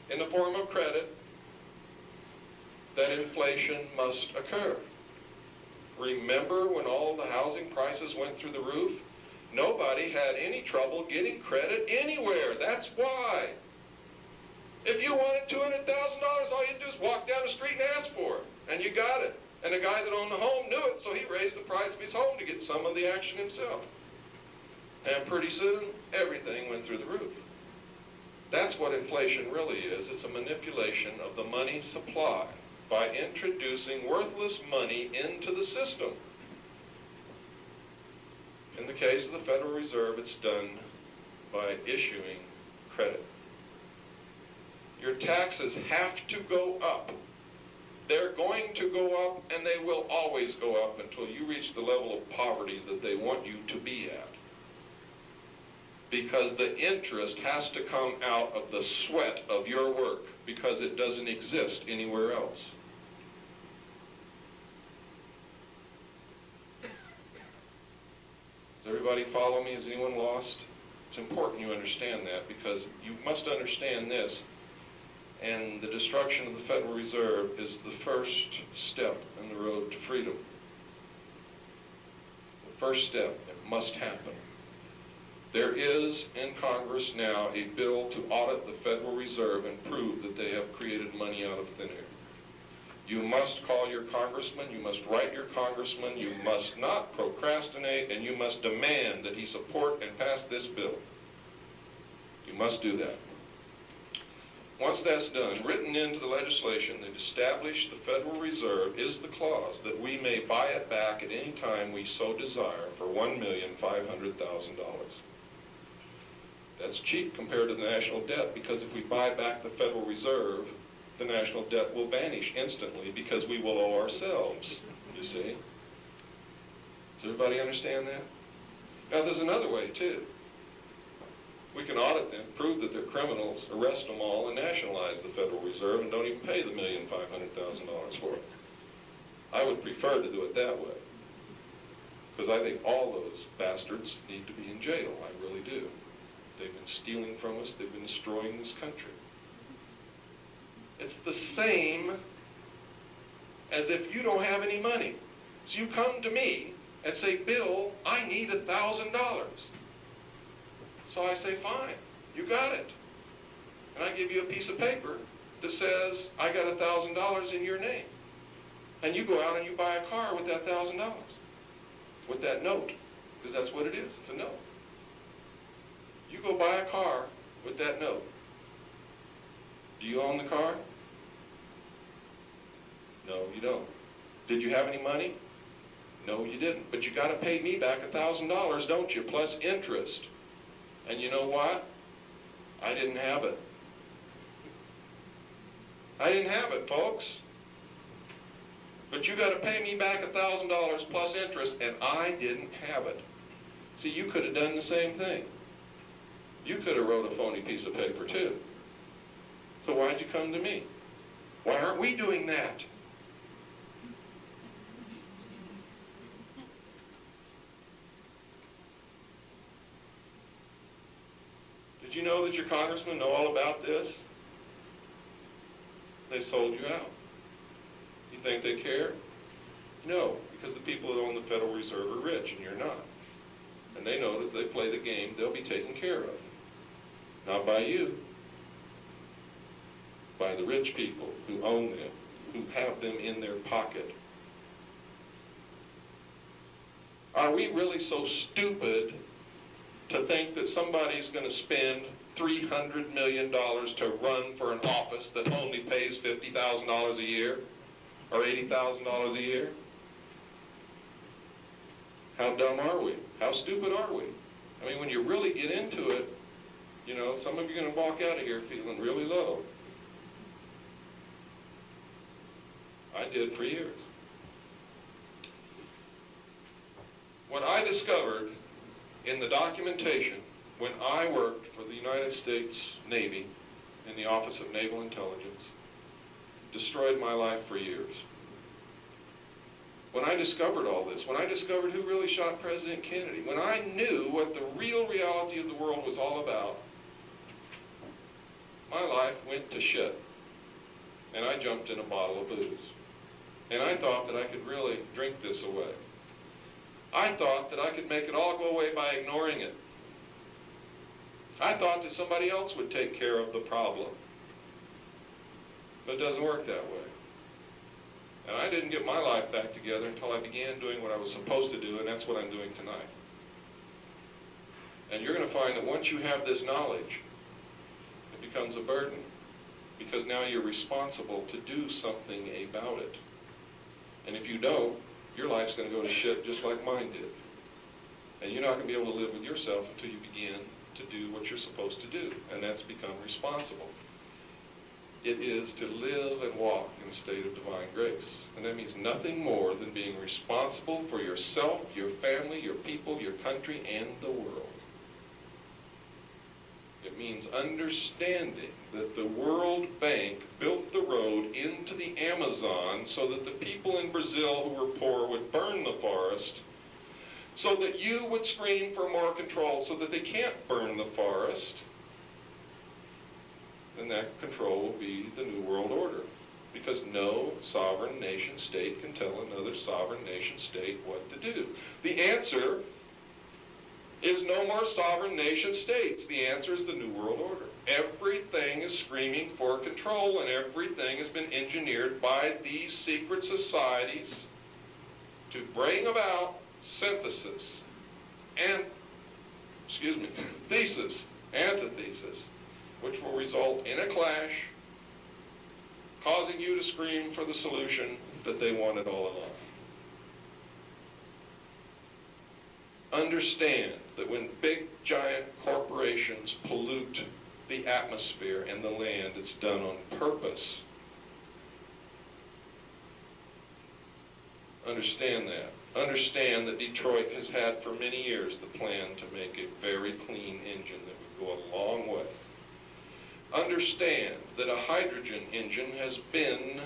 Speaker 1: in the form of credit that inflation must occur. Remember when all the housing prices went through the roof? Nobody had any trouble getting credit anywhere. That's why. If you wanted $200,000, all you do is walk down the street and ask for it, and you got it. And the guy that owned the home knew it, so he raised the price of his home to get some of the action himself. And pretty soon, everything went through the roof. That's what inflation really is. It's a manipulation of the money supply by introducing worthless money into the system. In the case of the Federal Reserve, it's done by issuing credit. Your taxes have to go up. They're going to go up, and they will always go up until you reach the level of poverty that they want you to be at. Because the interest has to come out of the sweat of your work, because it doesn't exist anywhere else. Does everybody follow me? Is anyone lost? It's important you understand that, because you must understand this. And the destruction of the Federal Reserve is the first step in the road to freedom. The first step. It must happen. There is in Congress now a bill to audit the Federal Reserve and prove that they have created money out of thin air. You must call your congressman, you must write your congressman, you must not procrastinate, and you must demand that he support and pass this bill. You must do that. Once that's done, written into the legislation that established the Federal Reserve is the clause that we may buy it back at any time we so desire for $1,500,000. That's cheap compared to the national debt, because if we buy back the Federal Reserve, the national debt will vanish instantly because we will owe ourselves, you see. Does everybody understand that? Now there's another way too. We can audit them, prove that they're criminals, arrest them all, and nationalize the Federal Reserve and don't even pay the $1,500,000 for it. I would prefer to do it that way, because I think all those bastards need to be in jail. I really do. They've been stealing from us. They've been destroying this country. It's the same as if you don't have any money. So you come to me and say, Bill, I need $1,000. So I say, fine, you got it. And I give you a piece of paper that says, I got $1,000 in your name. And you go out and you buy a car with that $1,000, with that note, because that's what it is, it's a note. You go buy a car with that note. Do you own the car? No, you don't. Did you have any money? No, you didn't. But you got to pay me back $1,000, don't you, plus interest. And you know what? I didn't have it. I didn't have it, folks. But you got to pay me back $1,000 plus interest, and I didn't have it. See, you could have done the same thing. You could have wrote a phony piece of paper, too. So why'd you come to me? Why aren't we doing that? Did you know that your congressmen know all about this? They sold you out. You think they care? No, because the people that own the Federal Reserve are rich and you're not. And they know that if they play the game, they'll be taken care of. Not by you. By the rich people who own them, who have them in their pocket. Are we really so stupid to think that somebody's going to spend $300 million to run for an office that only pays $50,000 a year or $80,000 a year? How dumb are we? How stupid are we? I mean, when you really get into it, you know, some of you are going to walk out of here feeling really low. I did for years. What I discovered in the documentation when I worked for the United States Navy in the Office of Naval Intelligence destroyed my life for years. When I discovered all this, when I discovered who really shot President Kennedy, when I knew what the real reality of the world was all about, my life went to shit. And I jumped in a bottle of booze. And I thought that I could really drink this away. I thought that I could make it all go away by ignoring it. I thought that somebody else would take care of the problem. But it doesn't work that way. And I didn't get my life back together until I began doing what I was supposed to do, and that's what I'm doing tonight. And you're going to find that once you have this knowledge, it becomes a burden, because now you're responsible to do something about it. And if you don't, your life's going to go to shit just like mine did. And you're not going to be able to live with yourself until you begin to do what you're supposed to do, and that's become responsible. It is to live and walk in a state of divine grace. And that means nothing more than being responsible for yourself, your family, your people, your country, and the world. It means understanding that the World Bank built the road into the Amazon so that the people in Brazil who were poor would burn the forest, so that you would scream for more control so that they can't burn the forest. And that control will be the New World Order, because no sovereign nation state can tell another sovereign nation state what to do. The answer is no more sovereign nation states. The answer is the New World Order. Everything is screaming for control, and everything has been engineered by these secret societies to bring about synthesis and, thesis, antithesis, which will result in a clash, causing you to scream for the solution that they wanted all along. Understand that when big, giant corporations pollute the atmosphere and the land, it's done on purpose. Understand that. Understand that Detroit has had for many years the plan to make a very clean engine that would go a long way. Understand that a hydrogen engine has been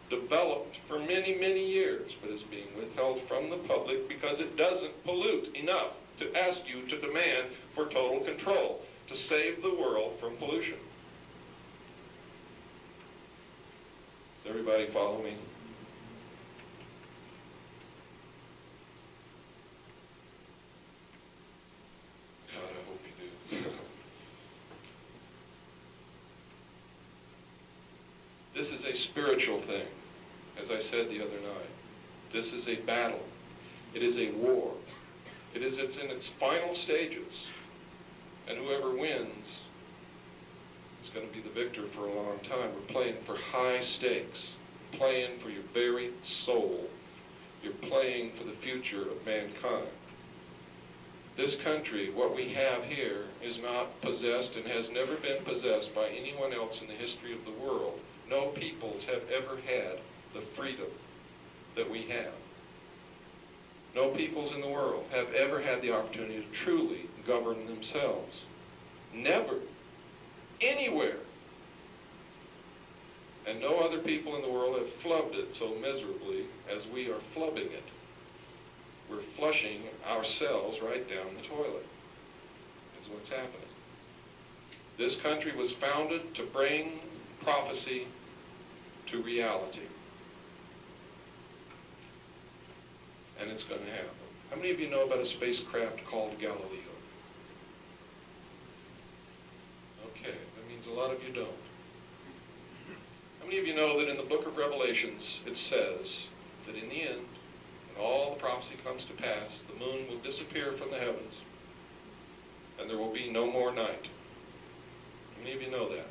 Speaker 1: developed for many, many years, but is being withheld from the public because it doesn't pollute enough to ask you to demand for total control to save the world from pollution. Does everybody follow me? God, I hope you do. This is a spiritual thing, as I said the other night. This is a battle. It is a war. It's in its final stages. And whoever wins is going to be the victor for a long time. We're playing for high stakes. Playing for your very soul. You're playing for the future of mankind. This country, what we have here, is not possessed and has never been possessed by anyone else in the history of the world. No peoples have ever had the freedom that we have. No peoples in the world have ever had the opportunity to truly govern themselves. Never. Anywhere. And no other people in the world have flubbed it so miserably as we are flubbing it. We're flushing ourselves right down the toilet. That's what's happening. This country was founded to bring prophecy to reality. And it's going to happen. How many of you know about a spacecraft called Galileo? Okay, that means a lot of you don't. How many of you know that in the book of Revelations it says that in the end, when all the prophecy comes to pass, the moon will disappear from the heavens and there will be no more night? How many of you know that?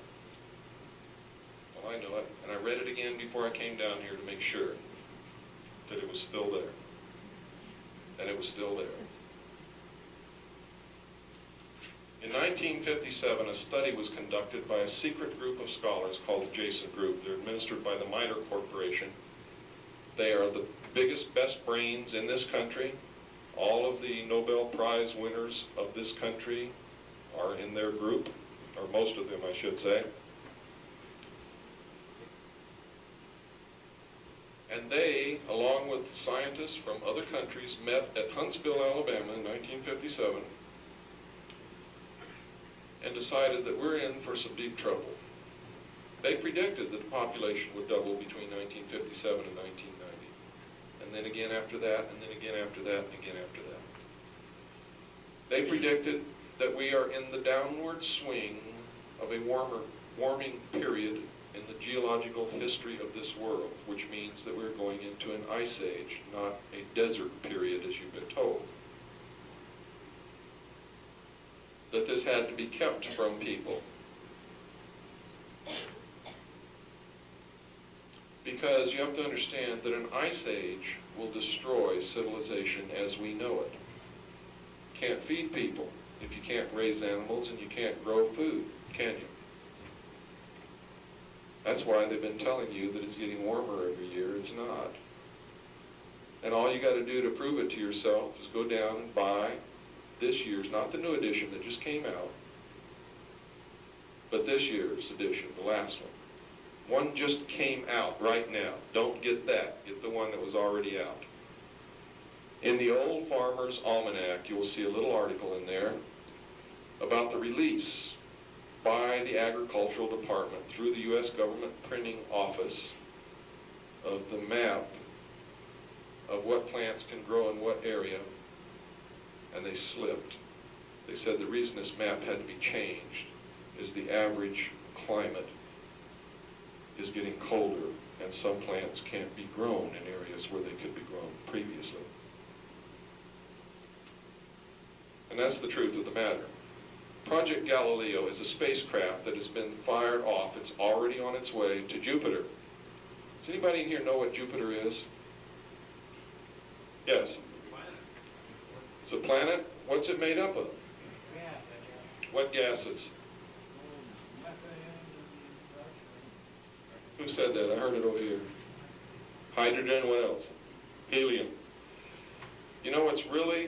Speaker 1: Well, I know it, and I read it again before I came down here to make sure that it was still there. And it was still there. In 1957, a study was conducted by a secret group of scholars called the Jason Group. They're administered by the Miter Corporation. They are the biggest, best brains in this country, All of the Nobel Prize winners of this country are in their group, or most of them, I should say. And they, along with scientists from other countries, met at Huntsville, Alabama in 1957 and decided that we're in for some deep trouble. They predicted that the population would double between 1957 and 1990. And then again after that, and then again after that, and again after that. They predicted that we are in the downward swing of a warming period in the geological history of this world, which means that we're going into an ice age, not a desert period as you've been told. That this had to be kept from people. Because you have to understand that an ice age will destroy civilization as we know it. You can't feed people if you can't raise animals and you can't grow food, can you? That's why they've been telling you that it's getting warmer every year. It's not. And all you got to do to prove it to yourself is go down and buy this year's, not the new edition that just came out, but this year's edition, the last one. One just came out right now. Don't get that. Get the one that was already out. In the Old Farmer's Almanac, you will see a little article in there about the release by the Agricultural Department through the U.S. Government Printing Office of the map of what plants can grow in what area, and they slipped. They said the reason this map had to be changed is the average climate is getting colder, and some plants can't be grown in areas where they could be grown previously. And that's the truth of the matter. Project Galileo is a spacecraft that has been fired off. It's already on its way to Jupiter. Does anybody in here know what Jupiter is? Yes? It's a planet. What's it made up of? What gases? Who said that? I heard it over here. Hydrogen, what else? Helium. You know what's really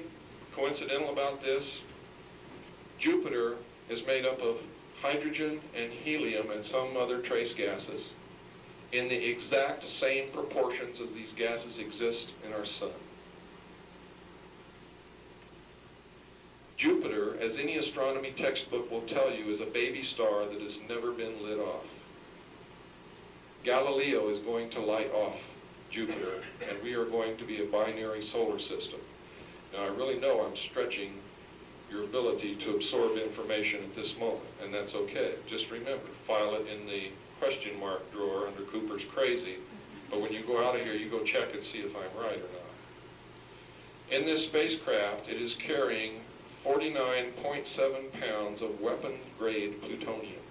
Speaker 1: coincidental about this? Jupiter is made up of hydrogen and helium and some other trace gases in the exact same proportions as these gases exist in our sun. Jupiter, as any astronomy textbook will tell you, is a baby star that has never been lit off. Galileo is going to light off Jupiter, and we are going to be a binary solar system. Now, I really know I'm stretching your ability to absorb information at this moment, and that's okay. Just remember, file it in the question mark drawer under Cooper's Crazy, but when you go out of here, you go check and see if I'm right or not. In this spacecraft, it is carrying 49.7 pounds of weapon-grade plutonium.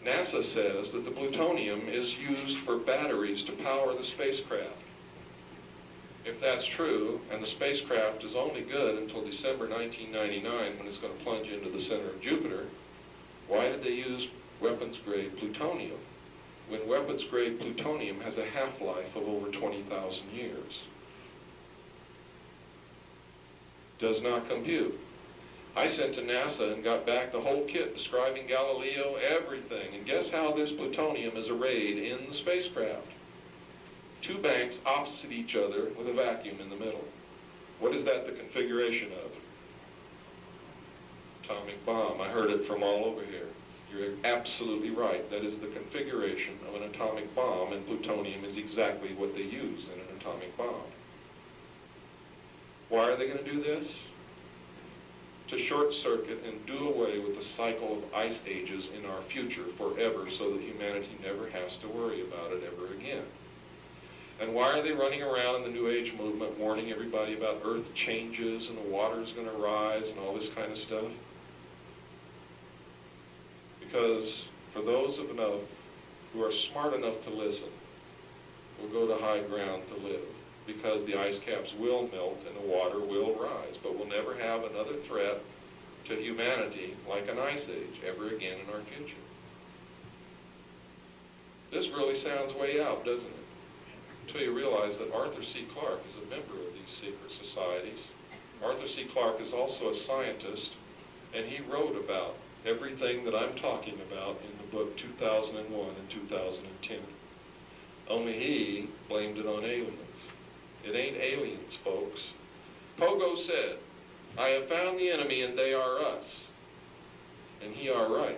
Speaker 1: NASA says that the plutonium is used for batteries to power the spacecraft. If that's true, and the spacecraft is only good until December 1999 when it's going to plunge into the center of Jupiter, why did they use weapons-grade plutonium when weapons-grade plutonium has a half-life of over 20,000 years? Does not compute. I sent to NASA and got back the whole kit describing Galileo, everything. And guess how this plutonium is arrayed in the spacecraft? Two banks opposite each other with a vacuum in the middle. What is that the configuration of? Atomic bomb. I heard it from all over here. You're absolutely right. That is the configuration of an atomic bomb, and plutonium is exactly what they use in an atomic bomb. Why are they going to do this? To short circuit and do away with the cycle of ice ages in our future forever so that humanity never has to worry about it ever again. And why are they running around in the New Age movement warning everybody about earth changes and the water's going to rise and all this kind of stuff? Because for those of enough who are smart enough to listen will go to high ground to live, because the ice caps will melt and the water will rise, but we'll never have another threat to humanity like an ice age ever again in our future. This really sounds way out, doesn't it? until you realize that Arthur C. Clarke is a member of these secret societies. Arthur C. Clarke is also a scientist, and he wrote about everything that I'm talking about in the book 2001 and 2010. Only he blamed it on aliens. It ain't aliens, folks. Pogo said, "I have found the enemy and they are us." And he are right.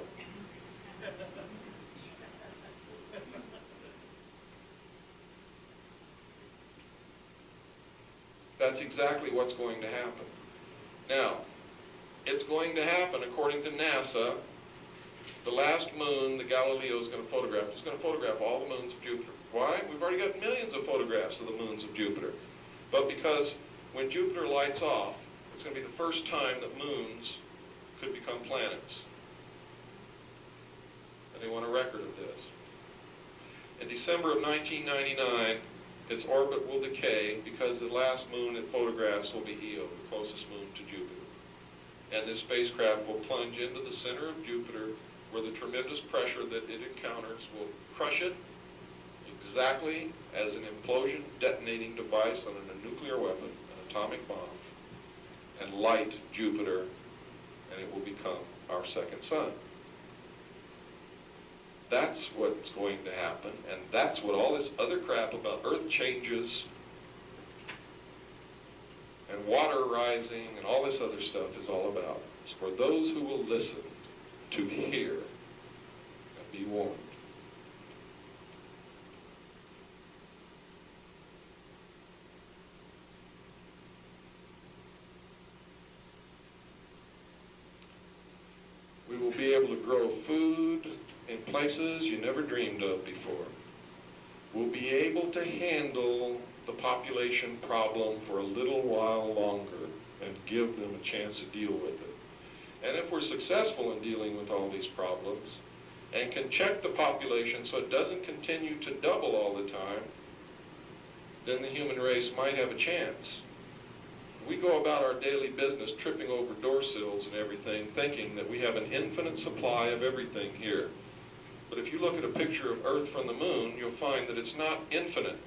Speaker 1: That's exactly what's going to happen. Now, it's going to happen according to NASA. The last moon that Galileo is going to photograph is going to photograph all the moons of Jupiter. Why? We've already got millions of photographs of the moons of Jupiter. But because when Jupiter lights off, it's going to be the first time that moons could become planets. And they want a record of this. In December of 1999, its orbit will decay because the last moon it photographs will be Io, the closest moon to Jupiter. And this spacecraft will plunge into the center of Jupiter, where the tremendous pressure that it encounters will crush it exactly as an implosion detonating device on a nuclear weapon, an atomic bomb, and light Jupiter, and it will become our second sun. That's what's going to happen, and that's what all this other crap about Earth changes and water rising and all this other stuff is all about. It's for those who will listen to hear and be warned. We will be able to grow food in places you never dreamed of before. We'll be able to handle the population problem for a little while longer and give them a chance to deal with it. And if we're successful in dealing with all these problems and can check the population so it doesn't continue to double all the time, then the human race might have a chance. We go about our daily business tripping over door sills and everything, thinking that we have an infinite supply of everything here. But if you look at a picture of Earth from the moon, you'll find that it's not infinite.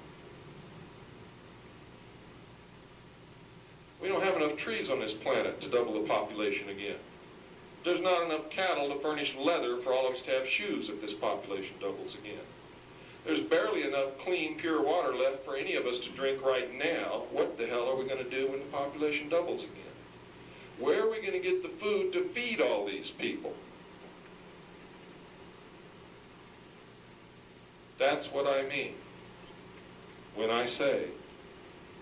Speaker 1: We don't have enough trees on this planet to double the population again. There's not enough cattle to furnish leather for all of us to have shoes if this population doubles again. There's barely enough clean, pure water left for any of us to drink right now. What the hell are we going to do when the population doubles again? Where are we going to get the food to feed all these people? That's what I mean when I say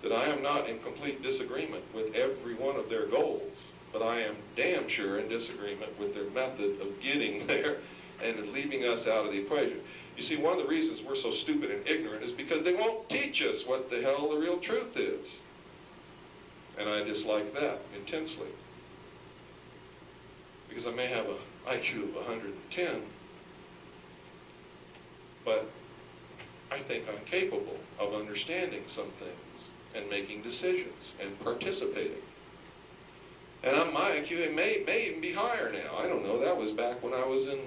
Speaker 1: that I am not in complete disagreement with every one of their goals, but I am damn sure in disagreement with their method of getting there and leaving us out of the equation. You see, one of the reasons we're so stupid and ignorant is because they won't teach us what the hell the real truth is. And I dislike that intensely. Because I may have an IQ of 110, but I think I'm capable of understanding some things and making decisions and participating. And my IQ may even be higher now. I don't know. That was back when I was in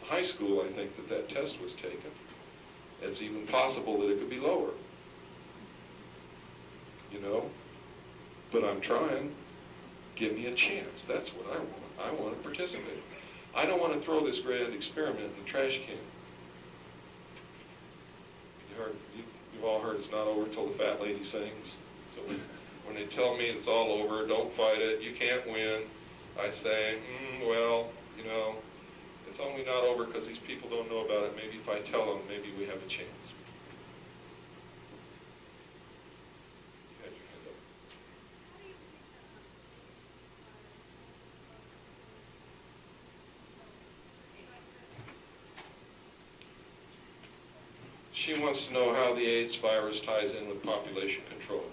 Speaker 1: high school, I think, that test was taken. It's even possible that it could be lower. You know? But I'm trying. Give me a chance. That's what I want. I want to participate. I don't want to throw this grand experiment in the trash can. You've all heard it's not over until the fat lady sings. So when they tell me it's all over, don't fight it, you can't win, I say, well, you know, it's only not over because these people don't know about it. Maybe if I tell them, maybe we have a chance. You had your hand up. She wants to know how the AIDS virus ties in with population control.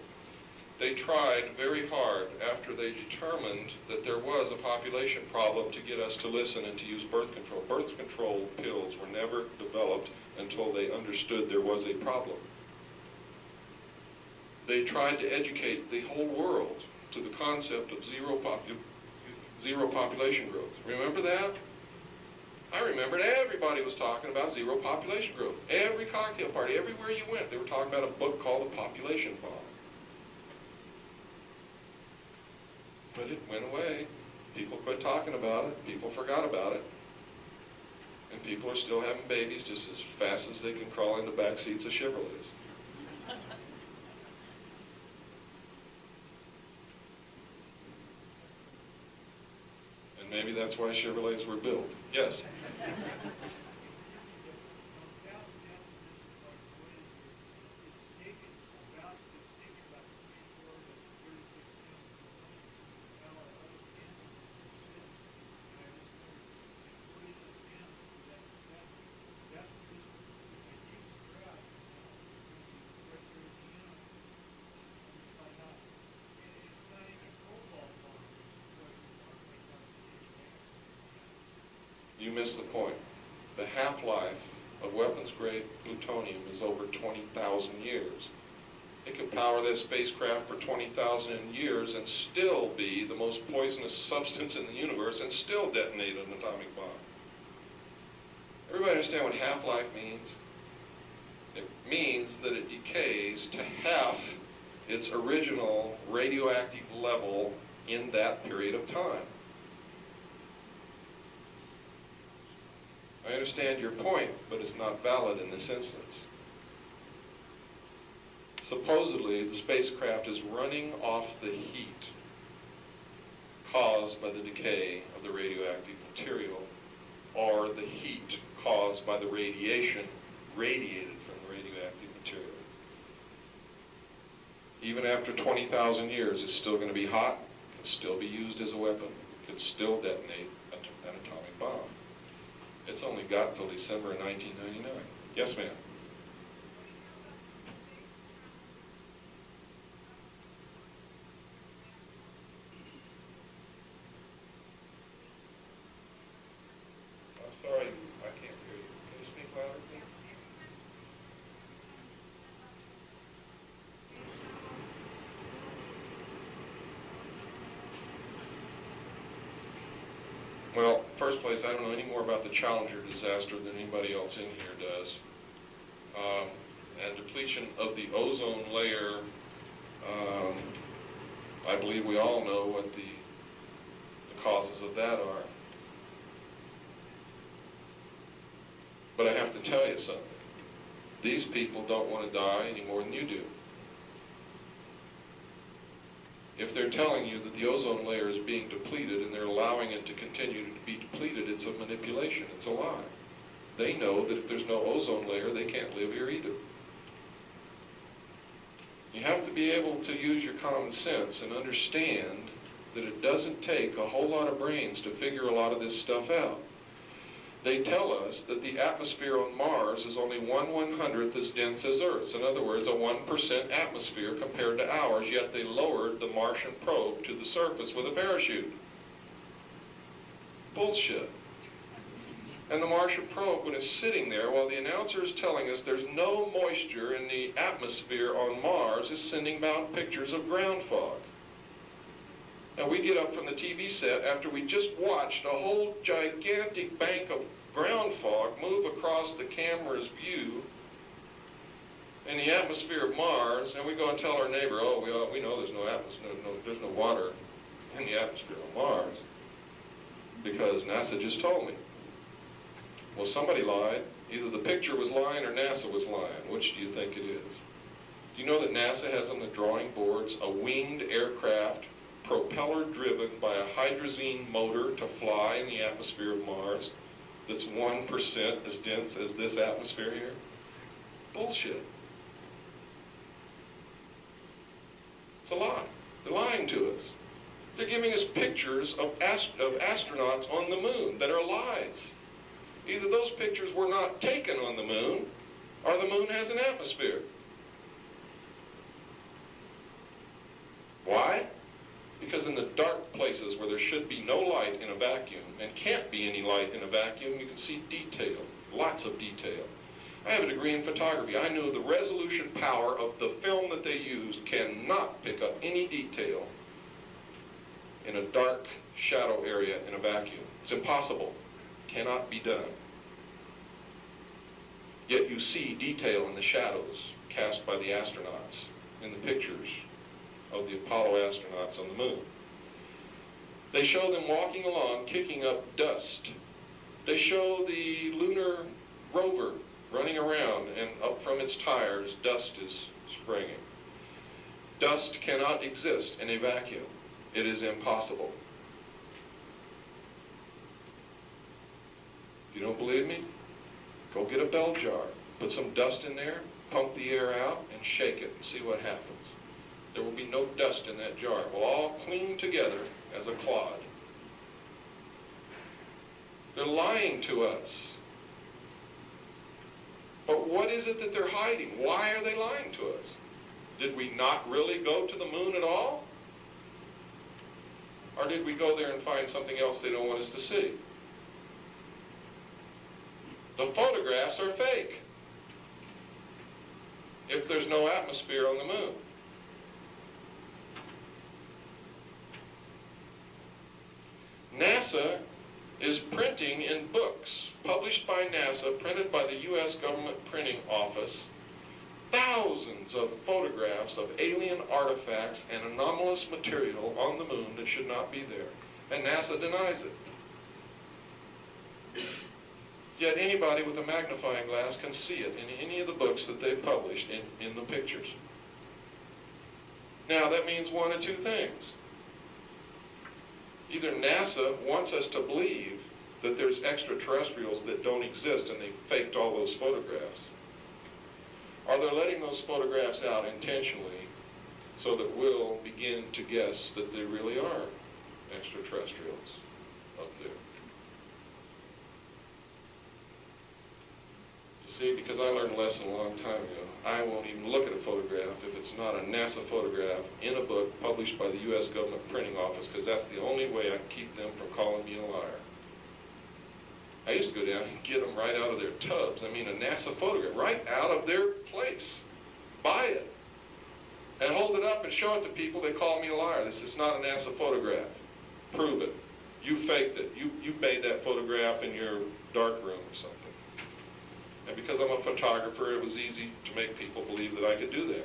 Speaker 1: They tried very hard after they determined that there was a population problem to get us to listen and to use birth control. Birth control pills were never developed until they understood there was a problem. They tried to educate the whole world to the concept of zero population growth. Remember that? I remembered everybody was talking about zero population growth. Every cocktail party, everywhere you went, they were talking about a book called The Population Bomb. But it went away. People quit talking about it. People forgot about it. And people are still having babies just as fast as they can crawl into back seats of Chevrolets. And maybe that's why Chevrolets were built. Yes? You missed the point. The half-life of weapons-grade plutonium is over 20,000 years. It could power this spacecraft for 20,000 years and still be the most poisonous substance in the universe and still detonate an atomic bomb. Everybody understand what half-life means? It means that it decays to half its original radioactive level in that period of time. I understand your point, but it's not valid in this instance. Supposedly, the spacecraft is running off the heat caused by the decay of the radioactive material, or the heat caused by the radiation radiated from the radioactive material. Even after 20,000 years, it's still going to be hot, can still be used as a weapon, can still detonate an atomic bomb. It's only got till December of 1999. Yes, ma'am. I'm sorry, I can't hear you. Can you speak louder, please? Well, first place, I don't know any more about the Challenger disaster than anybody else in here does. And depletion of the ozone layer, I believe we all know what the causes of that are. But I have to tell you something. These people don't want to die any more than you do. If they're telling you that the ozone layer is being depleted and they're allowing it to continue to be depleted, it's a manipulation, it's a lie. They know that if there's no ozone layer, they can't live here either. You have to be able to use your common sense and understand that it doesn't take a whole lot of brains to figure a lot of this stuff out. They tell us that the atmosphere on Mars is only 1/100th as dense as Earth's. In other words, a 1% atmosphere compared to ours, yet they lowered the Martian probe to the surface with a parachute. Bullshit. And the Martian probe, when it's sitting there, while the announcer is telling us there's no moisture in the atmosphere on Mars, is sending out pictures of ground fog. Now we get up from the TV set after we just watched a whole gigantic bank of ground fog move across the camera's view in the atmosphere of Mars, and we go and tell our neighbor, oh, we know there's no atmosphere, there's no water in the atmosphere of Mars, because NASA just told me. Well, somebody lied. Either the picture was lying or NASA was lying. Which do you think it is? Do you know that NASA has on the drawing boards a winged aircraft, propeller driven by a hydrazine motor to fly in the atmosphere of Mars that's 1% as dense as this atmosphere here? Bullshit. It's a lie. They're lying to us. They're giving us pictures of astronauts on the moon that are lies. Either those pictures were not taken on the moon, or the moon has an atmosphere. Why? Because in the dark places where there should be no light in a vacuum, and can't be any light in a vacuum, you can see detail, lots of detail. I have a degree in photography. I know the resolution power of the film that they used cannot pick up any detail in a dark shadow area in a vacuum. It's impossible. cannot be done. Yet you see detail in the shadows cast by the astronauts in the pictures of the Apollo astronauts on the moon. They show them walking along, kicking up dust. They show the lunar rover running around, and up from its tires, dust is springing. Dust cannot exist in a vacuum. It is impossible. If you don't believe me, go get a bell jar, put some dust in there, pump the air out, and shake it and see what happens. There will be no dust in that jar. It will all cling together as a clod. They're lying to us. But what is it that they're hiding? Why are they lying to us? Did we not really go to the moon at all? Or did we go there and find something else they don't want us to see? The photographs are fake if there's no atmosphere on the moon. NASA is printing in books published by NASA, printed by the U.S. government printing office, thousands of photographs of alien artifacts and anomalous material on the moon that should not be there. And NASA denies it. Yet anybody with a magnifying glass can see it in any of the books that they've published in the pictures. Now that means one of two things. Either NASA wants us to believe that there's extraterrestrials that don't exist and they faked all those photographs, or they're letting those photographs out intentionally so that we'll begin to guess that there really are extraterrestrials up there. You see, because I learned a lesson a long time ago, I won't even look at a photograph if it's not a NASA photograph in a book published by the U.S. government printing office, because that's the only way I can keep them from calling me a liar. I used to go down and get them right out of their tubs. I mean, a NASA photograph, right out of their place. Buy it. And hold it up and show it to people. They call me a liar. This is not a NASA photograph. Prove it. You faked it. You made that photograph in your dark room or something. And because I'm a photographer, it was easy to make people believe that I could do that.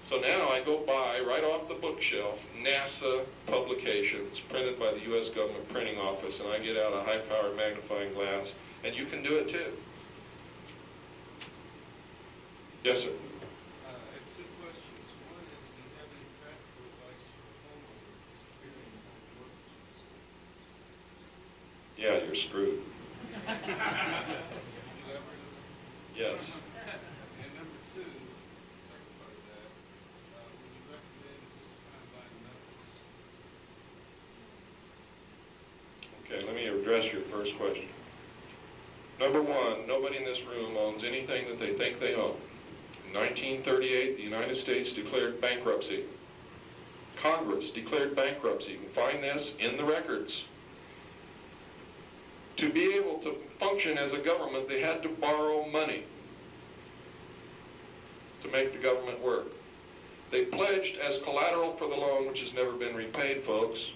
Speaker 1: So now I go buy, right off the bookshelf, NASA publications printed by the U.S. government printing office, and I get out a high-powered magnifying glass, and you can do it too. Yes, sir?
Speaker 3: I have two questions. One is, do you have any practical advice for homeowners disappearing home workers?
Speaker 1: Yeah, you're screwed.
Speaker 3: Have you ever?
Speaker 1: Yes.
Speaker 3: And number two, second part of that, would you recommend at this time buying metals?
Speaker 1: Okay, let me address your first question. Number one, nobody in this room owns anything that they think they own. In 1938, the United States declared bankruptcy. Congress declared bankruptcy. You can find this in the records. To be able to function as a government, they had to borrow money to make the government work. They pledged as collateral for the loan, which has never been repaid, folks,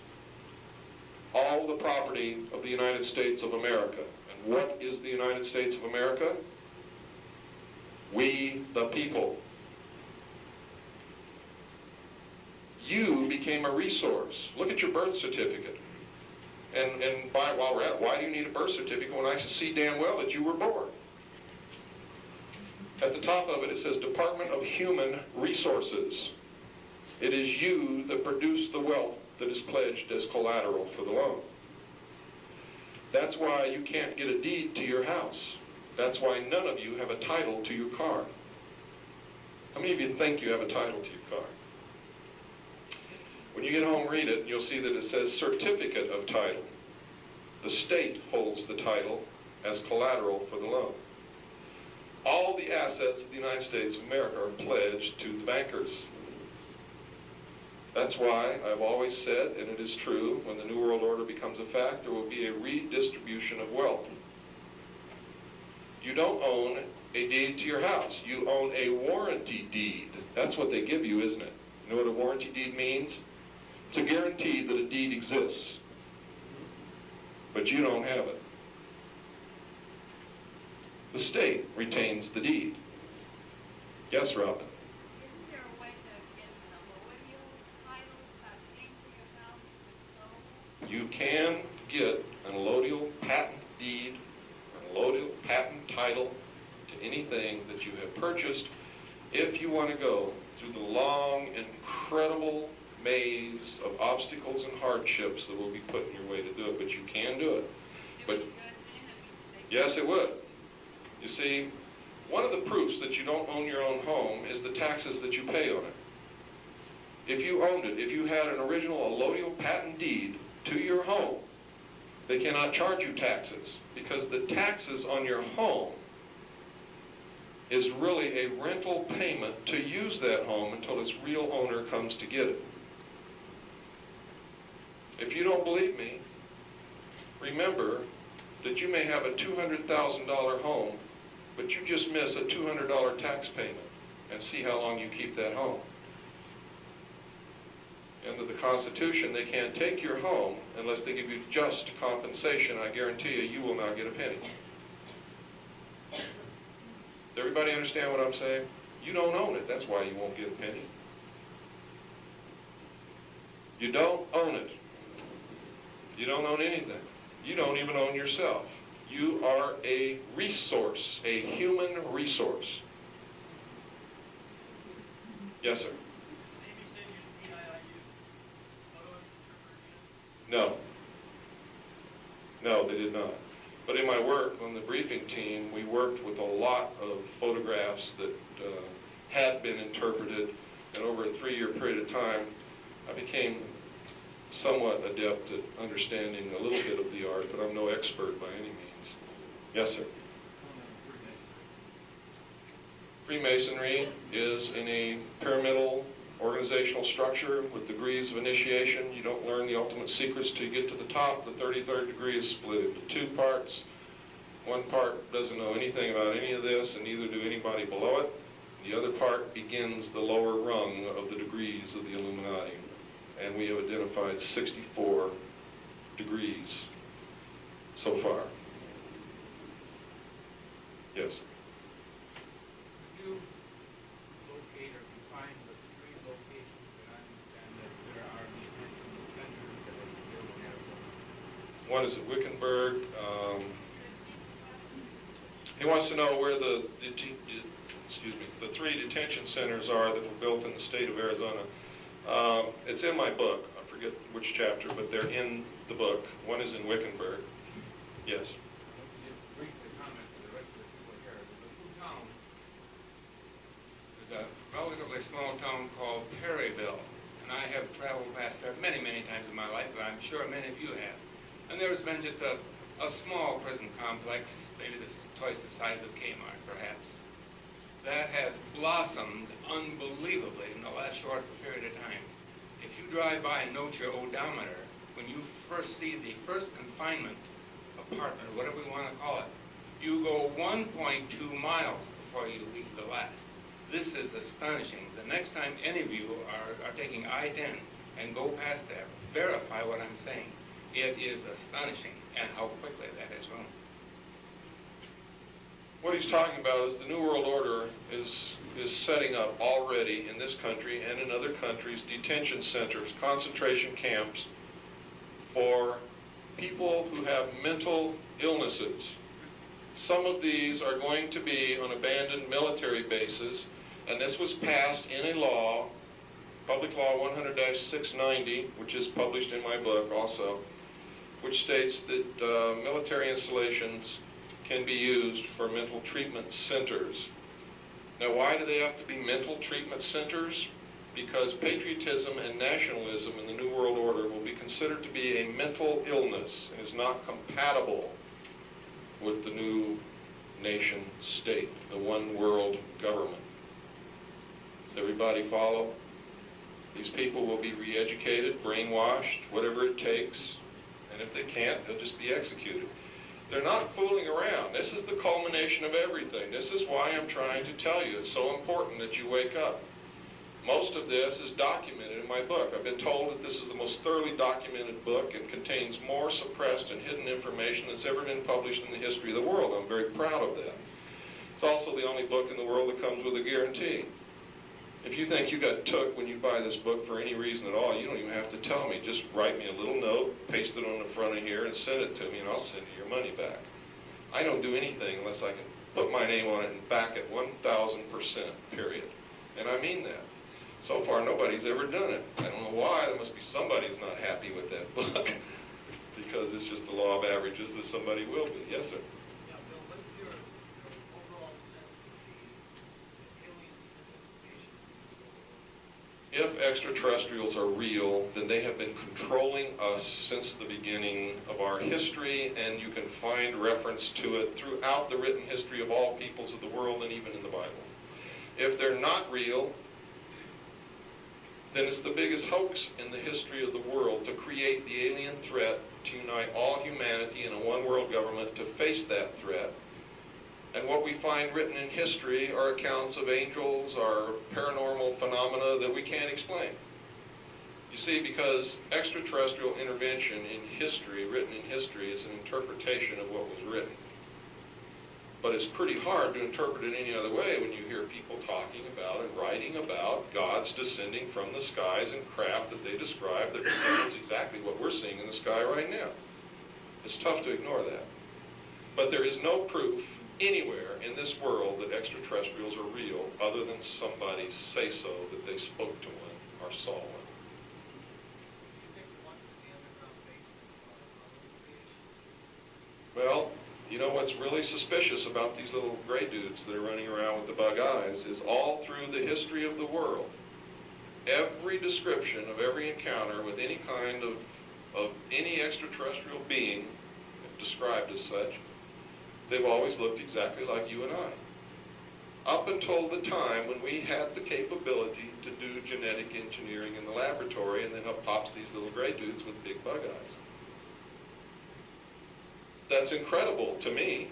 Speaker 1: all the property of the United States of America. And what is the United States of America? We, the people. You became a resource. Look at your birth certificate. And while we're at it, why do you need a birth certificate when I see damn well that you were born? At the top of it, it says Department of Human Resources. It is you that produce the wealth that is pledged as collateral for the loan. That's why you can't get a deed to your house. That's why none of you have a title to your car. How many of you think you have a title to your car? When you get home, read it, and you'll see that it says Certificate of Title. The state holds the title as collateral for the loan. All the assets of the United States of America are pledged to the bankers. That's why I've always said, and it is true, when the New World Order becomes a fact, there will be a redistribution of wealth. You don't own a deed to your house. You own a warranty deed. That's what they give you, isn't it? You know what a warranty deed means? It's a guarantee that a deed exists, but you don't have it. The state retains the deed. Yes, Robin?
Speaker 6: Isn't there a way to get an allodial title without paying for your house if it's sold?
Speaker 1: You can get an allodial patent deed, an allodial patent title to anything that you have purchased if you want to go through the long, incredible maze of obstacles and hardships that will be put in your way to do it, but you can do it. But yes, it would. You see, one of the proofs that you don't own your own home is the taxes that you pay on it. If you owned it, if you had an original allodial patent deed to your home, they cannot charge you taxes, because the taxes on your home is really a rental payment to use that home until its real owner comes to get it. If you don't believe me, remember that you may have a $200,000 home, but you just miss a $200 tax payment, and see how long you keep that home. Under the Constitution, they can't take your home unless they give you just compensation. I guarantee you, you will not get a penny. Does everybody understand what I'm saying? You don't own it. That's why you won't get a penny. You don't own it. You don't own anything. You don't even own yourself. You are a resource, a human resource. Yes, sir.
Speaker 4: Maybe said you PIIU photo interpreter again?
Speaker 1: No. No, they did not. But in my work on the briefing team, we worked with a lot of photographs that had been interpreted, and over a 3-year period of time, I became somewhat adept at understanding a little bit of the art, but I'm no expert by any means. Yes, sir. Freemasonry is in a pyramidal organizational structure with degrees of initiation. You don't learn the ultimate secrets till you get to the top. The 33rd degree is split into 2 parts. One part doesn't know anything about any of this, and neither do anybody below it. The other part begins the lower rung of the degrees of the Illuminati. And we have identified 64 degrees so far. Yes?
Speaker 3: Could you locate or define the 3 locations that I understand that there are detention centers that are built in Arizona?
Speaker 1: One is at Wickenburg. He wants to know where the 3 detention centers are that were built in the state of Arizona. It's in my book. I forget which chapter, but they're in the book. One is in Wickenburg. Yes?
Speaker 3: Just briefly comment to the rest of the people here. There's a relatively small town called Perryville, and I have traveled past there many, many times in my life, and I'm sure many of you have. And there's been just a small prison complex, maybe twice the size of Kmart, perhaps, that has blossomed unbelievably in the last short period of time. If you drive by and note your odometer, when you first see the first confinement apartment, whatever we want to call it, you go 1.2 miles before you leave the last. This is astonishing. The next time any of you are taking I-10 and go past there, verify what I'm saying. It is astonishing, and how quickly that has grown.
Speaker 1: What he's talking about is the New World Order is setting up already in this country and in other countries detention centers, concentration camps for people who have mental illnesses. Some of these are going to be on abandoned military bases, and this was passed in a law, Public Law 100-690, which is published in my book also, which states that military installations can be used for mental treatment centers. Now, why do they have to be mental treatment centers? Because patriotism and nationalism in the New World Order will be considered to be a mental illness and is not compatible with the new nation state, the one world government. Does everybody follow? These people will be re-educated, brainwashed, whatever it takes, and if they can't, they'll just be executed. They're not fooling around. This is the culmination of everything. This is why I'm trying to tell you it's so important that you wake up. Most of this is documented in my book. I've been told that this is the most thoroughly documented book and contains more suppressed and hidden information that's ever been published in the history of the world. I'm very proud of that. It's also the only book in the world that comes with a guarantee. If you think you got took when you buy this book for any reason at all, you don't even have to tell me. Just write me a little note, paste it on the front of here, and send it to me, and I'll send you your money back. I don't do anything unless I can put my name on it and back it 1,000%, period. And I mean that. So far, nobody's ever done it. I don't know why. There must be somebody who's not happy with that book, because it's just the law of averages that somebody will be. Yes, sir?
Speaker 2: Yeah, Bill, what is your overall sense of the alien participation?
Speaker 1: If extraterrestrials are real, then they have been controlling us since the beginning of our history, and you can find reference to it throughout the written history of all peoples of the world and even in the Bible. If they're not real, then it's the biggest hoax in the history of the world to create the alien threat, to unite all humanity in a one-world government to face that threat. And what we find written in history are accounts of angels or paranormal phenomena that we can't explain. You see, because extraterrestrial intervention in history, written in history, is an interpretation of what was written. But it's pretty hard to interpret it any other way when you hear people talking about and writing about gods descending from the skies and craft that they describe that resembles exactly what we're seeing in the sky right now. It's tough to ignore that. But there is no proof anywhere in this world that extraterrestrials are real other than somebody say so that they spoke to one or saw one.
Speaker 2: Do you think the ones at the underground bases are creation?
Speaker 1: Well, you know what's really suspicious about these little gray dudes that are running around with the bug eyes is all through the history of the world, every description of every encounter with any kind of any extraterrestrial being, if described as such, they've always looked exactly like you and I. Up until the time when we had the capability to do genetic engineering in the laboratory, and then up pops these little gray dudes with big bug eyes. That's incredible to me.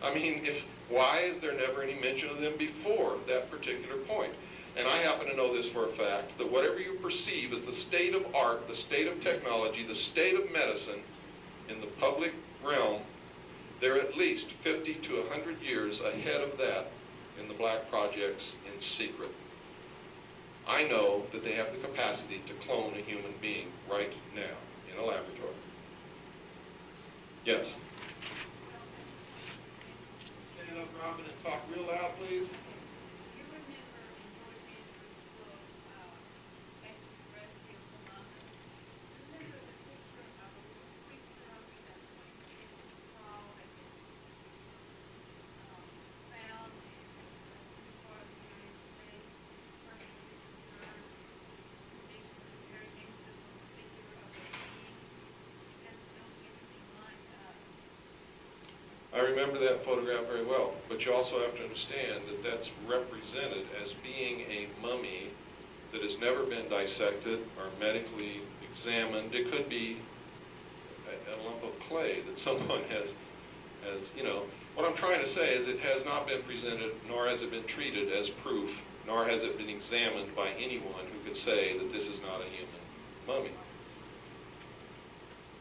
Speaker 1: I mean, why is there never any mention of them before that particular point? And I happen to know this for a fact, that whatever you perceive as the state of art, the state of technology, the state of medicine in the public realm, they're at least 50 to 100 years ahead of that in the black projects in secret. I know that they have the capacity to clone a human being right now in a laboratory. Yes? Stand up, Robin, and talk real loud, please.
Speaker 6: You remember in George Andrews' book, Extraterrestrial Phenomena, remember the picture of a little creature up in that point, it was small, and it's found in western part of the United States, person concerned, condition was very dangerous, a figure of a being, just don't anything like us.
Speaker 1: I remember that photograph very well, but you also have to understand that that's represented as being a mummy that has never been dissected or medically examined. It could be a lump of clay that someone has, you know. What I'm trying to say is it has not been presented, nor has it been treated as proof, nor has it been examined by anyone who could say that this is not a human mummy.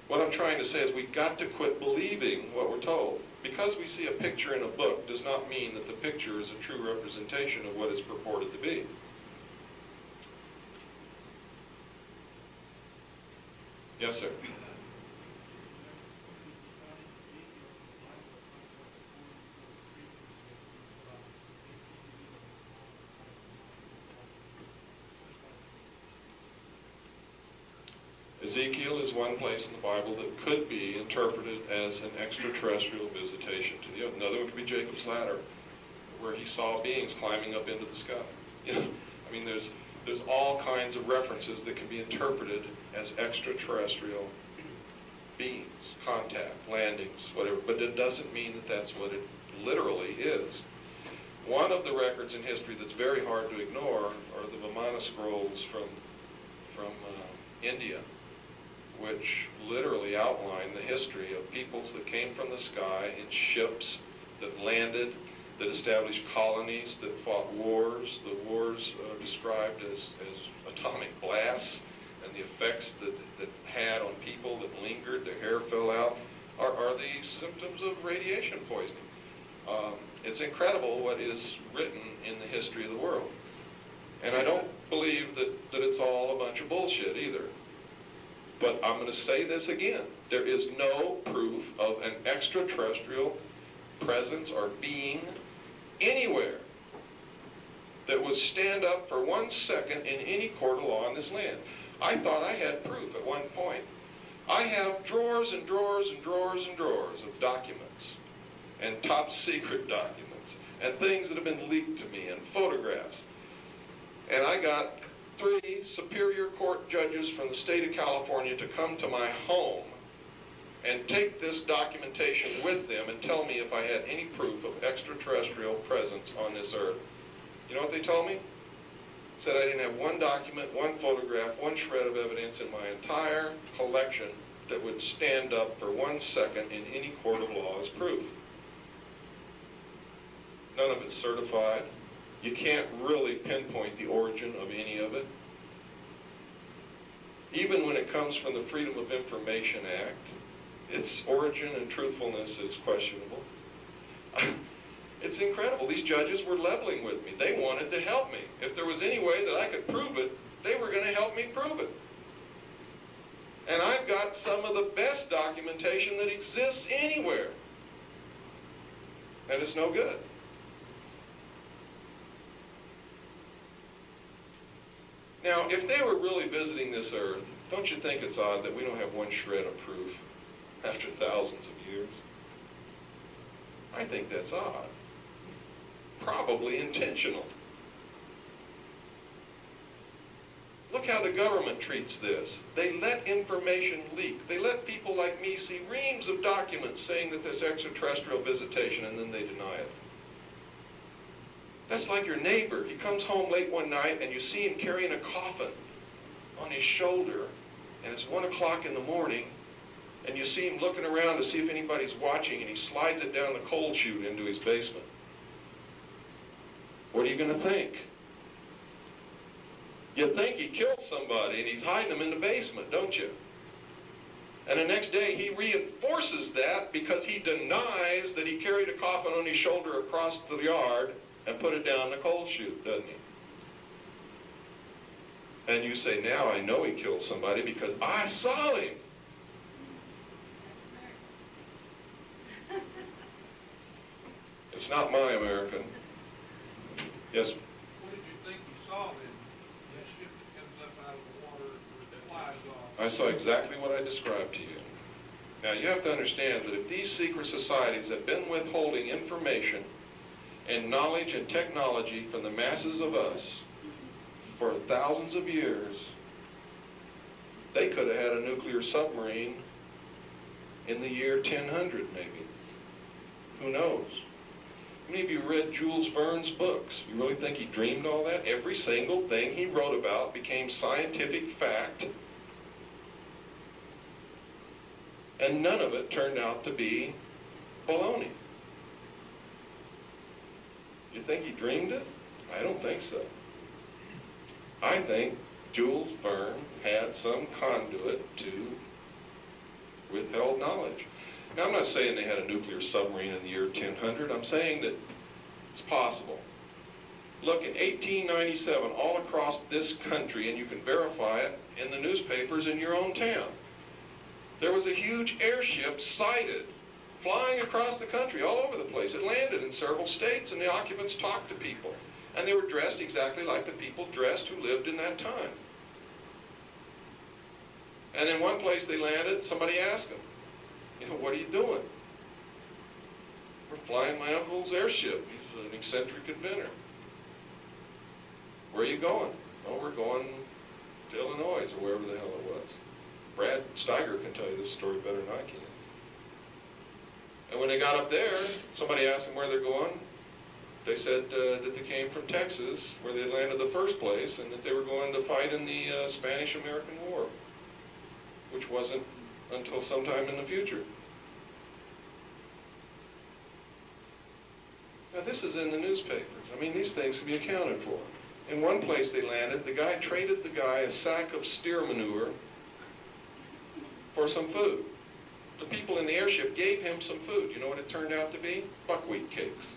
Speaker 1: What I'm trying to say is we've got to quit believing what we're told. Because we see a picture in a book does not mean that the picture is a true representation of what it's purported to be. Yes, sir. Ezekiel is one place in the Bible that could be interpreted as an extraterrestrial visitation to the earth. Another one could be Jacob's ladder, where he saw beings climbing up into the sky. You know, I mean, there's all kinds of references that can be interpreted as extraterrestrial beings, contact, landings, whatever. But it doesn't mean that that's what it literally is. One of the records in history that's very hard to ignore are the Vimana scrolls from India, which literally outline the history of peoples that came from the sky in ships, that landed, that established colonies, that fought wars. The wars are described as atomic blasts, and the effects that had on people that lingered, their hair fell out, are the symptoms of radiation poisoning. It's incredible what is written in the history of the world. And I don't believe that it's all a bunch of bullshit either. But I'm going to say this again. There is no proof of an extraterrestrial presence or being anywhere that would stand up for 1 second in any court of law in this land. I thought I had proof at one point. I have drawers and drawers and drawers and drawers of documents, and top secret documents, and things that have been leaked to me, and photographs. And I got 3 Superior Court judges from the state of California to come to my home and take this documentation with them and tell me if I had any proof of extraterrestrial presence on this earth. You know what they told me? Said I didn't have one document, one photograph, one shred of evidence in my entire collection that would stand up for 1 second in any court of law as proof. None of it's certified. You can't really pinpoint the origin of any of it. Even when it comes from the Freedom of Information Act, its origin and truthfulness is questionable. It's incredible. These judges were leveling with me. They wanted to help me. If there was any way that I could prove it, they were going to help me prove it. And I've got some of the best documentation that exists anywhere. And it's no good. Now, if they were really visiting this earth, don't you think it's odd that we don't have one shred of proof after thousands of years? I think that's odd. Probably intentional. Look how the government treats this. They let information leak. They let people like me see reams of documents saying that there's extraterrestrial visitation, and then they deny it. That's like your neighbor. He comes home late one night and you see him carrying a coffin on his shoulder, and it's 1 o'clock in the morning, and you see him looking around to see if anybody's watching, and he slides it down the coal chute into his basement. What are you going to think? You think he killed somebody and he's hiding them in the basement, don't you? And the next day he reinforces that because he denies that he carried a coffin on his shoulder across the yard and put it down the coal chute, doesn't he? And you say, now I know he killed somebody because I saw him. It's not my America. Yes?
Speaker 2: What did you think you saw then? That ship that comes up out of the water that flies off?
Speaker 1: I saw exactly what I described to you. Now you have to understand that if these secret societies have been withholding information and knowledge and technology from the masses of us for thousands of years, they could have had a nuclear submarine in the year 1000 maybe. Who knows? How many of you read Jules Verne's books? You really think he dreamed all that? Every single thing he wrote about became scientific fact, and none of it turned out to be baloney. You think he dreamed it? I don't think so. I think Jules Verne had some conduit to withheld knowledge. Now, I'm not saying they had a nuclear submarine in the year 1000. I'm saying that it's possible. Look, in 1897, all across this country, and you can verify it in the newspapers in your own town, there was a huge airship sighted flying across the country, all over the place. It landed in several states, and the occupants talked to people. And they were dressed exactly like the people dressed who lived in that time. And in one place they landed, somebody asked them, you know, what are you doing? We're flying my uncle's airship. He's an eccentric inventor. Where are you going? Oh, we're going to Illinois, or wherever the hell it was. Brad Steiger can tell you this story better than I can. And when they got up there, somebody asked them where they're going. They said that they came from Texas, where they landed the first place, and that they were going to fight in the Spanish-American War, which wasn't until sometime in the future. Now this is in the newspapers. I mean, these things can be accounted for. In one place they landed, the guy traded the guy a sack of steer manure for some food. The people in the airship gave him some food. You know what it turned out to be? Buckwheat cakes.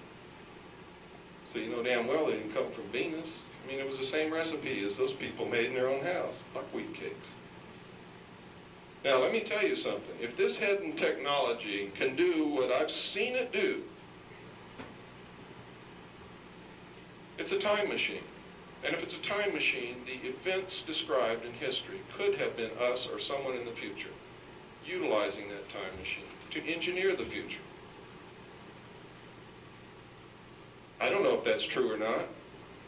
Speaker 1: So you know damn well they didn't come from Venus. I mean, it was the same recipe as those people made in their own house, buckwheat cakes. Now, let me tell you something. If this hidden technology can do what I've seen it do, it's a time machine. And if it's a time machine, the events described in history could have been us or someone in the future utilizing that time machine to engineer the future. I don't know if that's true or not,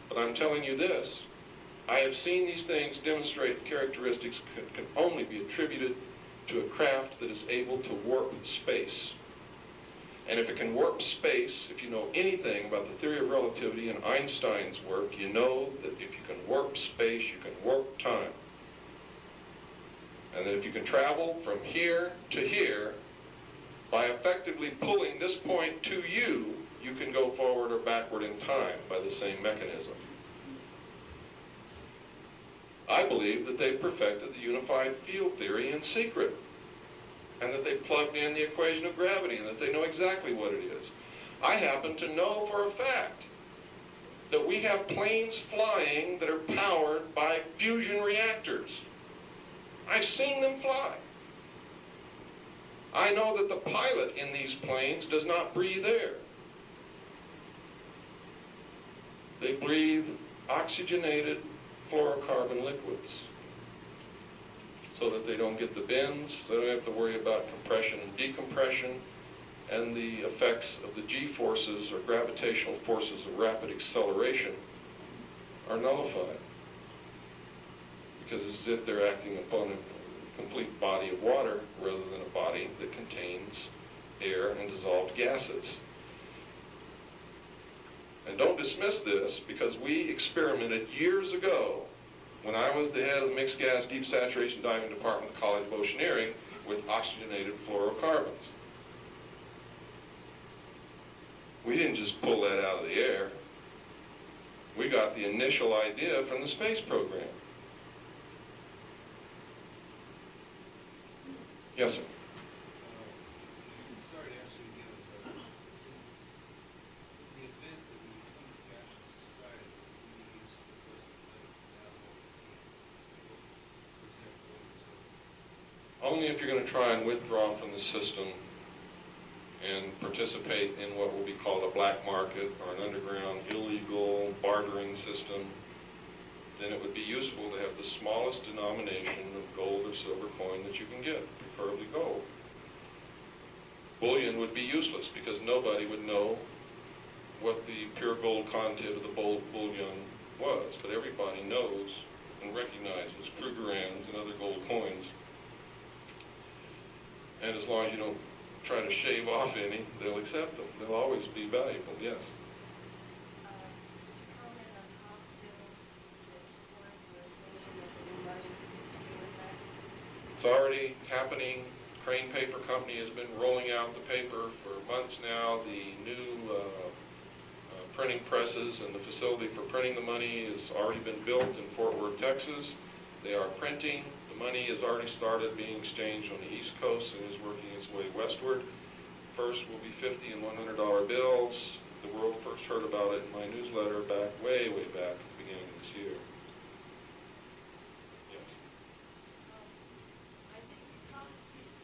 Speaker 1: but I'm telling you this. I have seen these things demonstrate characteristics that can only be attributed to a craft that is able to warp space. And if it can warp space, if you know anything about the theory of relativity and Einstein's work, you know that if you can warp space, you can warp time. And that if you can travel from here to here, by effectively pulling this point to you, you can go forward or backward in time by the same mechanism. I believe that they've perfected the unified field theory in secret, and that they plugged in the equation of gravity, and that they know exactly what it is. I happen to know for a fact that we have planes flying that are powered by fusion reactors. I've seen them fly. I know that the pilot in these planes does not breathe air. They breathe oxygenated fluorocarbon liquids so that they don't get the bends, they don't have to worry about compression and decompression, and the effects of the g-forces or gravitational forces of rapid acceleration are nullified, because it's as if they're acting upon a complete body of water rather than a body that contains air and dissolved gases. And don't dismiss this, because we experimented years ago when I was the head of the mixed gas deep saturation diving department of the College of Oceaneering with oxygenated fluorocarbons. We didn't just pull that out of the air. We got the initial idea from the space program. Yes, sir.
Speaker 2: Sorry to ask you again, but in the event that we become a cashless society, we use implicit limits now for example,
Speaker 1: Only if you're going to try and withdraw from the system and participate in what will be called a black market or an underground illegal bartering system, then it would be useful to have the smallest denomination of gold or silver coin that you can get, preferably gold. Bullion would be useless because nobody would know what the pure gold content of the bullion was, but everybody knows and recognizes Krugerrands and other gold coins. And as long as you don't try to shave off any, they'll accept them. They'll always be valuable, yes. It's already happening. Crane Paper Company has been rolling out the paper for months now. The new printing presses and the facility for printing the money has already been built in Fort Worth, Texas. They are printing. The money has already started being exchanged on the East Coast and is working its way westward. First will be $50 and $100 bills. The world first heard about it in my newsletter back, way back at the beginning of this year. Yes.
Speaker 7: I think because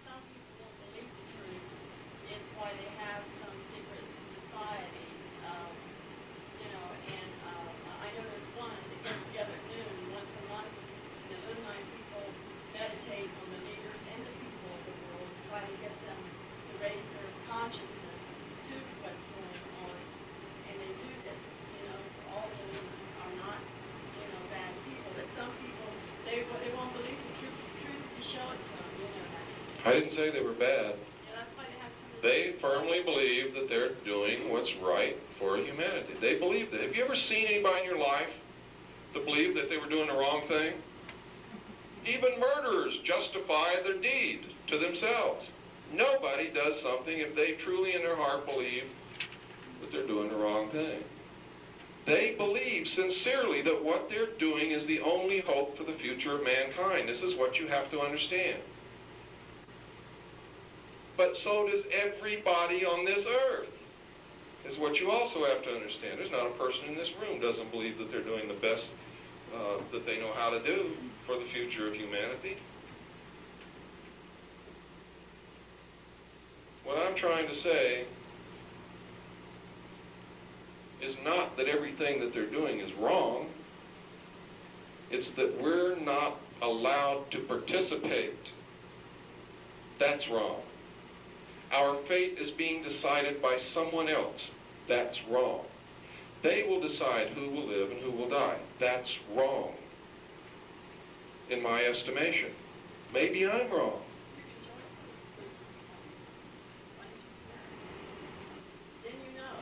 Speaker 7: some people don't believe the truth is why they have some secret society, and I know there's one that gets together at noon once a month, and the Illuminati people meditate on the leaders and the people of the world, try to get them to raise their consciousness to what's going on, and they do this, so all of them are not, bad people, but some people, they won't believe the truth to show it to them,
Speaker 1: I didn't say they were bad.
Speaker 7: Yeah, that's why they have some.
Speaker 1: They firmly believe that they're doing what's right for humanity. They believe that. Have you ever seen anybody in your life that believed that they were doing the wrong thing? Even murderers justify their deed to themselves. Nobody does something if they truly in their heart believe that they're doing the wrong thing. They believe sincerely that what they're doing is the only hope for the future of mankind. This is what you have to understand. But so does everybody on this earth. is what you also have to understand. There's not a person in this room doesn't believe that they're doing the best that they know how to do for the future of humanity. What I'm trying to say is not that everything that they're doing is wrong. It's that we're not allowed to participate. That's wrong. Our fate is being decided by someone else. That's wrong. They will decide who will live and who will die. That's wrong, in my estimation. Maybe I'm wrong.
Speaker 7: Then you know.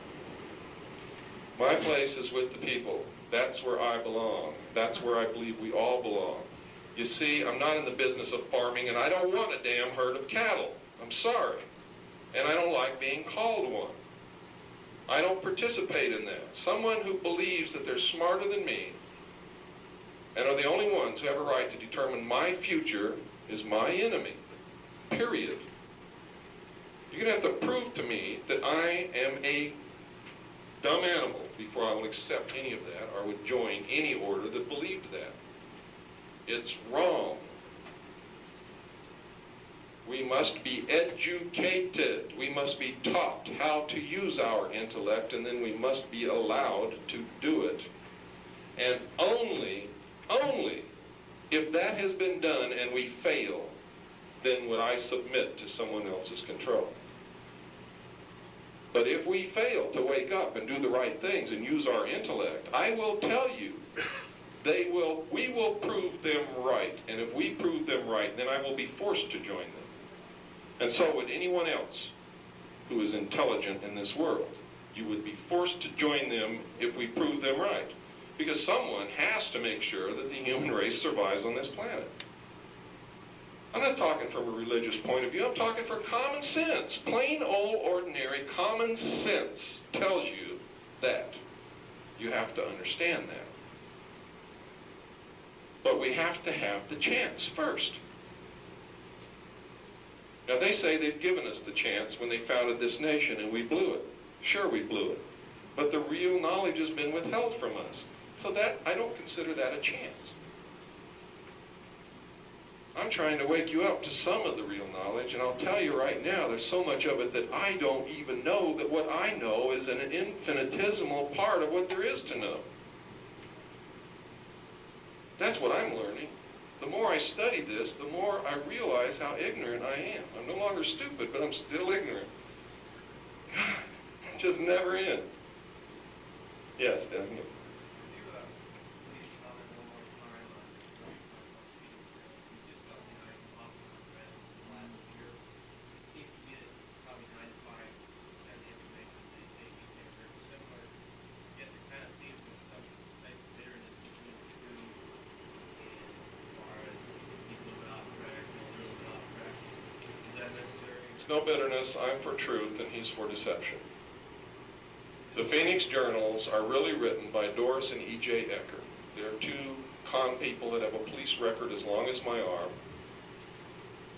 Speaker 1: My place is with the people. That's where I belong. That's where I believe we all belong. You see, I'm not in the business of farming, and I don't want a damn herd of cattle. I'm sorry. And I don't like being called one. I don't participate in that. Someone who believes that they're smarter than me and are the only ones who have a right to determine my future is my enemy. Period. You're going to have to prove to me that I am a dumb animal before I will accept any of that or would join any order that believed that. It's wrong. We must be educated. We must be taught how to use our intellect, and then we must be allowed to do it. And only if that has been done and we fail, then would I submit to someone else's control. But if we fail to wake up and do the right things and use our intellect, I will tell you, we will prove them right. And if we prove them right, then I will be forced to join them. And so would anyone else who is intelligent in this world. You would be forced to join them if we prove them right. Because someone has to make sure that the human race survives on this planet. I'm not talking from a religious point of view. I'm talking for common sense. Plain old ordinary common sense tells you that. You have to understand that. But we have to have the chance first. Now they say they've given us the chance when they founded this nation and we blew it. Sure, we blew it. But the real knowledge has been withheld from us. So that, I don't consider that a chance. I'm trying to wake you up to some of the real knowledge, and I'll tell you right now, there's so much of it that I don't even know that what I know is an infinitesimal part of what there is to know. That's what I'm learning. The more I study this, the more I realize how ignorant I am. I'm no longer stupid, but I'm still ignorant. It just never ends. Yes, Daniel. No bitterness, I'm for truth, and he's for deception. The Phoenix Journals are really written by Doris and E.J. Ecker. They're two con people that have a police record as long as my arm.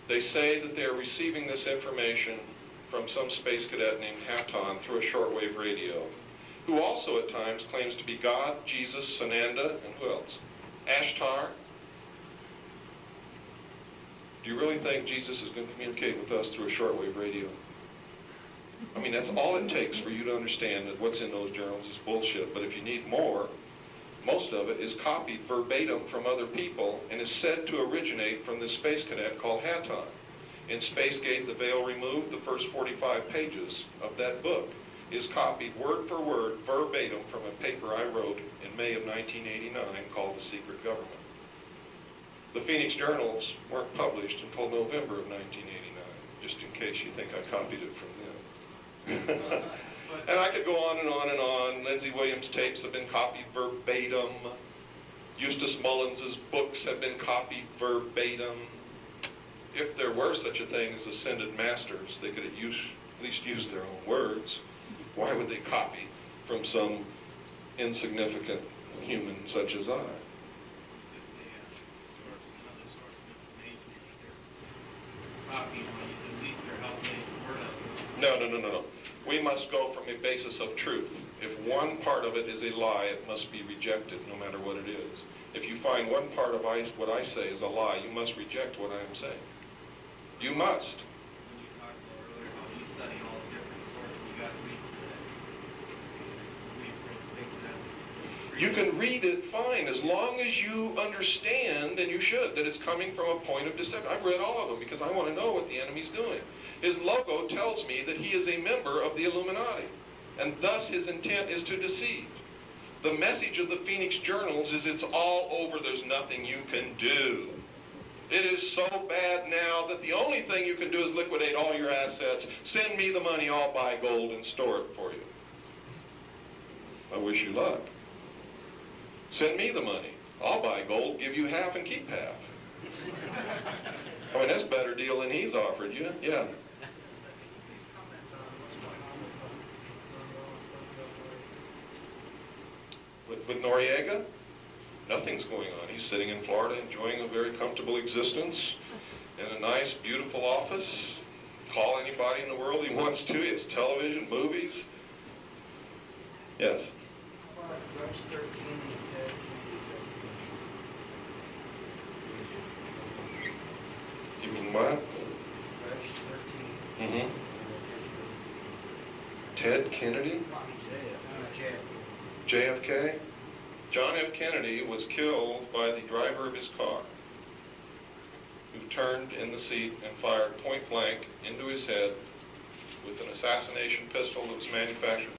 Speaker 1: They say that they're receiving this information from some space cadet named Hatton through a shortwave radio, who also at times claims to be God, Jesus, Sananda, and who else? Ashtar. Do you really think Jesus is going to communicate with us through a shortwave radio? I mean, that's all it takes for you to understand that what's in those journals is bullshit. But if you need more, most of it is copied verbatim from other people and is said to originate from this space cadet called Hatton. In Spacegate, The Veil Removed, the first 45 pages of that book is copied word for word, verbatim, from a paper I wrote in May of 1989 called The Secret Government. The Phoenix Journals weren't published until November of 1989, just in case you think I copied it from them. And I could go on and on and on. Lindsey Williams' tapes have been copied verbatim. Eustace Mullins's books have been copied verbatim. If there were such a thing as ascended masters, they could at least use their own words. Why would they copy from some insignificant human such as I? No. We must go from a basis of truth. If one part of it is a lie, it must be rejected, no matter what it is. If you find one part of what I say is a lie, you must reject what I am saying. You must.
Speaker 4: When you talked about earlier how you study all the different sources, you got to read from things that.
Speaker 1: You can read it fine, as long as you understand, and you should, that it's coming from a point of deception. I've read all of them because I want to know what the enemy's doing. His logo tells me that he is a member of the Illuminati, and thus his intent is to deceive. The message of the Phoenix Journals is it's all over, there's nothing you can do. It is so bad now that the only thing you can do is liquidate all your assets, send me the money, I'll buy gold and store it for you. I wish you luck. Send me the money, I'll buy gold, give you half and keep half. I mean, that's a better deal than he's offered you, yeah. With Noriega, nothing's going on. He's sitting in Florida enjoying a very comfortable existence in a nice, beautiful office. Call anybody in the world he wants to. He has television, movies. Yes?
Speaker 2: How about Rush 13 and Ted
Speaker 1: You mean what?
Speaker 2: Rush 13.
Speaker 1: Mm-hmm. Ted Kennedy? JFK? John F. Kennedy was killed by the driver of his car, who turned in the seat and fired point blank into his head with an assassination pistol that was manufactured